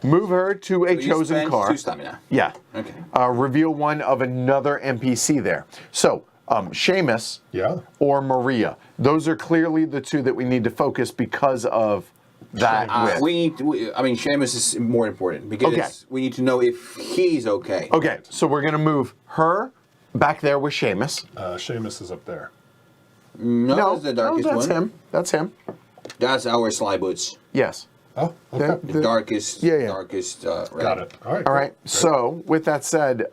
Move her to a You chosen spend car. 2 stamina. Yeah. Okay. Reveal one of another NPC there. So, Seamus Yeah. or Maria. Those are clearly the two that we need to focus because of that with. I mean, Seamus is more important because Okay. we need to know if he's okay. Okay, so we're going to move her back there with Seamus. Seamus is up there. No, that's the darkest that's one. him. That's him. That's our Sly Boots. Yes. Oh, okay. That- The darkest, Yeah. darkest red. Got it. All right. All right. So, with that said,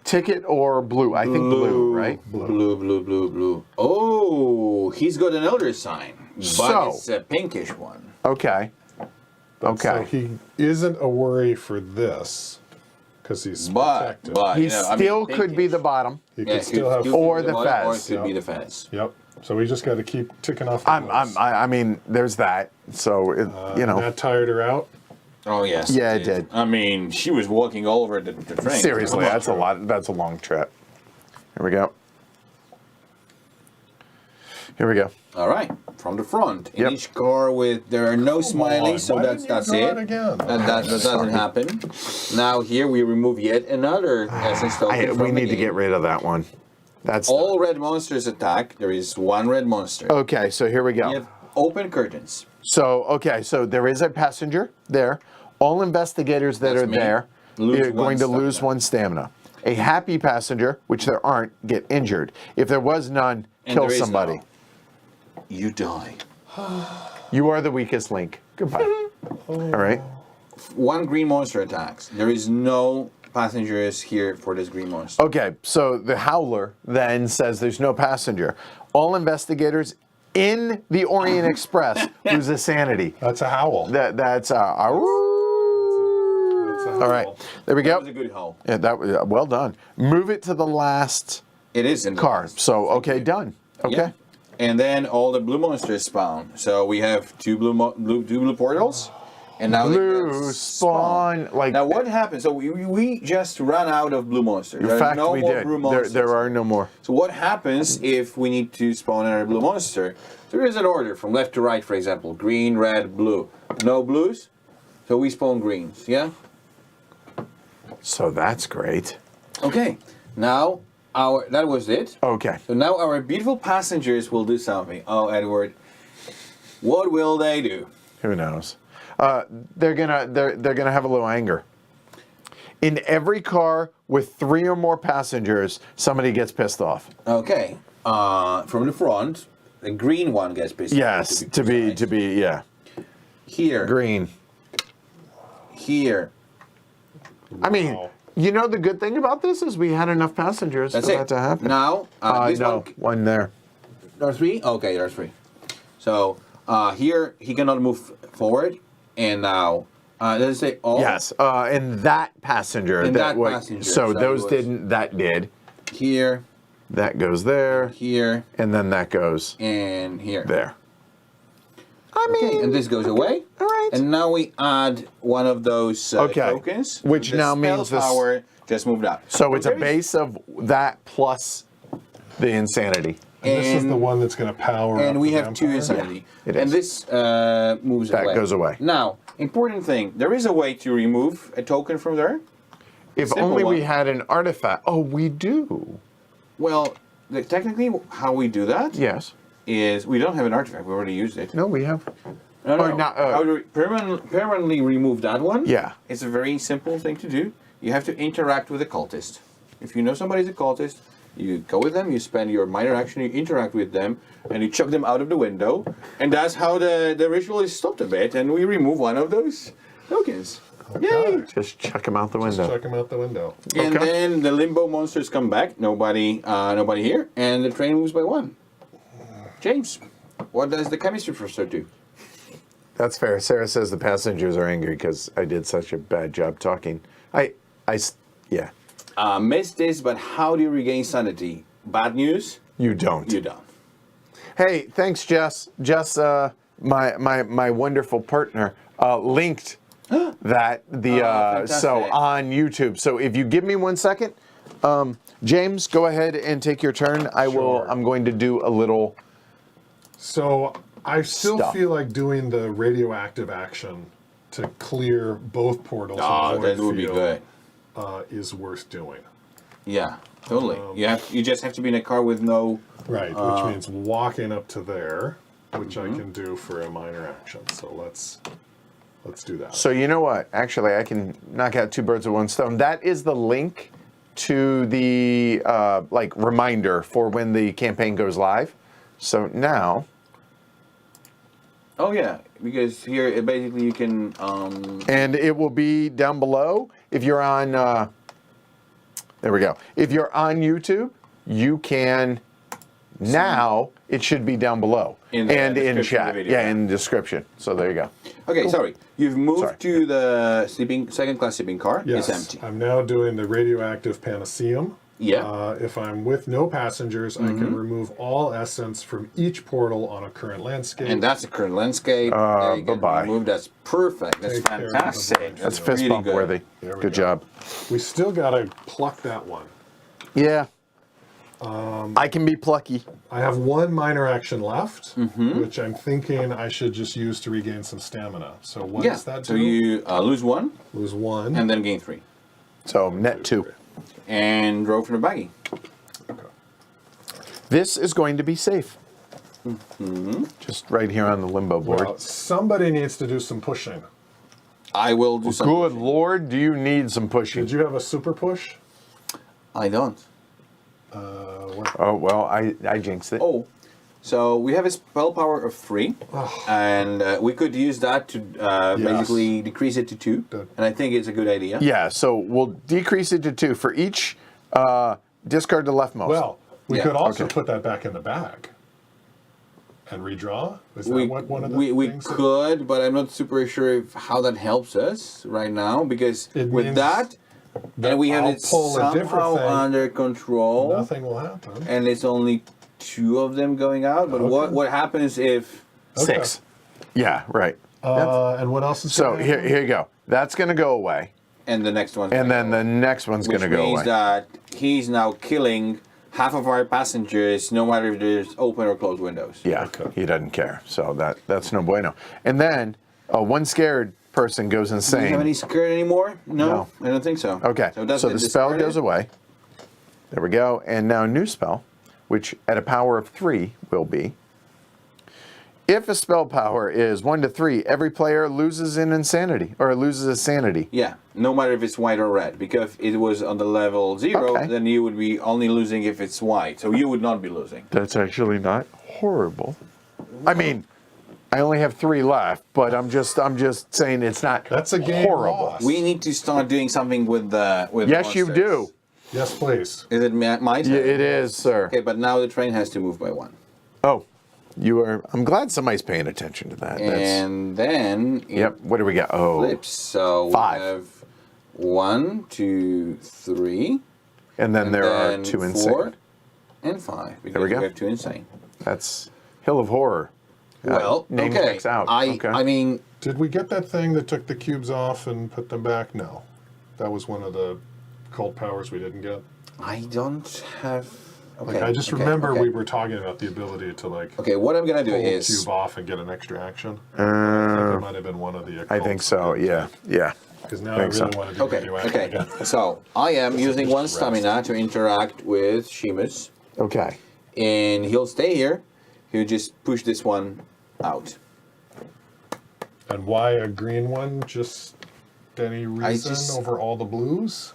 ticket or blue? I think blue, right? Blue. Oh, he's got an elder sign, but So- it's a pinkish one. Okay. So Okay. he isn't a worry for this because he's protected. But He you know, I mean, still could be pinkish. the bottom. He Yeah, could still have. Or the bottom, Or it fez. could be Yep. the fez. Yep. So we just got to keep ticking off. The I mean, there's that. So, That tired her out. Oh yes. Yeah, it did. I mean, she was walking all over the train. seriously, that's a lot. That's a long trip. Here we go. Here we go. All right, from the front. In Yep. each car there are no smileys, so Why that's didn't you draw it. it again? That doesn't happen. Now here we remove yet another essence token from We the need to game. get rid of that one. That's All red monsters attack. There is one red monster. okay. So here we We go. have open curtains. So so there is a passenger there. All investigators that That's are me. there Lose are going to one lose stamina. one stamina. A happy passenger, which there aren't, get injured. If there was none, And kill there is somebody. no. You die. You are the weakest link. Goodbye. All right. One green monster attacks. There is no passengers here for this green monster. Okay, so the Howler then says there's no passenger. All investigators in the Orient Express lose a sanity. That's a howl. That's That's a all right. howl. There we That go. was a good howl. Yeah, that was well done. Move it to the last It is in the car. last. So okay, done. Okay. Yeah. And then all the blue monsters spawn. So we have two blue portals, and now they Blue spawn like. Now what happens? So we just ran out of blue monsters. in There are fact, no we more did. blue monsters. There are no more. So what happens if we need to spawn another blue monster? There is an order from left to right, for example. Green, red, blue. No blues, so we spawn greens, yeah? So that's great. Okay, now that was it. Okay. So now our beautiful passengers will do something. Oh, Edward, what will they do? Who knows? They're gonna have a little anger. In every car with 3 or more passengers, somebody gets pissed off. Okay, from the front, the green one gets pissed off. Yes, to be yeah. Here, Green. here. I mean, Wow. you know the good thing about this is we had enough passengers That's for it. that to happen. Now, this no, one there. There are 3? Okay, there are 3. So here he cannot move forward, and now does it say all? Yes, and that passenger. And that wa- passenger, So so those it was- didn't. That did. Here, That goes there, here, and then that goes and here. there. I mean, Okay, and this goes away. all right. And now we add one of those Okay. tokens, Which the now spell means this- power just moved up. so it's a there is- base of that plus the insanity. And this is and- the one that's going to power. And up we the have 2 vampire? insanity. it and is. this moves That away. goes away. Now, important thing, there is a way to remove a token from there. If Simple only we one. had an artifact. Oh, we do. Well, technically, how we do that is Yes. we don't have an artifact. We already used it. No, we have. No, Or not, how to permanently remove that one? Yeah. It's a very simple thing to do. You have to interact with a cultist. If you know somebody's a cultist, you go with them, you spend your minor action, you interact with them, and you chuck them out of the window. And that's how the ritual is stopped a bit, and we remove one of those tokens. Yay! Just chuck him out the Just window. check him out the window. And Okay. then the limbo monsters come back. Nobody here, and the train moves by 1. James, what does the chemistry professor do? That's fair. Sarah says the passengers are angry because I did such a bad job talking. Yeah. Missed this, but how do you regain sanity? Bad news? You don't. You don't. Hey, thanks, Jess. Jess, my wonderful partner, linked that so fantastic. on YouTube. So if you give me 1 second, James, go ahead and take your turn. Sure. I'm going to do a little. So I still Stuff. feel like doing the radioactive action to clear both portals Oh, in that would be Wakefield, good. is worth doing. Yeah, totally. You just have to be in a car with no. Right, which means walking up to there, which I can do for a minor action. So let's do that. So you know what? Actually, I can knock out 2 birds with 1 stone. That is the link to the like reminder for when the campaign goes live. So now, Oh yeah, because here basically you can. and it will be down below. If you're on, there we go. If you're on YouTube, you can. Now it should be down below In the and in description of chat. the video, Yeah, yeah. in the description. So there you go. Okay, sorry. You've moved Sorry. to the second class sleeping car. Yes, It's empty. I'm now doing the radioactive Panaceum. Yeah. If I'm with no passengers, I can remove all essence from each portal on a current landscape. And that's the current landscape. There you go. bye-bye. Remove. That's perfect. That's Take care of the fantastic. boys. That's fist really bump good. worthy. There we Good go. job. We still got to pluck that one. Yeah. I can be plucky. I have 1 minor action left, which I'm thinking I should just use to regain some stamina. So what Yeah. does that do? So you lose 1 Lose 1. and then gain 3. So net 2. And draw from the baggie. This is going to be safe. Just right here on the limbo board. Well, somebody needs to do some pushing. I will do something. Good Lord, do you need some pushing? Did you have a super push? I don't. Oh, well, I jinxed it. Oh, so we have a spell power of 3, and we could use that to basically decrease it to 2. Good. And I think it's a good idea. Yeah, so we'll decrease it to 2 for each discard the leftmost. Well, we Yeah, could also okay. put that back in the bag and redraw. Is that We, what one of the we things? could, but I'm not super sure how that helps us right now, because It with means that, and we have I'll it pull a different somehow thing. under control, Nothing will happen. and it's only 2 of them going out. But what happens if? 6. Yeah, right. And what else is So gonna here, happen? here you go. That's going to go away. And the next one. And then the next one's going which to go means away. that he's now killing half of our passengers, no matter if there's open or closed windows. Yeah, Okay. he doesn't care. So that's no bueno. And then 1 scared person goes Do you have insane. any skirt anymore? No, I don't think so. Okay, so that's the spell goes away. There we go. And now a new spell, which at a power of 3 will be, if a spell power is 1 to 3, every player loses an insanity, or loses a sanity. Yeah, no matter if it's white or red, because if it was on the level 0, Okay. then you would be only losing if it's white, so you would not be losing. That's actually not horrible. I mean, I only have 3 left, but I'm just saying it's not That's a game horrible. lost. We need to start doing something with the Yes, you monsters. do. Yes, please. Is it my turn? Yeah, it is, sir. Okay, but now the train has to move by 1. Oh, you are. I'm glad somebody's paying attention to that. And then it Yep. What do we got? Oh, flips. So 5. we have 1, 2, 3. and then and there are then 2 4 insane. and 5. Because There we go. have 2 insane. That's Hill of Horror. Well, name okay. checks out. I Okay. mean, Did we get that thing that took the cubes off and put them back? No. That was one of the cult powers we didn't get. I don't have. Okay. Like, I just okay, remember okay. we were talking about the ability to, like, Okay, what I'm gonna do pull a is. cube off and get an extra action. I think it might have been one of the I think so. Yeah. Yeah. Because now I really think so. want to do Okay, radioactive okay. again. So I am using 1 Just stamina to interact with Seamus, Okay. and he'll stay here. He'll just push this one out. And why a green one? Just any reason just- over all the blues?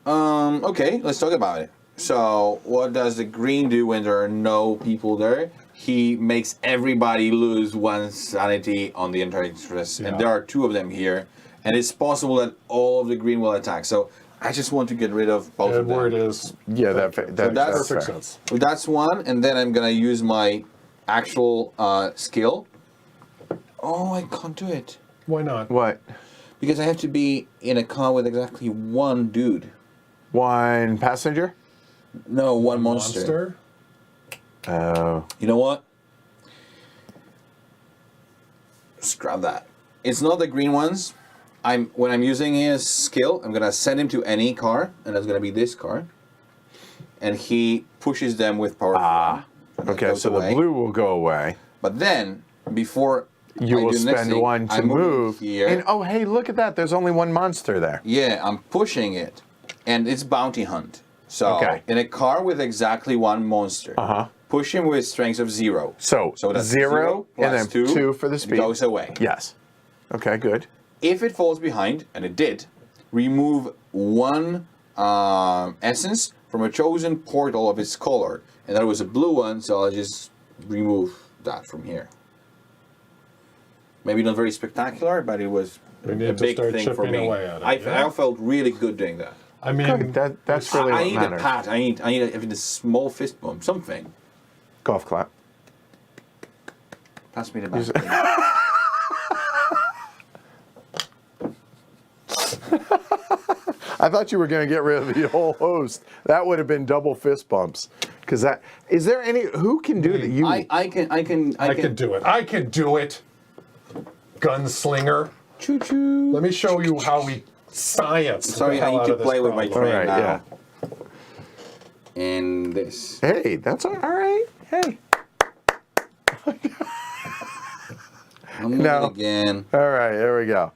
Okay, let's talk about it. So, what does the green do when there are no people there? He makes everybody lose 1 sanity on the Orient Express, Yeah. and there are 2 of them here, and it's possible that all of the green will attack. So, I just want to get rid of both of them. Edward is. Yeah. That's that's Perfect fair. sense. So that's 1, and then I'm gonna use my actual skill. Oh, I can't do it Why not? What? because I have to be in a car with exactly 1 dude. 1 passenger? No, 1 monster. Oh. You know what? Scrap that. It's not the green ones. When I'm using his skill, I'm gonna send him to any car, and that's gonna be this car. And he pushes them with power. Ah. That Okay. goes So away. the blue will go away. But then, before You I will do the next spend thing. 1 to I move move. here. And oh, hey, look at that. There's only 1 monster there. Yeah, I'm pushing it, and it's bounty hunt. So Okay. in a car with exactly 1 monster, push him with strength of 0. So, that's 0 and plus then 2 for the It speed. goes away. Yes. Okay, good. If it falls behind, and it did, remove 1 essence from a chosen portal of its color, and that was a blue one. So I'll just remove that from here. Maybe not very spectacular, but it was We a need to big start thing for chipping me. away at it, yeah? I felt really good doing that. I mean, Good. That's really I what need matters. a pat. I need a small fist bump. Something. Golf clap. Pass me the bat. I thought you were going to get rid of the whole host. That would have been double fist bumps. Because that is there any who can do that? You I can I can do it. I can do it. Gunslinger. Choo choo. Let me show you how we science. Sorry, the hell I need out to of this play with my problem. train All right, now. And this. Hey, that's all right. Hey. I'm moving No. again. All right, there we go.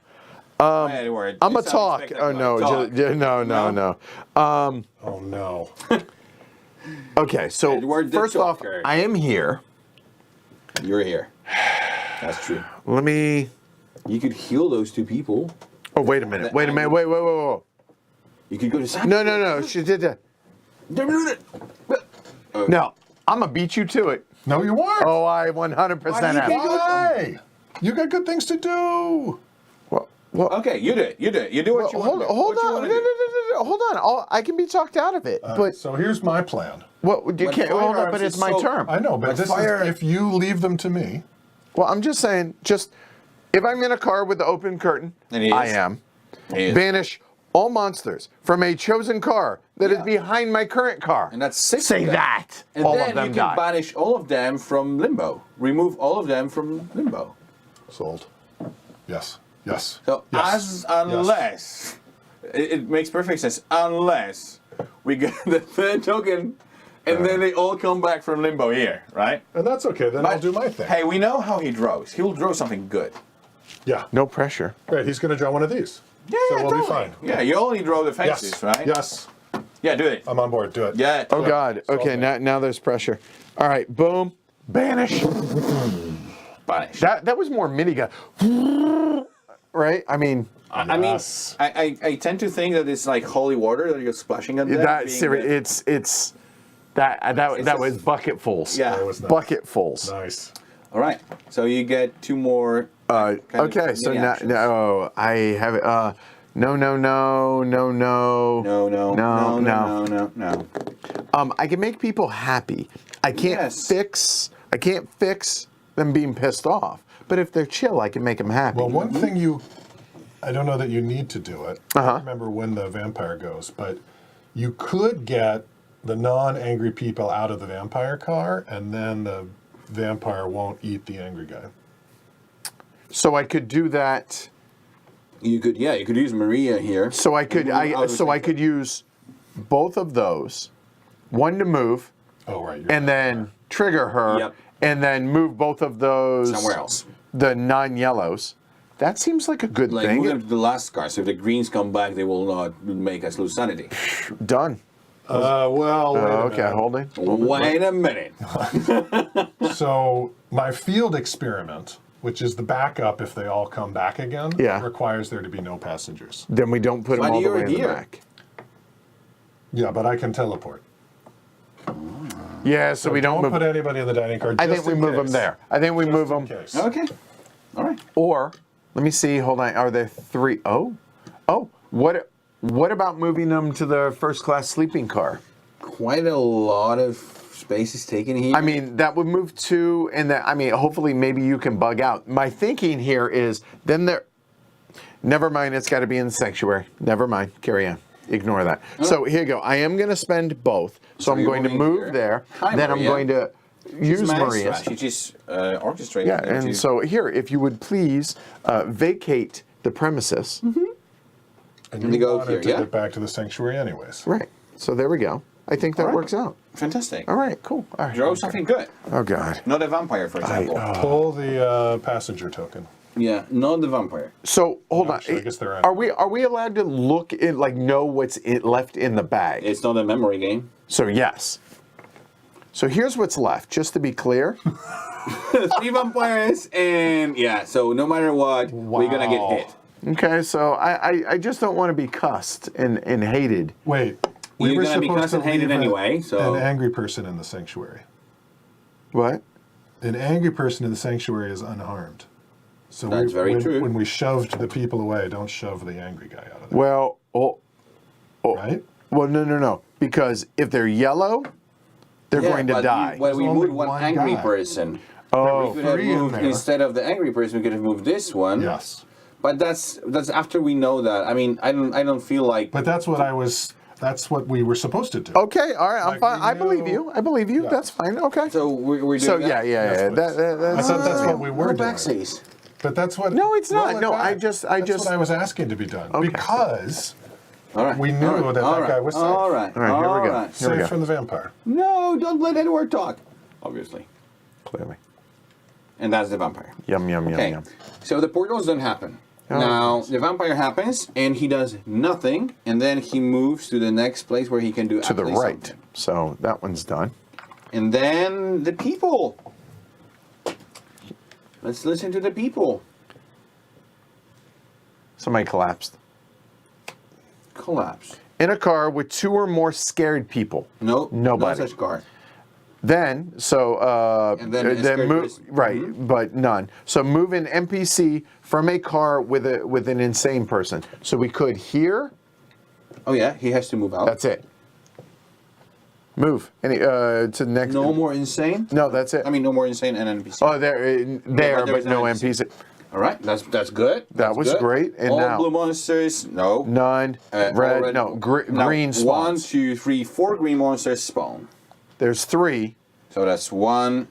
Anyway, I'm a it's talk. Oh unexpected. no, Talk. no. Oh no. Okay, so Edward the first off, Talker. I am here. You're here. That's true. Let me. You could heal those 2 people. Oh, wait a minute. Wait. You could go to No. She did that. No, I'm gonna beat you to it. No, you aren't. Oh, I 100% am. Why? You got good things to do. Well, Okay, you do it. You do it. You do what you want to do. hold What you on. wanna No, do. hold on. I can be talked out of it, but So here's my plan. what you But can't hold on. firearms But it's is my so- term. I know, but But this fire- is if you leave them to me. Well, I'm just saying. Just if I'm in a car with the open curtain, And he I is. am. He is. Banish all monsters from a chosen car that is Yeah. behind my current car. And that's 6 Say of them. that. And all then of them you can die. banish all of them from limbo. Remove all of them from limbo. Sold. Yes. Yes. So yes. unless it makes perfect sense, unless we get the 3rd token, and then they all come back from limbo here, right? And that's okay. Then I'll do my thing. Hey, we know how he draws. He'll draw something good. Yeah. No pressure. Right. He's going to draw one of these. Yeah, So yeah, we'll be totally. fine. Yeah, you only draw the faces, Yes. right? Yes. Yeah, do it. I'm on board. Do it. Yeah. Oh God. Okay. Solve Now there's pressure. All right. Boom. Banish. Banish. That was more minigun. Right. I mean. I mean, Yes. I tend to think that it's like holy water that you're splashing at them. That being serious. It's that was bucketfuls. Yeah. That was nice. Bucketfuls. Nice. All right. So you get 2 more. kind of Okay. So mini now, actions. no, I have it. No. No. I can make people happy. I can't Yes. fix them being pissed off. But if they're chill, I can make them happy. Well, one thing I don't know that you need to do it. I don't remember when the vampire goes, but you could get the non-angry people out of the vampire car, and then the vampire won't eat the angry guy. So I could do that. You could use Maria here. So I could Move I could use both of those, one to move, Oh, right. you're and then trigger her, Yep. and then move both of those somewhere else. the non-yellows. That seems like a good Like move them thing. to the last car. So if the greens come back, they will not make us lose sanity. Done. well, wait a Okay, minute. holding. Wait a minute. So my field experiment, which is the backup if they all come back again, Yeah. requires there to be no passengers. Then we don't put them But all the you're way in the here. back. Yeah, but I can teleport. Yeah, so we don't put move. anybody in the dining car. I just think we in move them case. there. I think we Just move in them. case. Okay. All right. Or let me see. Hold on. Are there 3? Oh. What about moving them to the first class sleeping car? Quite a lot of space is taken here. I mean, that would move 2, and that, I mean, hopefully maybe you can bug out. My thinking here is then there. Never mind. It's got to be in the sanctuary. Never mind. Carry on. Ignore that. So here you go. I am going to spend both. So I'm you're going to going move here. there. Hi, then I'm Maria. going to use Maria's. She just orchestrated. Yeah, them and to- so here, if you would please vacate the premises. And And they you go wanted here, to yeah? get back to the sanctuary anyways. Right. So there we go. I think that All right. works out. Fantastic. All right, cool. All right. Draw something good. Oh, God. Not a vampire, for example. Pull the passenger token. Yeah, not the vampire. So, hold on. Actually, I guess they're Are we allowed to look in, like, know what's left in the bag? It's not a memory game. So, yes. So, here's what's left, just to be clear. 3 vampires, and yeah, so no matter what, we're gonna get hit. Okay, so I just don't want to be cussed and hated. Wait. You're were gonna be supposed cussed to and hated leave anyway, so- An angry person in the sanctuary. What? An angry person in the sanctuary is unharmed. So That's very true. When we shoved the people away, don't shove the angry guy out of there. Well, Right? well, no. Because if they're yellow, they're going to die. When we There's only moved one one angry guy. person, Oh, we could have three in moved there. instead of the angry person. We could have moved this one. Yes. But that's after we know that. I mean, I don't feel like. But that's what we were supposed to do. okay, all right, I'm Like, fine. we I believe knew- you. I believe you. Yeah. That's fine. Okay. So we're doing So that? yeah. Yes, please. I That's thought that's what we were What doing. back says? But that's what. No, it's not. roll it No, back. That's what I was asking to be done. Okay. Because All right. we knew all right, that all that right, guy was safe. All right. All right, here we go. right. Here we Safe go. from the vampire. No, don't let Edward talk. Obviously, Clearly. and that's the vampire. Yum. Okay. So the portals don't happen. Oh, Now the vampire happens, and he does nothing, and then he moves to the next place where he can do To the actually right. something. So that one's done. And then the people. Let's listen to the people. Somebody collapsed. Collapse. In a car with 2 or more scared people. No. Nobody. No such car. Then, And then a scared move person. right, but none. So move an NPC from a car with an insane person. So we could here. Oh yeah, he has to move out. That's it. Move to the next. No more insane. No, that's it. I mean, no more insane and NPC. oh, there, but but there's no an NPC. All right, that's good. That That's was good. great, and all now- blue monsters. No. None. All Red. No. Now, Green 1, spawns. 2, 3, 4 green monsters spawn. There's 3. So that's 1,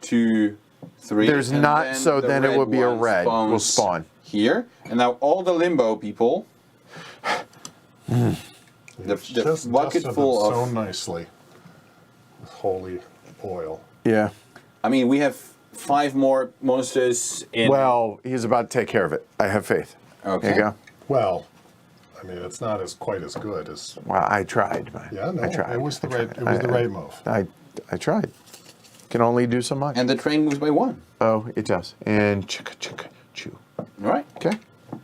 2, 3. There's and not, then so the then it red would be a one red will spawns spawn. here, and now all the limbo people. The Just bucket dusted full them of. so nicely with holy oil. Yeah. I mean, we have 5 more monsters in. Well, he's about to take care of it. I have faith. Okay. There you go. Well, I mean, it's not quite as good as. Well, I tried. Man. Yeah, no, I tried. it was the I right. tried. It was the right move. I tried. Can only do so much. And the train moves by 1. Oh, it does. And chicka chew. All right, Okay.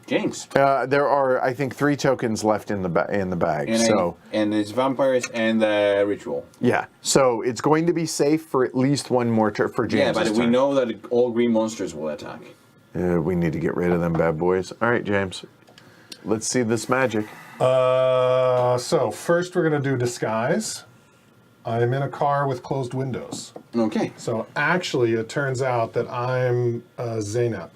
James. There are, I think, 3 tokens left in the bag. And So and it's vampires and the ritual. yeah. So it's going to be safe for at least one more turn for James. Yeah, but we know that all green monsters will attack. We need to get rid of them bad boys. All right, James. Let's see this magic. So first we're gonna do disguise. I'm in a car with closed windows. Okay. So actually, it turns out that I'm Zaynep.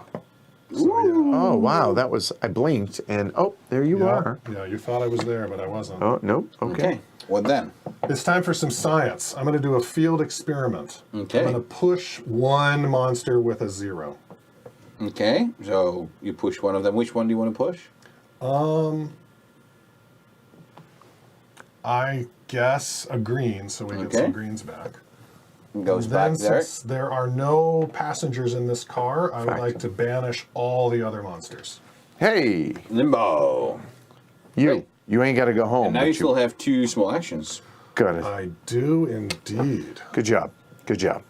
So, yeah. Oh wow, that was I blinked and oh, there you are. Yeah, you thought I was there, but I wasn't. Oh nope. Okay. Okay. What then? It's time for some science. I'm going to do a field experiment. Okay. I'm going to push one monster with a 0. Okay. So you push one of them. Which one do you want to push? I guess a green, so we get Okay. some greens back. It goes Then, back there. since there are no passengers in this car, I would Fact. like to banish all the other monsters. Hey, Limbo. you ain't got to go home. And now but you still have 2 small actions. got it. I do indeed. Good job. Good job.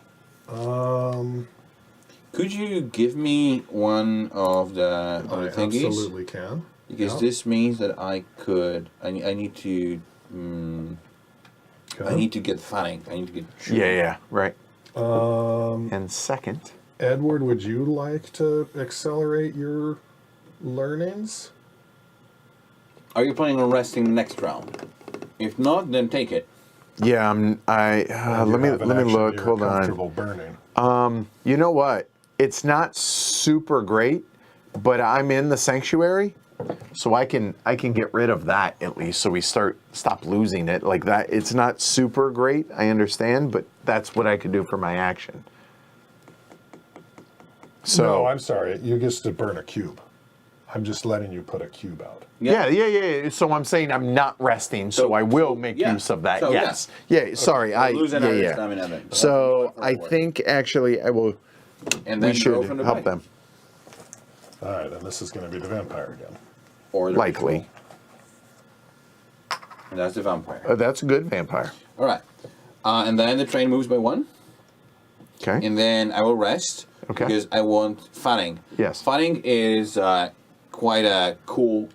Could you give me one of the I thingies? absolutely can. Because Yeah. this means that I could. I need to. I need to get funny. I need to get. Yeah. Right. And second. Edward, would you like to accelerate your learnings? Are you planning on resting next round? If not, then take it. Yeah. Let me You have an action look. you're Hold on. comfortable burning. You know what? It's not super great, but I'm in the sanctuary, so I can get rid of that at least. So we stop losing it like that. It's not super great, I understand, but that's what I could do for my action. So No, I'm sorry. You get to burn a cube. I'm just letting you put a cube out. Yeah. So I'm saying I'm not resting, so I will make use of that. So, yes. Yeah. Sorry. Lose another stamina then. So I think actually I will. And then We draw should from the help bag. them. All right, and this is going to be the vampire again. Or the Likely. ritual. And that's the vampire. That's a good vampire. All right. And then the train moves by 1. Okay. And then I will rest. Okay. Because I want fanning. Yes. Fanning is quite a cool,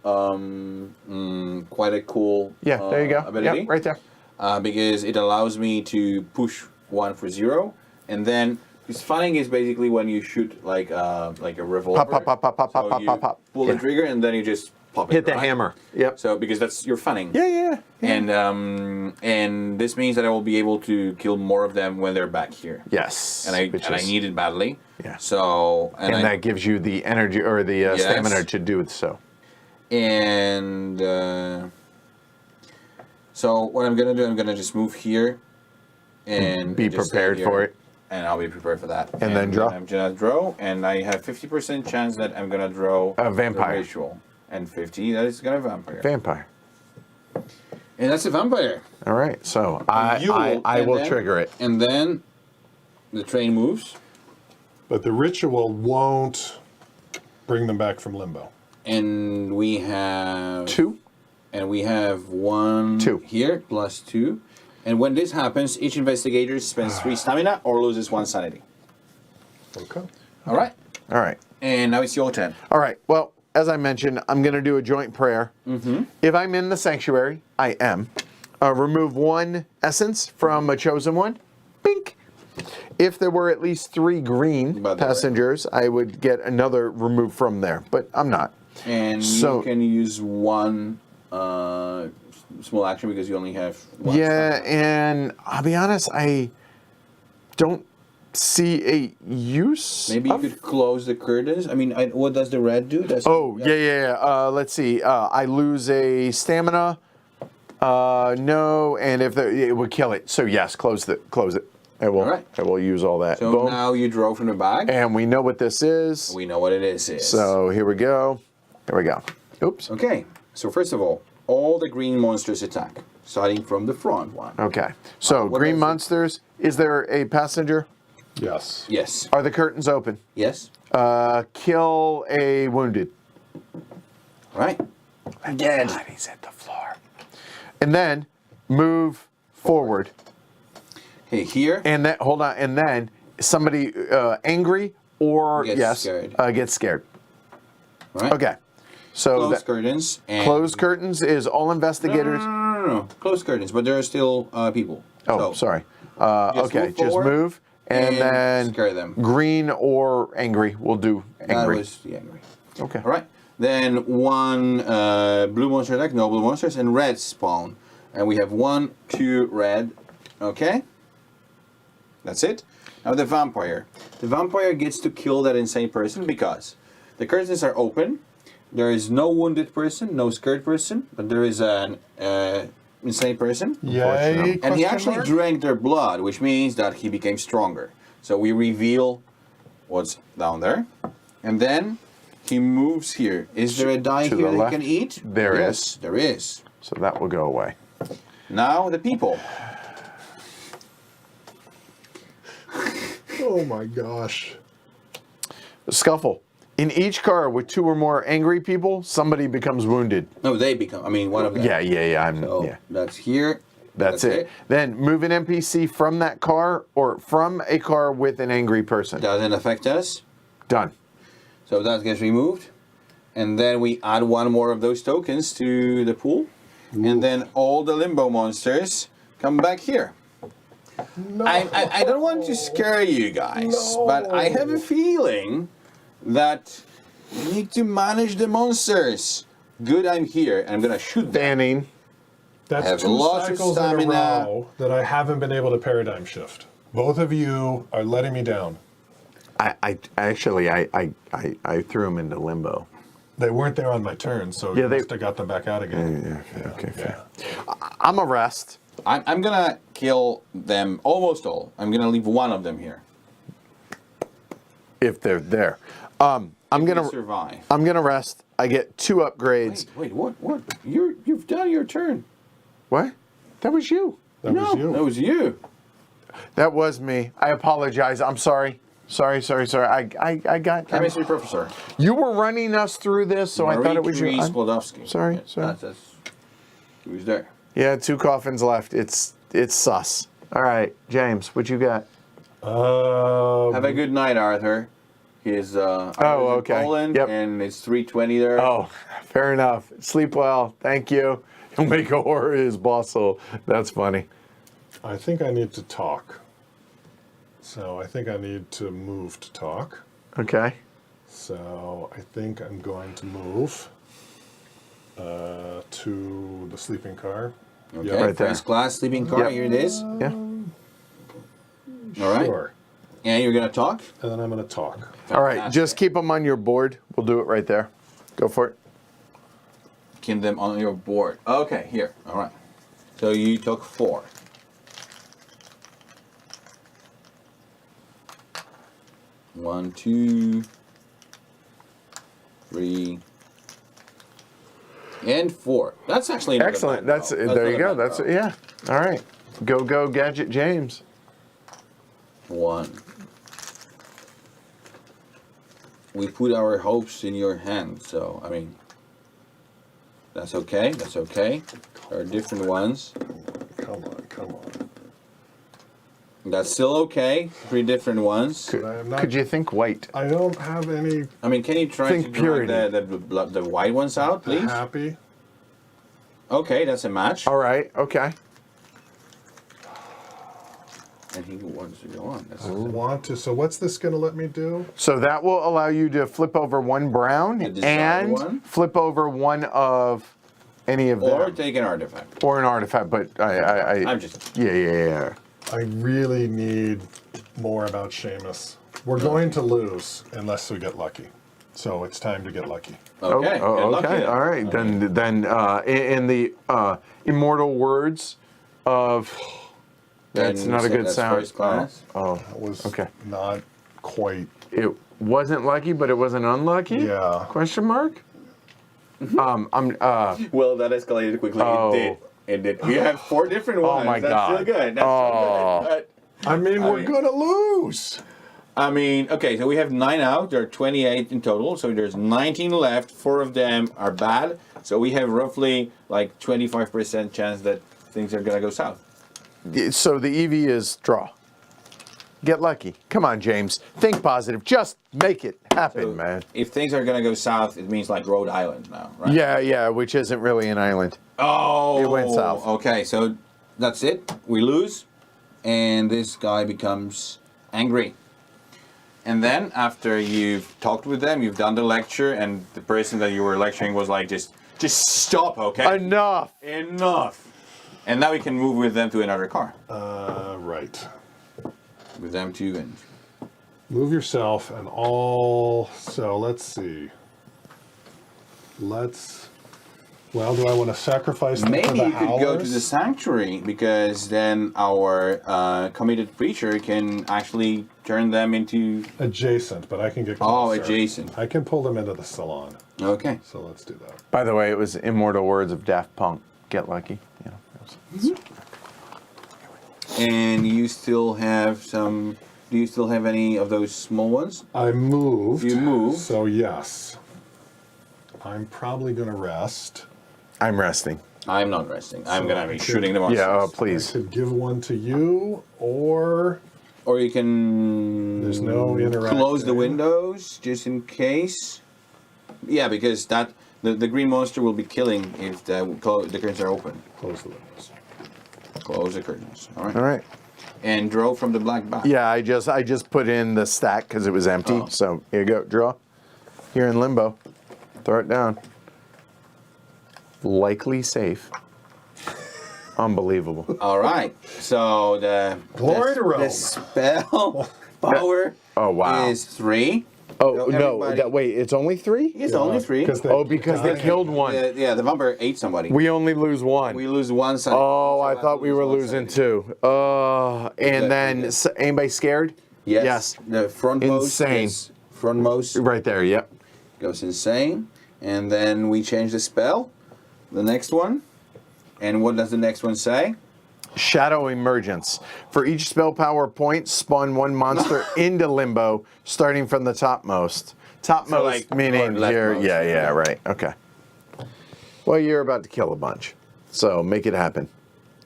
Yeah. There you go. ability. Yep, right there. Because it allows me to push 1 for 0, and then because fanning is basically when you shoot like a revolver. Pop, pop, pop, pop, pop, So pop, you pop, pop. pull the trigger and then you just pop it. Hit the right? hammer. Yep. So because that's your fanning. Yeah. And this means that I will be able to kill more of them when they're back here. Yes. And I need it badly. Yeah. So And that gives you the energy or the Yes. stamina to do so. And so what I'm gonna do, I'm gonna just move here and Be just stay prepared here, for it. and I'll be prepared for that. And then draw. I'm gonna draw, and I have 50% chance that I'm gonna draw A vampire. the ritual, and 50 that is gonna vampire. Vampire. And that's a vampire. All right. So You I and will then- trigger it. And then the train moves, But the ritual won't bring them back from limbo. and we have 2. And we have 1 2. here plus 2. And when this happens, each investigator spends 3 stamina or loses 1 sanity. Okay. All right. All right. And now it's your turn. All right. Well, as I mentioned, I'm going to do a joint prayer. Mm-hmm. If I'm in the sanctuary, I am. Remove 1 essence from a chosen one. Bink. If there were at least 3 green By the way. passengers, I would get another removed from there. But I'm not. And So- you can use 1 small action because you only have 1 Yeah, stamina. and I'll be honest, I don't see a use. Maybe you of- could close the curtains. I mean, what does the red do? Does Oh, yeah. Let's see. I lose a stamina. No, and if it would kill it. So yes, close it. I will. All right. I will use all that. So Boom. now you draw from the bag. And we know what this is. We know what it is. So here we go. Here we go. Oops. Okay. So first of all the green monsters attack, starting from the front one. Okay. So what green does it- monsters. Is there a passenger? Yes. Yes. Are the curtains open? Yes. Kill a wounded. Right. Dead. Bodies at the floor. And then move forward. Okay. Here. And then hold on. And then somebody angry or Gets scared. gets scared. Right. Okay. So Close that, curtains. And closed curtains is all investigators. No. Close curtains, but there are still people. Oh, So, sorry. just Okay, move just forward move and then scare them. green or angry. We'll do That angry. was the angry. Okay. All right. Then 1 blue monster attack, no blue monsters, and red spawn. And we have 1, 2 red. Okay. That's it. Now the vampire. The vampire gets to kill that insane person because the curtains are open. There is no wounded person, no scared person, but there is an insane person. Yay? And he question actually mark? drank their blood, which means that he became stronger. So we reveal what's down there. And then he moves here. Is there a die To here the that left. he can eat? There Yes, is. there is. So that will go away. Now the people. Oh my gosh. Scuffle. In each car with 2 or more angry people, somebody becomes wounded. No, they become. I mean, one of them. Yeah. So Yeah. that's here. That's it. Then move an NPC from that car or from a car with an angry person. Doesn't affect us. Done. So that gets removed. And then we add 1 more of those tokens to the pool. And then all the limbo monsters come back here. No. I don't want to scare you guys, but I have a feeling that you need to manage the monsters. Good, I'm here, and I'm gonna shoot them. Banning. That's have 2 lots of cycles in a stamina. row that I haven't been able to paradigm shift. Both of you are letting me down. I actually threw him into limbo. They weren't there on my turn, so Yeah, you they- must have got them back out again. Yeah. Okay. Fair. Yeah. I'm a rest. I'm gonna kill them almost all. I'm gonna leave 1 of them here. If they're there. I'm gonna survive. I'm gonna rest. I get 2 upgrades. Wait, what? You've done your turn. What? That was you. That was you. That was you. That was me. I apologize. I'm sorry. Sorry. I got. Chemistry professor. You were running us through this, so I thought it was you. Marie I'm Sklodowski. sorry. Yeah, Sorry. That's who's there. Yeah, 2 coffins left. It's sus. All right, James, what you got? Have a good night, Arthur. He's Arthur's in okay. Poland, Yep. and it's 3:20 there. Oh, fair enough. Sleep well. Thank you. He'll make a horror his boss. That's funny. I think I need to talk. So I think I need to move to talk. Okay. So I think I'm going to move to the sleeping car. Okay, Yeah. Right there. first class sleeping car. Yep. Here it is. Yeah. All right. Sure. And you're gonna talk. And then I'm going to talk. All right. Fantastic. Just keep them on your board. We'll do it right there. Go for it. Keep them on your board. Okay, here. All right. So you took 4. One, 2, 3, and 4. That's actually not a Excellent. bad That's roll. there. You not go. a bad That's roll. yeah. All right. Go Gadget James. 1. We put our hopes in your hands, so I mean, that's okay. That's okay. There are different ones. Come on. That's still okay. 3 different ones. Could you think white? I don't have any I mean, can you try Think to purity. drag the white ones out, please? happy. Okay, that's a match. All right. Okay. And he wants to go on. That's Want to. So what's this going to let me do? So that will allow you to flip over 1 brown The desired and one? flip over 1 of any of or them. take an artifact. Or an artifact, but I'm just. yeah. I really need more about Seamus. We're going to lose unless we get lucky. So it's time to get lucky. Okay. Oh, good luck okay. then. All right. Then in the immortal words of that's Then not you a said good that's sound. first class. Oh, That was okay. not quite. It wasn't lucky, but it wasn't unlucky. Yeah. Question mark. I'm Well, that escalated quickly. Oh. It did. We have 4 different ones. my That's God. still good. That's Oh. still good. I mean, we're mean- going to lose. I mean, okay, so we have 9 out. There are 28 in total. So there's 19 left. 4 of them are bad. So we have roughly like 25% chance that things are going to go south. so the EV is draw. Get lucky. Come on, James. Think positive. Just make it happen, So man. if things are going to go south, it means like Rhode Island now, right? Yeah, which isn't really an island. Oh, It went south. Okay, so that's it. We lose, and this guy becomes angry. And then after you've talked with them, you've done the lecture, and the person that you were lecturing was like, just stop, okay? Enough. Enough. And now we can move with them to another car. Right. With them too, and Move yourself and all. So let's see. Well, do I want to sacrifice them maybe for the you could go to howlers? the sanctuary, because then our committed preacher can actually turn them into. Adjacent, but I can get Oh, closer. adjacent. I can pull them into the salon. Okay. So let's do that. By the way, it was immortal words of Daft Punk. Get lucky. You know, that was- And you still have some. Do you still have any of those small ones? I moved. You moved. So yes. I'm probably going to rest. I'm resting. I'm not resting. I'm So gonna I be could- shooting the monsters. Yeah, I please. could give one to you, or Or you can. There's no interacting. Close the windows just in case. Yeah, because that the green monster will be killing if the curtains are open. close the windows. Close the curtains. All right. All right. And draw from the black bag. Yeah, I just put in the stack because it was empty. Oh. So here you go. Draw. You're in limbo. Throw it down. Likely safe. Unbelievable. All right. So Glory the, to Rome. the spell power Oh, wow. is 3. Oh So no! everybody- Wait, it's only 3? It's only 3. Because They killed one. The vampire ate somebody. We only lose one. We lose one side. Oh, so I have thought to we lose were one losing side. 2. And then anybody scared? Yes. Yes. The frontmost Insane. is frontmost. Right there. Yep. goes insane, and then we change the spell. The next one, and what does the next one say? Shadow Emergence. For each spell power point, spawn one monster into limbo, starting from the topmost. Topmost like, meaning or you're, leftmost, yeah, right, okay. Well, you're about to kill a bunch, so make it happen.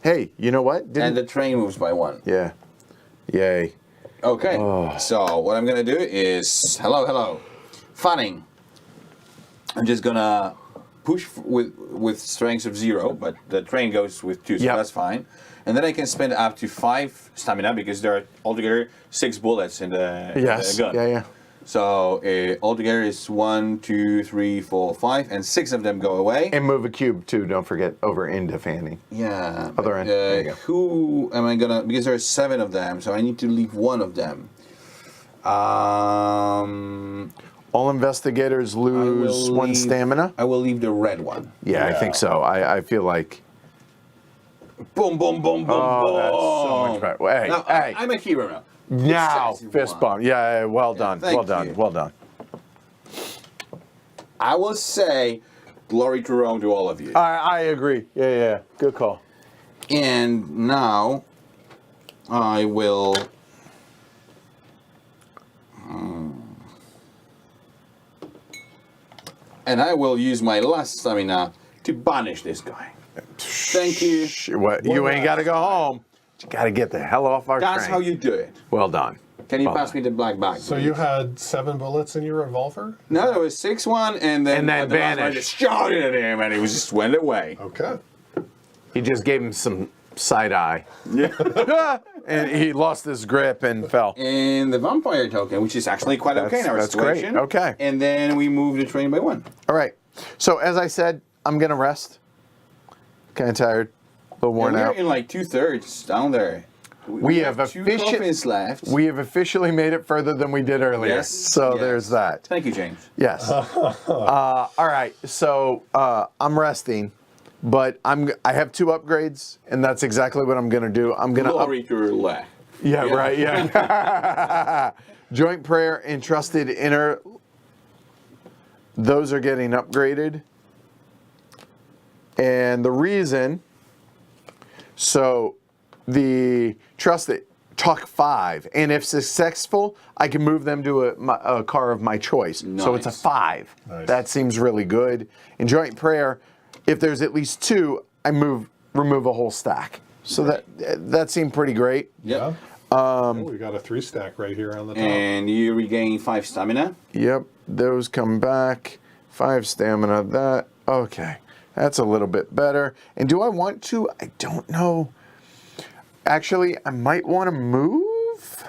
Hey, you know what? And the train moves by 1. Yeah. Yay. Okay. Oh. So what I'm gonna do is hello, Fanning. I'm just gonna push with strength of 0, but the train goes with 2, so Yep. that's fine. And then I can spend up to 5 stamina because there are altogether 6 bullets in the Yes. gun. Yeah. So altogether is 1, 2, 3, 4, 5, and 6 of them go away. And move a cube too. Don't forget over into Fanning. Yeah. Other end. There you go. Who am I gonna? Because there are 7 of them, so I need to leave 1 of them. All investigators lose 1 stamina. I will leave the red one. Yeah, I think so. I feel like. Boom, boom, boom, boom, Oh, boom. that's so much better. Hey, Now, hey. I'm a hero now. Now, Decisive fist one. bump. Yeah, well done. thank Well done. you. Well done. I will say, glory to Rome to all of you. I agree. Yeah. Good call. And now, I will. And I will use my last stamina to banish this guy. Thank you. What? You ain't got to go home. You got to get the hell off our That's train. how you do it. Well done. Can you Well pass done. me the black bag? So please? you had 7 bullets in your revolver? No, there was 6-1, and then And then the last one I vanished. just shouted at him, and he was just went away. Okay. He just gave him some side eye. Yeah. And he lost his grip and fell. And the vampire token, which is actually quite okay in our That's great. situation. Okay. And then we move the train by 1. All right. So as I said, I'm going to rest. Kind of tired. A little worn And we're out. in like 2/3 down there. We have 2 efficient- coffins left. We have officially made it further than we did earlier. Yes. So Yes. there's that. Thank you, James. Yes. All right. So I'm resting, but I have 2 upgrades, and that's exactly what I'm going to do. I'm going to Glory to your left. Yeah, right. Yeah. Joint prayer and trusted inner. Those are getting upgraded. And the reason, so the trusted talk 5, and if successful, I can move them to a car of my choice. So it's a Nice. 5. Nice. That seems really good. In joint prayer, if there's at least 2, I remove a whole stack. So that seemed pretty great. Yep. We got a 3-stack right here on the top. And you regain 5 stamina. Yep, those come back. 5 stamina, okay. That's a little bit better. And do I want to? I don't know. Actually, I might want to move.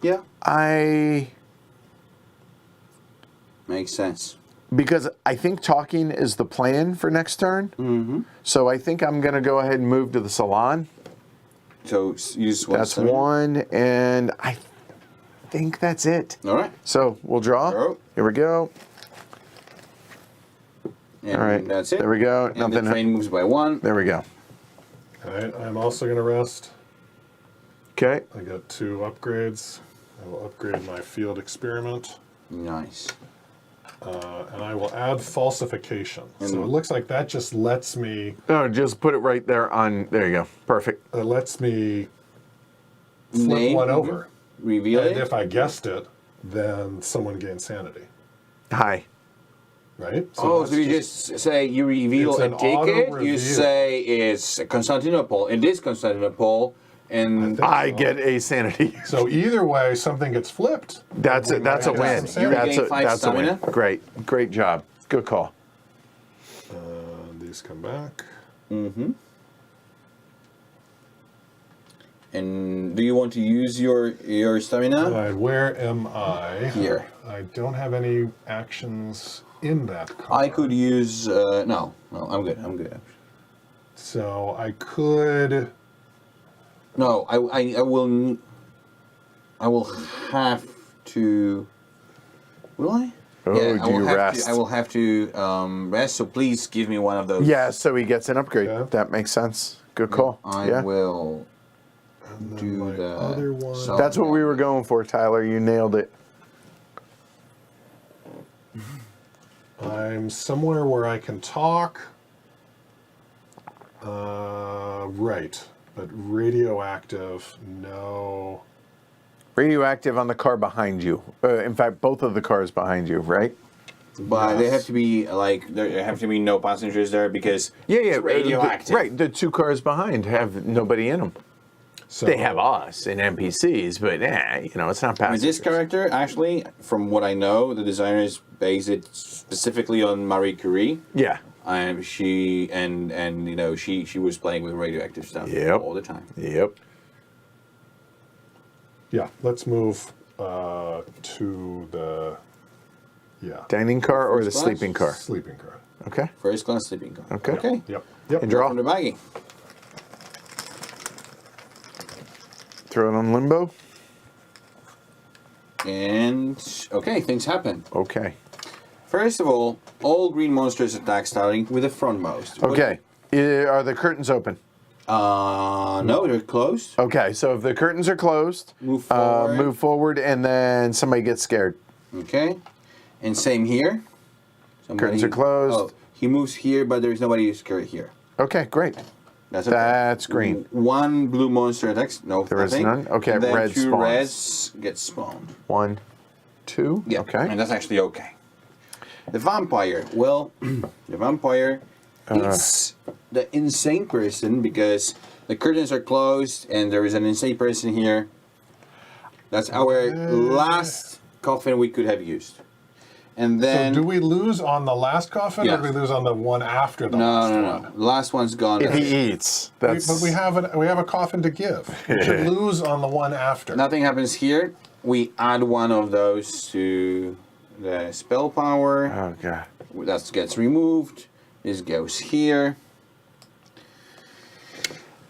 Yeah. Makes sense. Because I think talking is the plan for next turn. Mm-hmm. So I think I'm going to go ahead and move to the salon. So use 1 That's stamina. 1, and I think that's it. All right. So we'll draw. Draw. Here we go. And All right. that's it. There we go. And Nothing. the train moves by 1. There we go. All right, I'm also going to rest. Okay. I got 2 upgrades. I will upgrade my field experiment. Nice. And I will add falsification. So it looks like that just lets me, Oh, just put it right there on. There you go. Perfect. flip Name, one over. Reveal And it. if I guessed it, then someone gains sanity, Hi. right? So that's you just say you reveal It's a an ticket. auto-reveal. You say it's Constantinople. It is Constantinople, and I get a sanity. So either way, something gets flipped. That's We a that's a might have win. some sanity. That's a gain 5 that's a win. stamina. Great job. Good call. These come back. and do you want to use your stamina? All right, where am I? Here. I don't have any actions in that card. I could use no, I'm good. I'm good. So I could. No, I will. I will have to. Will I? Oh, I do will you have rest? To, I will have to rest. So please give me one of those. Yeah, so he gets an upgrade. Yeah. That makes sense. Good call. I yeah. will And then do my that. other one. So- That's what we were going for, Tyler. You nailed it. I'm somewhere where I can talk. Right. But radioactive, no. Radioactive on the car behind you. In fact, both of the cars behind you, right? But they Yes. have to be like there have to be no passengers there because Yeah, it's radioactive. Right, the two cars behind have nobody in them. So They have us and NPCs, but it's not With passengers. this character, actually, from what I know, the designers based it specifically on Marie Curie. Yeah. She she was playing with radioactive stuff Yep. all the time. Yep. yeah, let's move to the Dining car or the First class? sleeping car? sleeping car. Okay. First class sleeping car. Okay. Okay. Yep. Yep. And draw. From the baggie. Throw it on limbo. And okay, things happen. Okay. First of all green monsters attack starting with the frontmost. Okay. Are the curtains open? No, they're closed. Okay, so if the curtains are closed, Move forward. move forward, and then somebody gets scared. Okay. And same here. Curtains are closed. Oh, he moves here, but there's nobody to scare here. Okay, great. That's okay. That's green. One blue monster attacks. No, There is nothing. none? Okay, And then red two spawns. reds get spawned. 1, 2. Yeah. Okay. And that's actually okay. The vampire. Well, the vampire is the insane person because the curtains are closed and there is an insane person here. That's our last coffin we could have used. And then So do we lose on the last coffin, Yeah. or do we lose on the one after the no, last no, one? no. The last one's gone. If he eats, that's. But we have a coffin to give. We should lose on the one after. Nothing happens here. We add one of those to the spell power. Oh god. That gets removed. This goes here.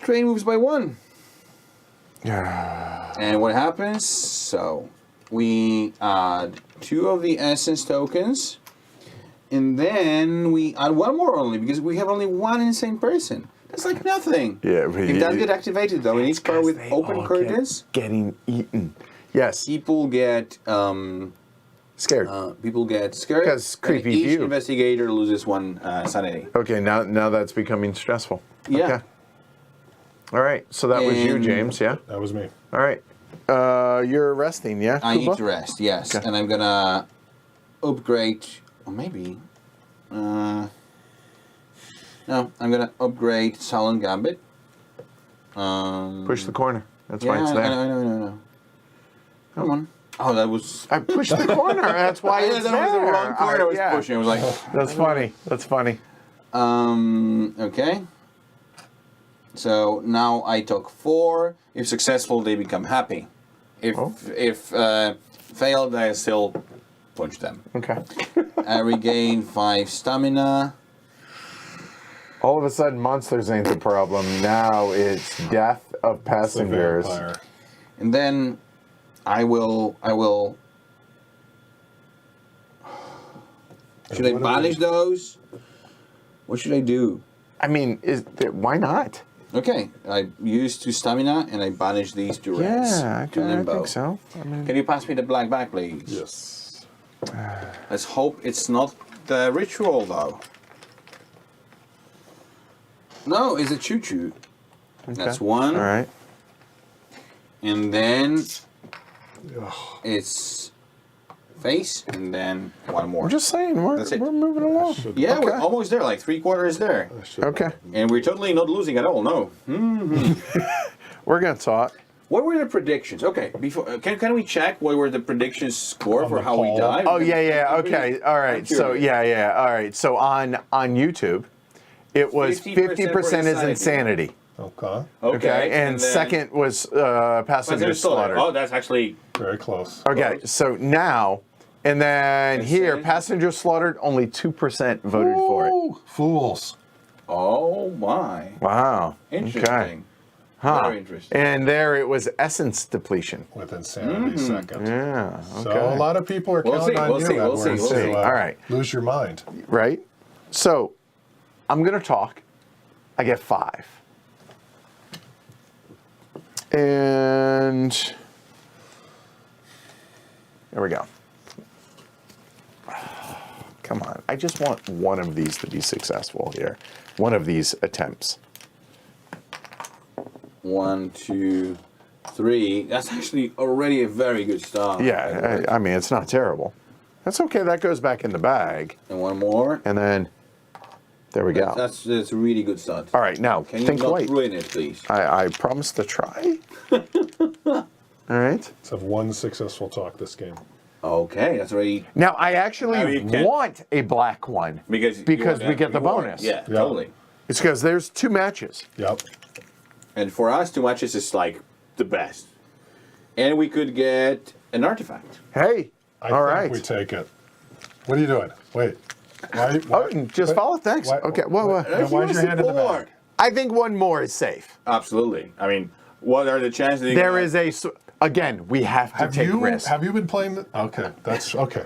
Train moves by 1. And what happens? So we add 2 of the essence tokens. And then we add 1 more only because we have only 1 insane person. That's like nothing. Yeah, but If that get activated though, in each car with They open all curtains, getting eaten. Yes. people get Scared. people get scared. 'Cause creepy and each view. investigator loses 1 sanity. Okay, now that's becoming stressful. Yeah. Okay. All right. So that was you, And- James. Yeah. That was me. All right. You're resting. Yeah. I Kuba? need to rest, yes. Okay. And I'm gonna upgrade, or maybe, no, I'm gonna upgrade Silent Gambit. Push the corner. That's yeah, why it's there. I know. Come on. Oh, that was. I pushed the corner. That's why I it's that there. was the wrong corner I was Yeah. pushing. I was like, That's funny. That's funny. okay. So now I took 4. If successful, they become happy. If failed, I still punch them. Okay. I regain 5 stamina. All of a sudden, monsters ain't the problem. Now it's death of The passengers. vampire. And then I will. Should I What do banish we- those? What should I do? I mean, why not? Okay, I use 2 stamina and I banish these 2 reds Yeah, to I limbo. think so. I mean, Can you pass me the black bag, please? Yes. Let's hope it's not the ritual, though. No, it's a choo-choo. That's 1. all right. And then Ugh. it's face, and then 1 more. I'm just saying, we're That's it. moving along. Yeah, we're Okay. almost there, like 3/4 there. I should- Okay, And we're totally not losing at all, no. we're gonna talk. What were the predictions? Okay, before can we check what were the predictions score On for the how we poll. died? Oh yeah. Okay, all right. I'm So curious. all right. So on YouTube, it was 50% 50% is insanity. insanity. Okay. Okay, and then- second was passenger Passenger slaughter. slaughter. Oh, that's actually Very close. Okay, so now and then here, Insanity. passenger slaughtered. Only 2% voted for it. Ooh, fools. oh my, Wow. interesting. Okay. Huh. Very interesting. And there it was essence depletion. With insanity second. Yeah. So Okay. a lot of people are We'll counting see, on we'll you, see, we'll Edward, see, we'll to, see. All right. lose your mind. Right? So I'm going to talk. I get 5. And there we go. I just want one of these to be successful here. One of these attempts. 1, 2, 3. That's actually already a very good start. Yeah, I mean, it's not terrible. That's okay. That goes back in the bag. And one more. And then, there we go. That's a really good start. All right, now, Can you think not white. ruin it, please? I promise to try. All right. Let's have one successful talk this game. Okay, that's already Now, I Now actually you can- want a black one because we get the reward. bonus. yeah, totally. It's because there's 2 matches. Yep. And for us, 2 matches is like the best. And we could get an artifact. Hey, I all think right. we take it. What are you doing? Wait. Why? Oh, just follow. Thanks. why- Okay. Whoa, whoa. Now, why is your hand in the bag? I think one more is safe. Absolutely. I mean, what are the chances that There is again, we have to take risks. Have you been playing? Okay, that's okay.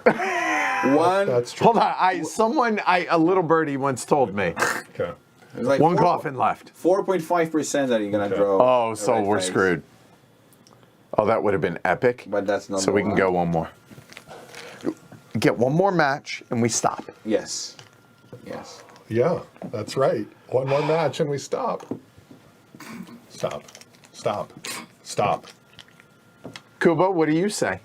One. That's true. Hold on. A little birdie once told me. Okay. It's like One coffin left. 4.5% that you're gonna draw. Oh, a so red we're face. screwed. Oh, that would have been epic. But that's not. So we can go one more. Get one more match and we stop. Yes. Yes. Yeah, that's right. One more match and we stop. Stop. Stop. Stop. Kuba, what do you say?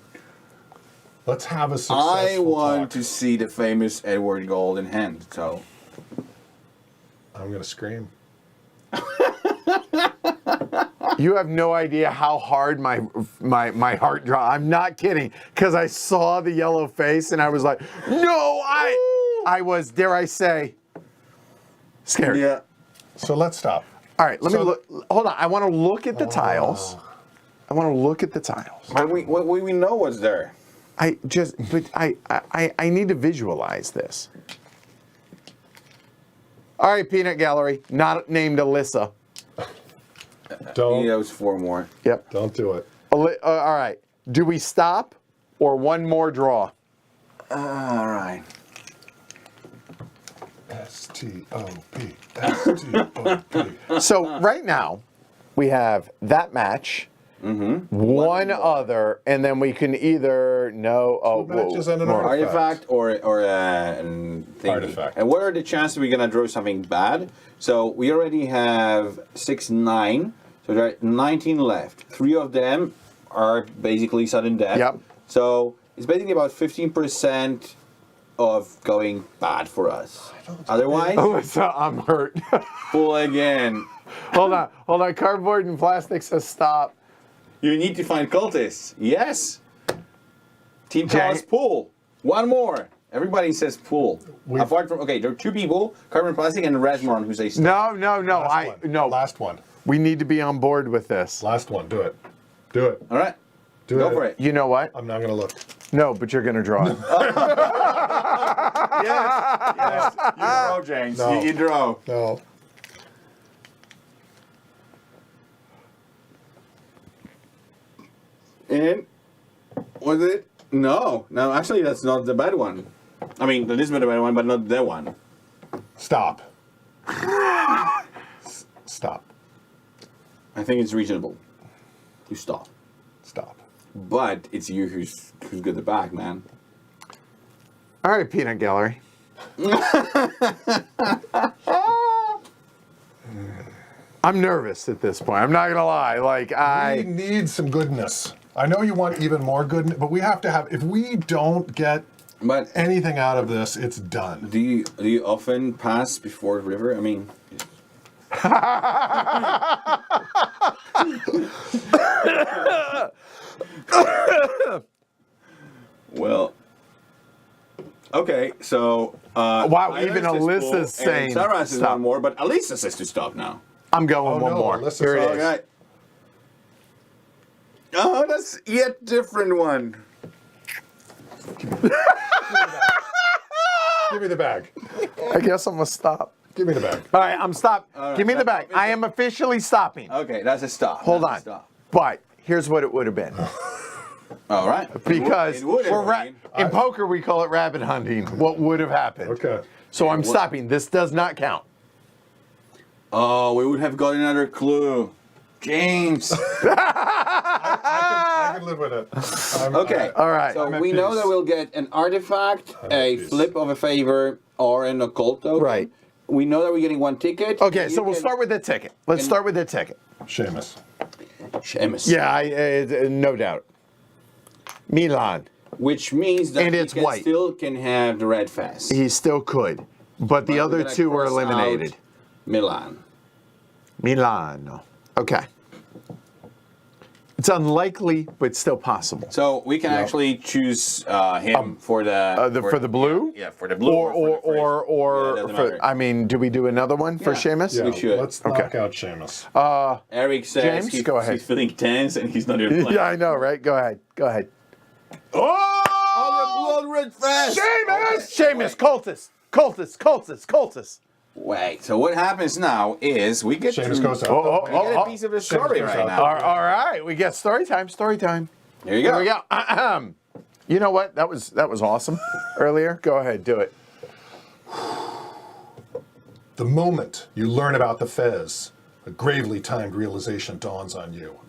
Let's have a successful I want talk. to see the famous Edward Gold in hand. So I'm gonna scream. You have no idea how hard my heart dropped. I'm not kidding, because I saw the yellow face and I was like, no, I was, dare I say, scared. yeah. So let's stop. All right, let me So- look. Hold on. I want to look at the tiles. I want to look at the tiles. But we know what's there. I need to visualize this. All right, Peanut Gallery, not named Alyssa. Don't Those 4 more. Yep. don't do it. All right. Do we stop or one more draw? All right. S-T-O-P. S-T-O-P. So right now, we have that match, one other, and then we can either Two matches and an Artifact or thingy. Artifact. And what are the chances we're gonna draw something bad? So we already have 6, 9. So there are 19 left. 3 of them are basically sudden death. Yep. So it's basically about 15% of going bad for us. Otherwise, Alyssa, I'm hurt. pull again. Hold on. Cardboard and plastic says stop. You need to find cultists. Yes. Team Jay- calls pull. One more. Everybody says pull. Apart from there are 2 people, Carbon Plastic and Rasmoron, who say stop. No. Last one. We need to be on board with this. Last one. Do it. Do it. All right. Do Go it. for it. You know what? I'm not gonna look. No, but you're gonna draw it. Yes. You draw, James. No. You draw. No. And was it? No. No, actually, that's not the bad one. I mean, that is the bad one, but not the one. Stop. Stop. I think it's reasonable to stop. Stop. But it's you who's got the back, man. All right, Peanut Gallery. I'm nervous at this point. I'm not gonna lie. We need some goodness. I know you want even more goodness, but we have to have. If we don't get But anything out of this, it's done. do you often pass before the river? I mean, well, okay. So Wow, Tyler even says Alyssa's pull, saying and Sarah says stop. one more, but Alyssa says to stop now. I'm going Oh, one no, more. Alyssa's Here it saying- is. Okay. Oh, that's yet different one. Give me the bag. I guess I'm gonna stop. Give me the bag. All right, I'm stopped. right, Give me the that's bag. I am officially stopping. Okay, that's a stop. Hold That's on. a stop. But here's what it would have been. All right. Because It would have we're been. in poker, we call it rabbit hunting. What would have happened? Okay. So I'm stopping. This does not count. Oh, we would have got another clue. James. I I can live with it. Okay. All right. So I'm at we know peace. that we'll get an artifact, a peace. flip of a favor, or an occult token. Right. We know that we're getting one ticket. Okay, You so we'll can- start with the ticket. Let's start with the ticket. Seamus. Seamus. Yeah, no doubt. Milan. Which means that And he it's can white. still can have the red fast. He still could, but the But other we're gonna two were cross eliminated. out Milan. Milano. Okay. It's unlikely, but still possible. So we can actually choose him for the For the blue? Yeah, for the blue. Or Yeah, doesn't matter. I mean, do we do another one for Yeah. Seamus? Yeah, We should. let's knock out Seamus. Eric says James, go ahead. he's feeling tense and he's not even playing. Yeah, I know, right? Go ahead. Go ahead. Oh, the blood red fast. Seamus, cultist. Wait, so what happens now is we get Seamus to goes out. Oh, we get a piece of the story goes right out. now. All right, we got story time. Here you go. Here we go. You know what? That was awesome earlier. Go ahead, do it. The moment you learn about the Fez, a gravely timed realization dawns on you.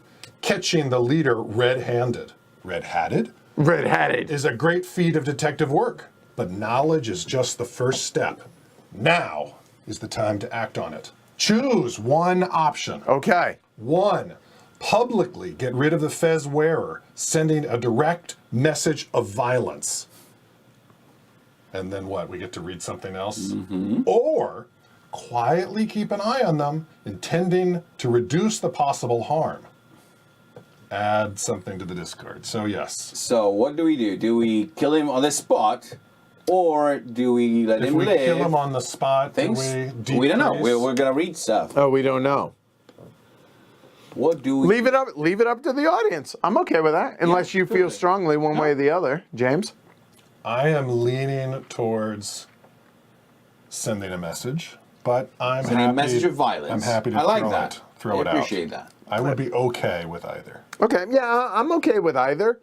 Catching the leader red-handed, red-hatted, Red-hatted. is a great feat of detective work, but knowledge is just the first step. Now is the time to act on it. Choose one option. Okay. 1. Publicly get rid of the Fez wearer, sending a direct message of violence. And then what? We get to read something else? Or quietly keep an eye on them, intending to reduce the possible harm. Add something to the discard. So yes. So what do? Do we kill him on the spot, or do we let If him we live? kill him on the spot, Things? do We don't know. decrease? We're gonna read stuff. Oh, we don't know. What do we? Leave it up to the audience. I'm okay with that, unless you feel strongly one way or the other, James. I am leaning towards sending a message, but I'm Sending happy. a message of violence. I'm happy to I like throw that. it. Throw I it out. appreciate that. I would be okay with either. Okay, yeah, I'm okay with either.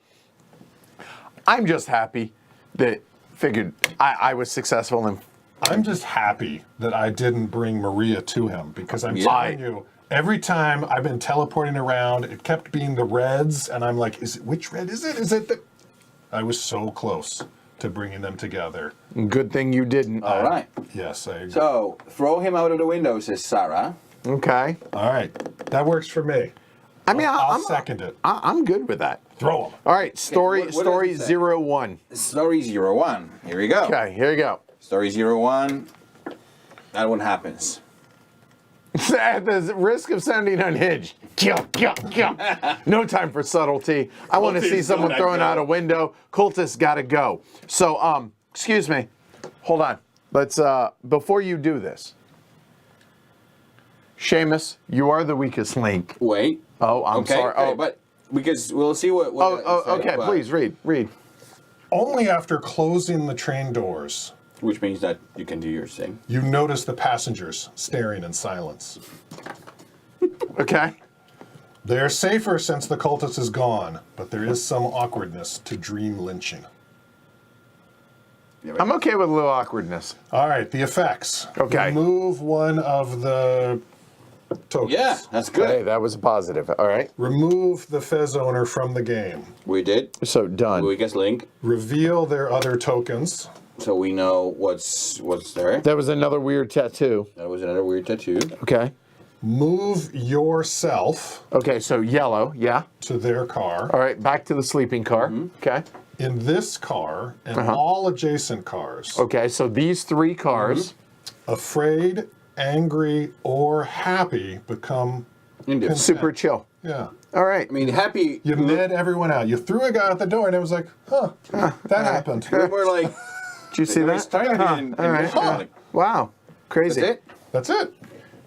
I'm just happy that figured I was successful in. I'm just happy that I didn't bring Maria to him because I'm Yeah. telling you, every time I've been teleporting around, it kept being the reds, and I'm like, which red is it? Is it the? I was so close to bringing them together. Good thing you didn't. All right. Yes, I agree. So throw him out of the window, says Sarah. Okay. All right, that works for me. I mean, I'll I'm second it. I'm good with that. Throw them. All right, story what does story it say? 01. Story 01. Here we go. Okay, here you go. Story 01. That one happens. At the risk of sounding unhinged. Kill. No time for subtlety. I want to see Cultists someone gotta thrown go. out a window. Cultists gotta go. So, excuse me. Hold on. Let's before you do this. Seamus, you are the weakest link. Wait. Oh, I'm okay, sorry. Okay, Oh, but because we'll see what. okay. Please read. Only after closing the train doors, Which means that you can do your thing. you notice the passengers staring in silence. Okay. They are safer since the cultist is gone, but there is some awkwardness to dream lynching. I'm okay with a little awkwardness. All right, the effects. Okay. Remove one of the tokens. Yeah, that's good. Hey, that was a positive. All right. Remove the Fez owner from the game. We did. So done. We guess Link, Reveal their other tokens. so we know what's there. That was another weird tattoo. That was another weird tattoo. Okay. Move yourself Okay, so yellow, yeah. to their car. All right, back to the sleeping car. Okay. In this car and all adjacent cars, Okay, so these three cars. afraid, angry, or happy become Indeed. Super chill. yeah. All right. I mean, happy. You met everyone out. You threw a guy out the door, and it was like, huh, that happened. We're like, Did you see we're that? starting in All right. this one. Wow. Crazy. That's it. That's it.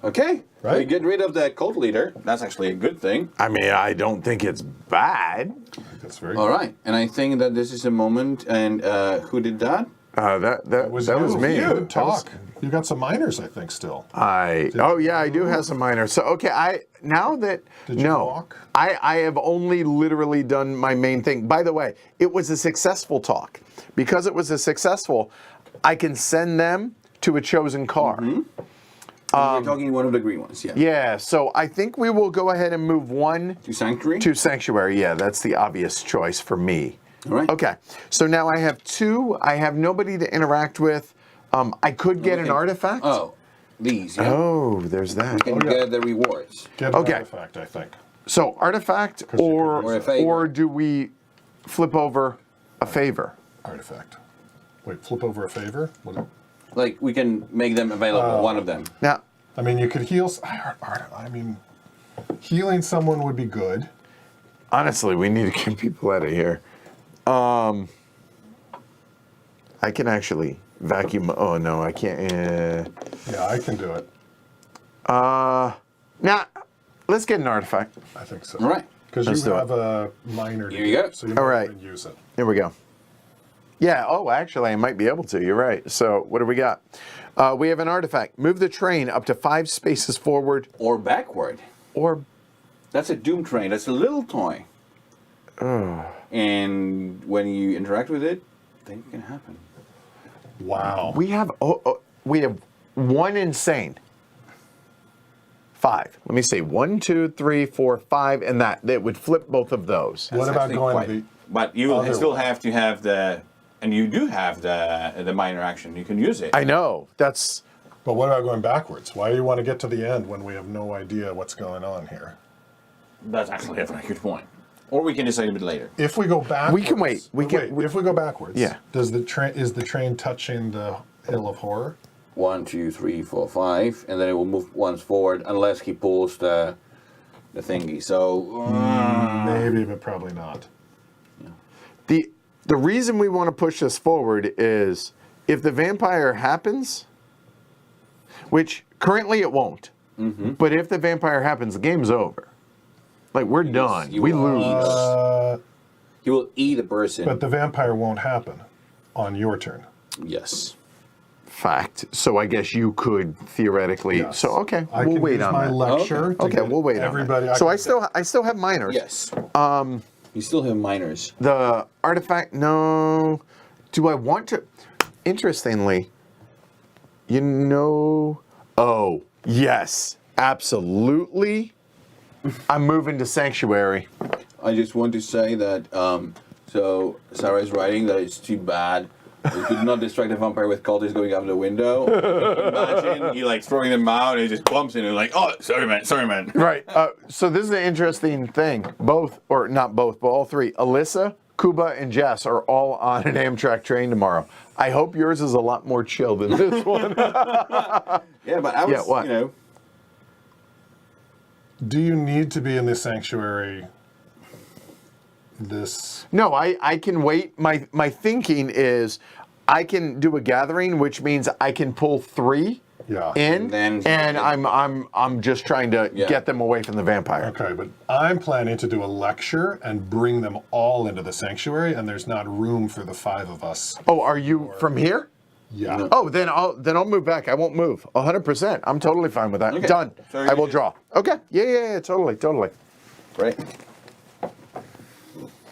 Okay. Right? We get rid of the cult leader. That's actually a good thing. I mean, I don't think it's bad. That's very All right. And I think that this is a moment. And who did that? That was me. You That was- talk. You got some minors, I think, still. I do have some minor. So okay, Did you walk? I have only literally done my main thing. By the way, it was a successful talk. Because it was a successful, I can send them to a chosen car. We're talking one of the green ones, yeah. Yeah, so I think we will go ahead and move one To Sanctuary? to Sanctuary. Yeah, that's the obvious choice for me. All right. Okay, so now I have 2. I have nobody to interact with. I could get an artifact. Oh, these, yeah. Oh, there's that. And get the rewards. Get an Okay. artifact, I think. So artifact, you could or use Or a favor. or do we flip over a favor? Artifact. Wait, flip over a favor? What? Like, we can make them available, one of them. Now, I mean, you could heal. I mean, healing someone would be good. honestly, we need to get people out of here. I can actually vacuum. Oh no, I can't. Yeah, I can do it. Now, let's get an artifact. I think so. All right. Because Let's you do have a minor to Here you do, go. so you All might right. even use it. Here we go. Yeah, oh, actually, I might be able to. You're right. So, what do we got? We have an artifact. Move the train up to 5 spaces forward Or backward. or. That's a Doom train. That's a little toy. And when you interact with it, things can happen. Wow. We have one insane. 5. Let me see. 1, 2, 3, 4, 5, and that would flip both of those. What That's about actually going quite- to the... But you will Other still one. have to have the, and you do have the minor action. You can use it. I know. That's. But what about going backwards? Why do you want to get to the end when we have no idea what's going on here? That's actually a very good point. Or we can decide a bit later. If we go backwards... We can wait. If we go backwards, Yeah. is the train touching the Hill of Horror? 1, 2, 3, 4, 5, and then it will move once forward unless he pulls the thingy. So Maybe, but probably not. The reason we want to push this forward is if the vampire happens, which currently it won't, but if the vampire happens, the game's over. Like, we're done. you We will lose. he will eat a person. But the vampire won't happen on your turn. Yes. Fact. So I guess you could theoretically. Yes. So, okay, I we'll can wait use on my that. lecture to Okay, get we'll wait everybody. on that. So I can- still have minors. Yes. You still have minors. The artifact, no. Do I want to? Interestingly, oh, yes, absolutely. I'm moving to Sanctuary. I just want to say that, so Sarah is writing that it's too bad. We could not distract a vampire with cultists going out the window. Imagine you like throwing them out and it just bumps in and like, oh, sorry man. Right. So this is an interesting thing. Both, or not both, but all 3. Alyssa, Kuba, and Jess are all on an Amtrak train tomorrow. I hope yours is a lot more chill than this one. Yeah, but I was, Yeah, what? you know, Do you need to be in the sanctuary this... No, I can wait. My thinking is I can do a gathering, which means I can pull 3 Yeah. in, And and then- I'm just trying to Yeah. get them away from the vampire. Okay, but I'm planning to do a lecture and bring them all into the sanctuary, and there's not room for the 5 of us. Oh, are you from here? Yeah. Oh, then I'll move back. I won't move. 100%. I'm totally fine with that. Okay. Done. So I will you- draw. Okay. Yeah. Totally. right?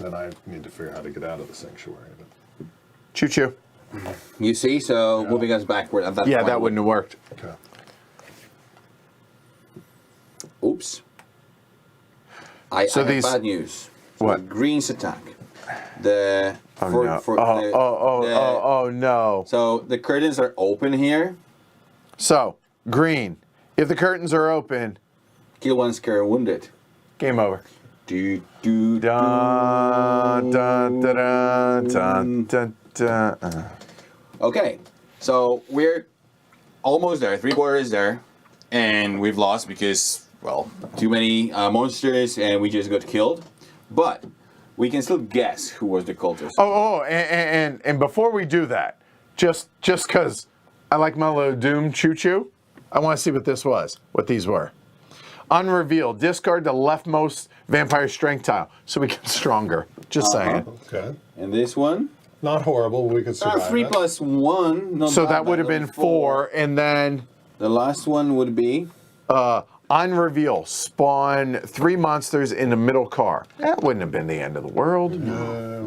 Then I need to figure out how to get out of the sanctuary. But, Choo choo. You see, so moving us backward at that Yeah, point. that wouldn't have worked. okay. Oops. So I have these- bad news. So What? Greens attack. The Oh for, no. for the- the- Oh no. So the curtains are open here. So green. If the curtains are open, Kill one, scare wounded. game over. Do do Dun dun dun dun dun dun. Okay, so we're almost there. 3/4 there, and we've lost because, well, too many monsters, and we just got killed. But we can still guess who was the cultist. And before we do that, just because I like my little Doom choo choo, I want to see what these were. Unrevealed. Discard the leftmost vampire strength tile so we get stronger. Just saying. Okay. And this one, Not horrible, but we could survive 3 it. plus 1. Not So bad, that would have that'll been be 4, and then The last one would be unreveal. Spawn 3 monsters in the middle car. That wouldn't have been the end of the world.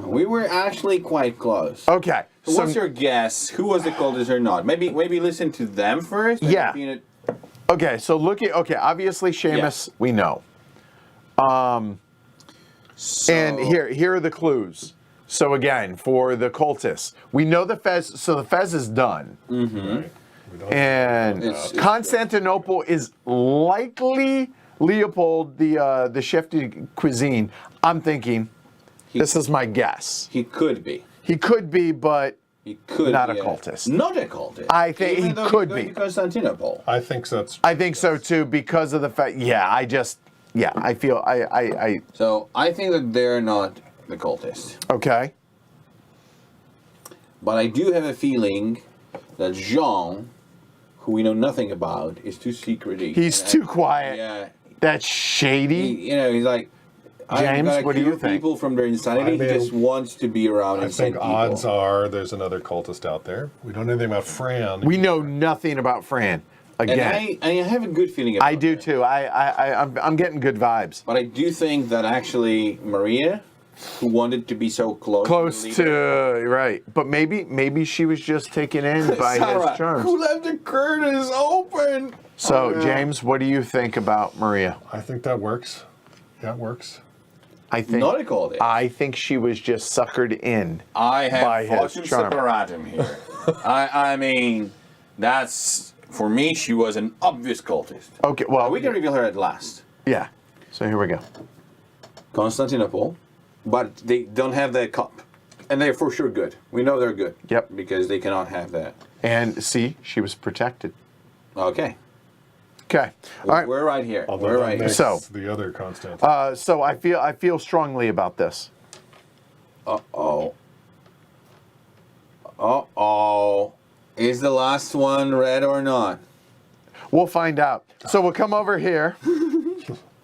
we were actually quite close. Okay. So what's your guess? Who was the cultist or not? Maybe listen to them first. Yeah. Maybe Okay, so obviously Seamus, we know. And here are the clues. So again, for the cultists, we know the Fez. So the Fez is done, Right. We don't and It's- Constantinople is likely Leopold, the chef de cuisine. I'm thinking, this is my guess. He could be. He could be, but He could Not be a cultist. Not a cultist. I think Even he though could he's be. going to Constantinople. I think that's. I think so too because of the fact. Yeah, I feel I. So I think that they're not the cultist. Okay. But I do have a feeling that Jean, who we know nothing about, is too secretive. He's too quiet. Yeah. That's shady. He's like, James, I'm what do you cure think? people from their insanity. I mean, he just wants to be around I insane think people. odds are there's another cultist out there. We don't know anything about Fran. We know nothing about Fran. And Again, I have a good feeling about I do that. too. I'm getting good vibes. But I do think that actually Maria, who wanted to be so close, Close the to leader- right, but maybe she was just taken in by Sarah, his charms. who left the curtains open. So Oh, yeah. James, what do you think about Maria? I think that works. Yeah, it works. I think Not a cultist. I think she was just suckered in. I By have his fortune charm. separatum here. I mean, that's for me. She was an obvious cultist. Okay, well, We can reveal her at last. yeah. So here we go. Constantinople, but they don't have that cup. And they're for sure good. We know they're good. Yep. Because they cannot have that. And see, she was protected. Okay. Okay. All right. We're right here. Although We're that right here. makes So- the other constant. So I feel strongly about this. Uh-oh. Uh-oh. Is the last one red or not? We'll find out. So we'll come over here.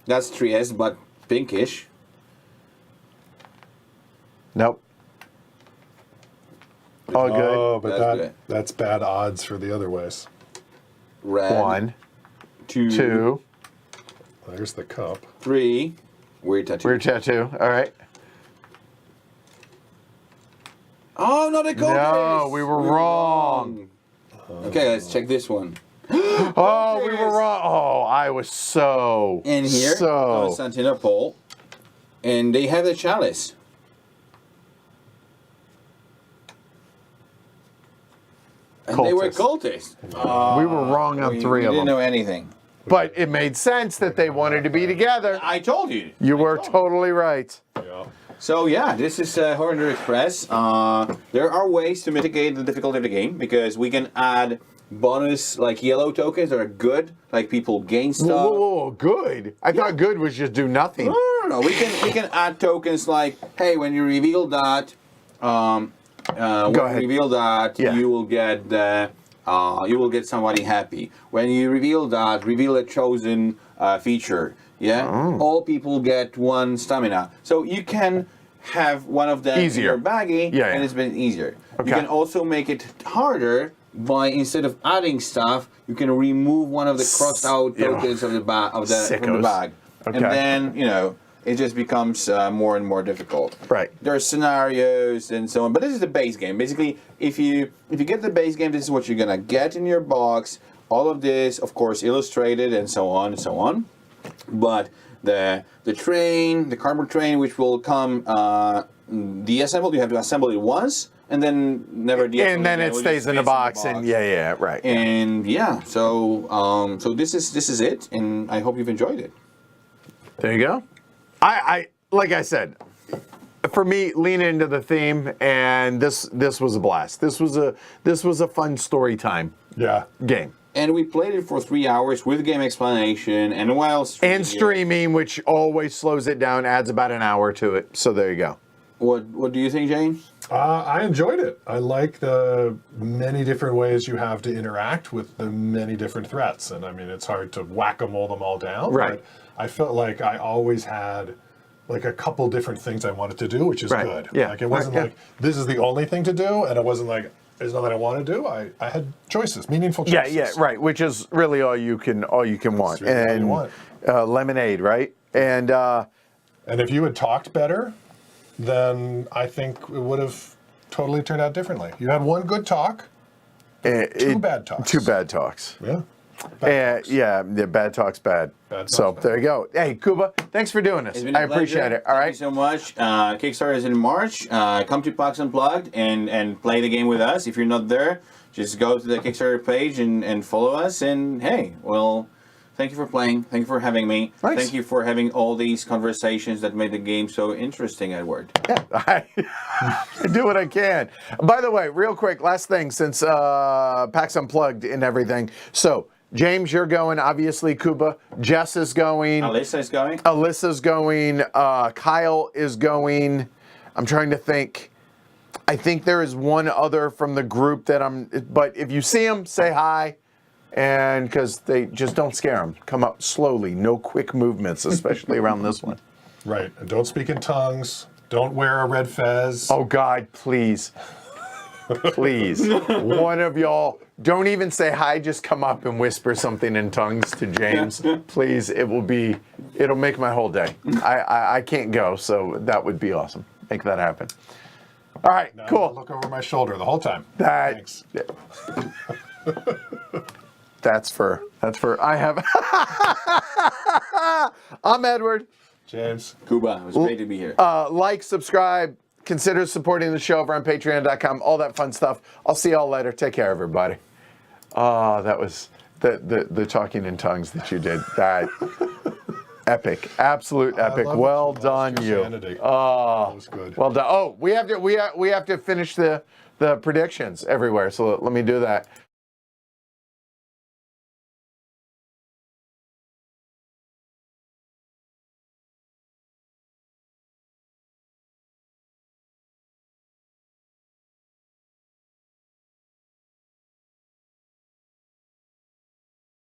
That's Trieste, but pinkish. Nope. All good. Oh, but That's good. that's bad odds for the other ways. Red. 1, Two. 2. There's the cup. 3. Weird tattoo. Weird tattoo. All right. Oh, not a cultist. No, we were wrong. Okay, let's check this one. Oh, we were wrong. Oh, I was so. And here, So. Constantinople. And they have the chalice. And they were cultists. We were wrong on We 3 of didn't them. know anything. But it made sense that they wanted to be together. I told you. You were totally right. Yeah. So yeah, this is Orient Express. There are ways to mitigate the difficulty of the game because we can add bonus like yellow tokens that are good, like people gain stuff. Whoa, whoa, whoa, good. I thought good was just do nothing. No. We can add tokens like, hey, when you reveal that, when ahead. you reveal that, Yeah. you will get somebody happy. When you reveal that, reveal a chosen feature. Yeah, Oh. all people get 1 stamina, so you can have one of them Easier. in your baggie, Yeah, and yeah. it's been easier. Okay. You can also make it harder by instead of adding stuff, you can remove one of the crossed out Yeah. tokens of the from the Sickos. bag, Okay. and then it just becomes more and more difficult. Right. There are scenarios and so on, but this is the base game. Basically, if you get the base game, this is what you're gonna get in your box. All of this, of course, illustrated and so on and so on. But the train, the cardboard train, which will come deassembled, you have to assemble it once and then never deassemble. And then it will stays just in the stays box, and yeah, right. And yeah, so this is it, and I hope you've enjoyed it. There you go. I like I said, for me, lean into the theme, and this was a blast. This was a fun story time Yeah. game. And we played it for 3 hours with game explanation and while streaming. And streaming, which always slows it down, adds about an hour to it. So there you go. What do you think, James? I enjoyed it. I like the many different ways you have to interact with the many different threats. And I mean, it's hard to whack-a-mole them all down. Right. But I felt like I always had like a couple different things I wanted to do, which is Right. good. Yeah. Like it wasn't Right, like this is the only thing to do, and it wasn't like there's nothing I want to do. I had choices, meaningful Yeah, choices. yeah, right. Which is really all you can want. really all you And want. lemonade, right? And And if you had talked better, then I think it would have totally turned out differently. You had one good talk, two bad talks. 2 bad talks. Yeah. Bad talks. The bad talk's bad. Bad talk's So bad. there you go. Hey, Kuba, thanks for doing this. It's been a I appreciate pleasure. it. All Thank right. you so much. Kickstarter is in March. Come to PAX Unplugged and play the game with us. If you're not there, just go to the Kickstarter page and follow us. And hey, well, thank you for playing. Thank you for having me. Nice. Thank you for having all these conversations that made the game so interesting, Edward. I do what I can. By the way, real quick, last thing, since PAX Unplugged and everything. So, James, you're going. Obviously, Kuba. Jess is going. Alyssa is going. Alyssa's going. Kyle is going. I'm trying to think. I think there is one other from the group that I'm. But if you see them, say hi. And because they just don't scare them. Come up slowly. No quick movements, especially around this one. Right. And don't speak in tongues. Don't wear a red fez. Oh, God, please. Please. One of y'all, don't even say hi, just come up and whisper something in tongues to James. Please, it'll make my whole day. I can't go, so that would be awesome. Make that happen. All right, Now cool. Look over my shoulder the whole time. Thanks. That's for, I have, I'm Edward. James. Kuba, it was great to be here. Like, subscribe, consider supporting the show over on patreon.com, all that fun stuff. I'll see y'all later. Take care, everybody. That was the talking in tongues that you did. That epic, absolute epic. love Well it. done, Lost you. your sanity. That was good. Well done. Oh, we have to finish the predictions everywhere. So let me do that.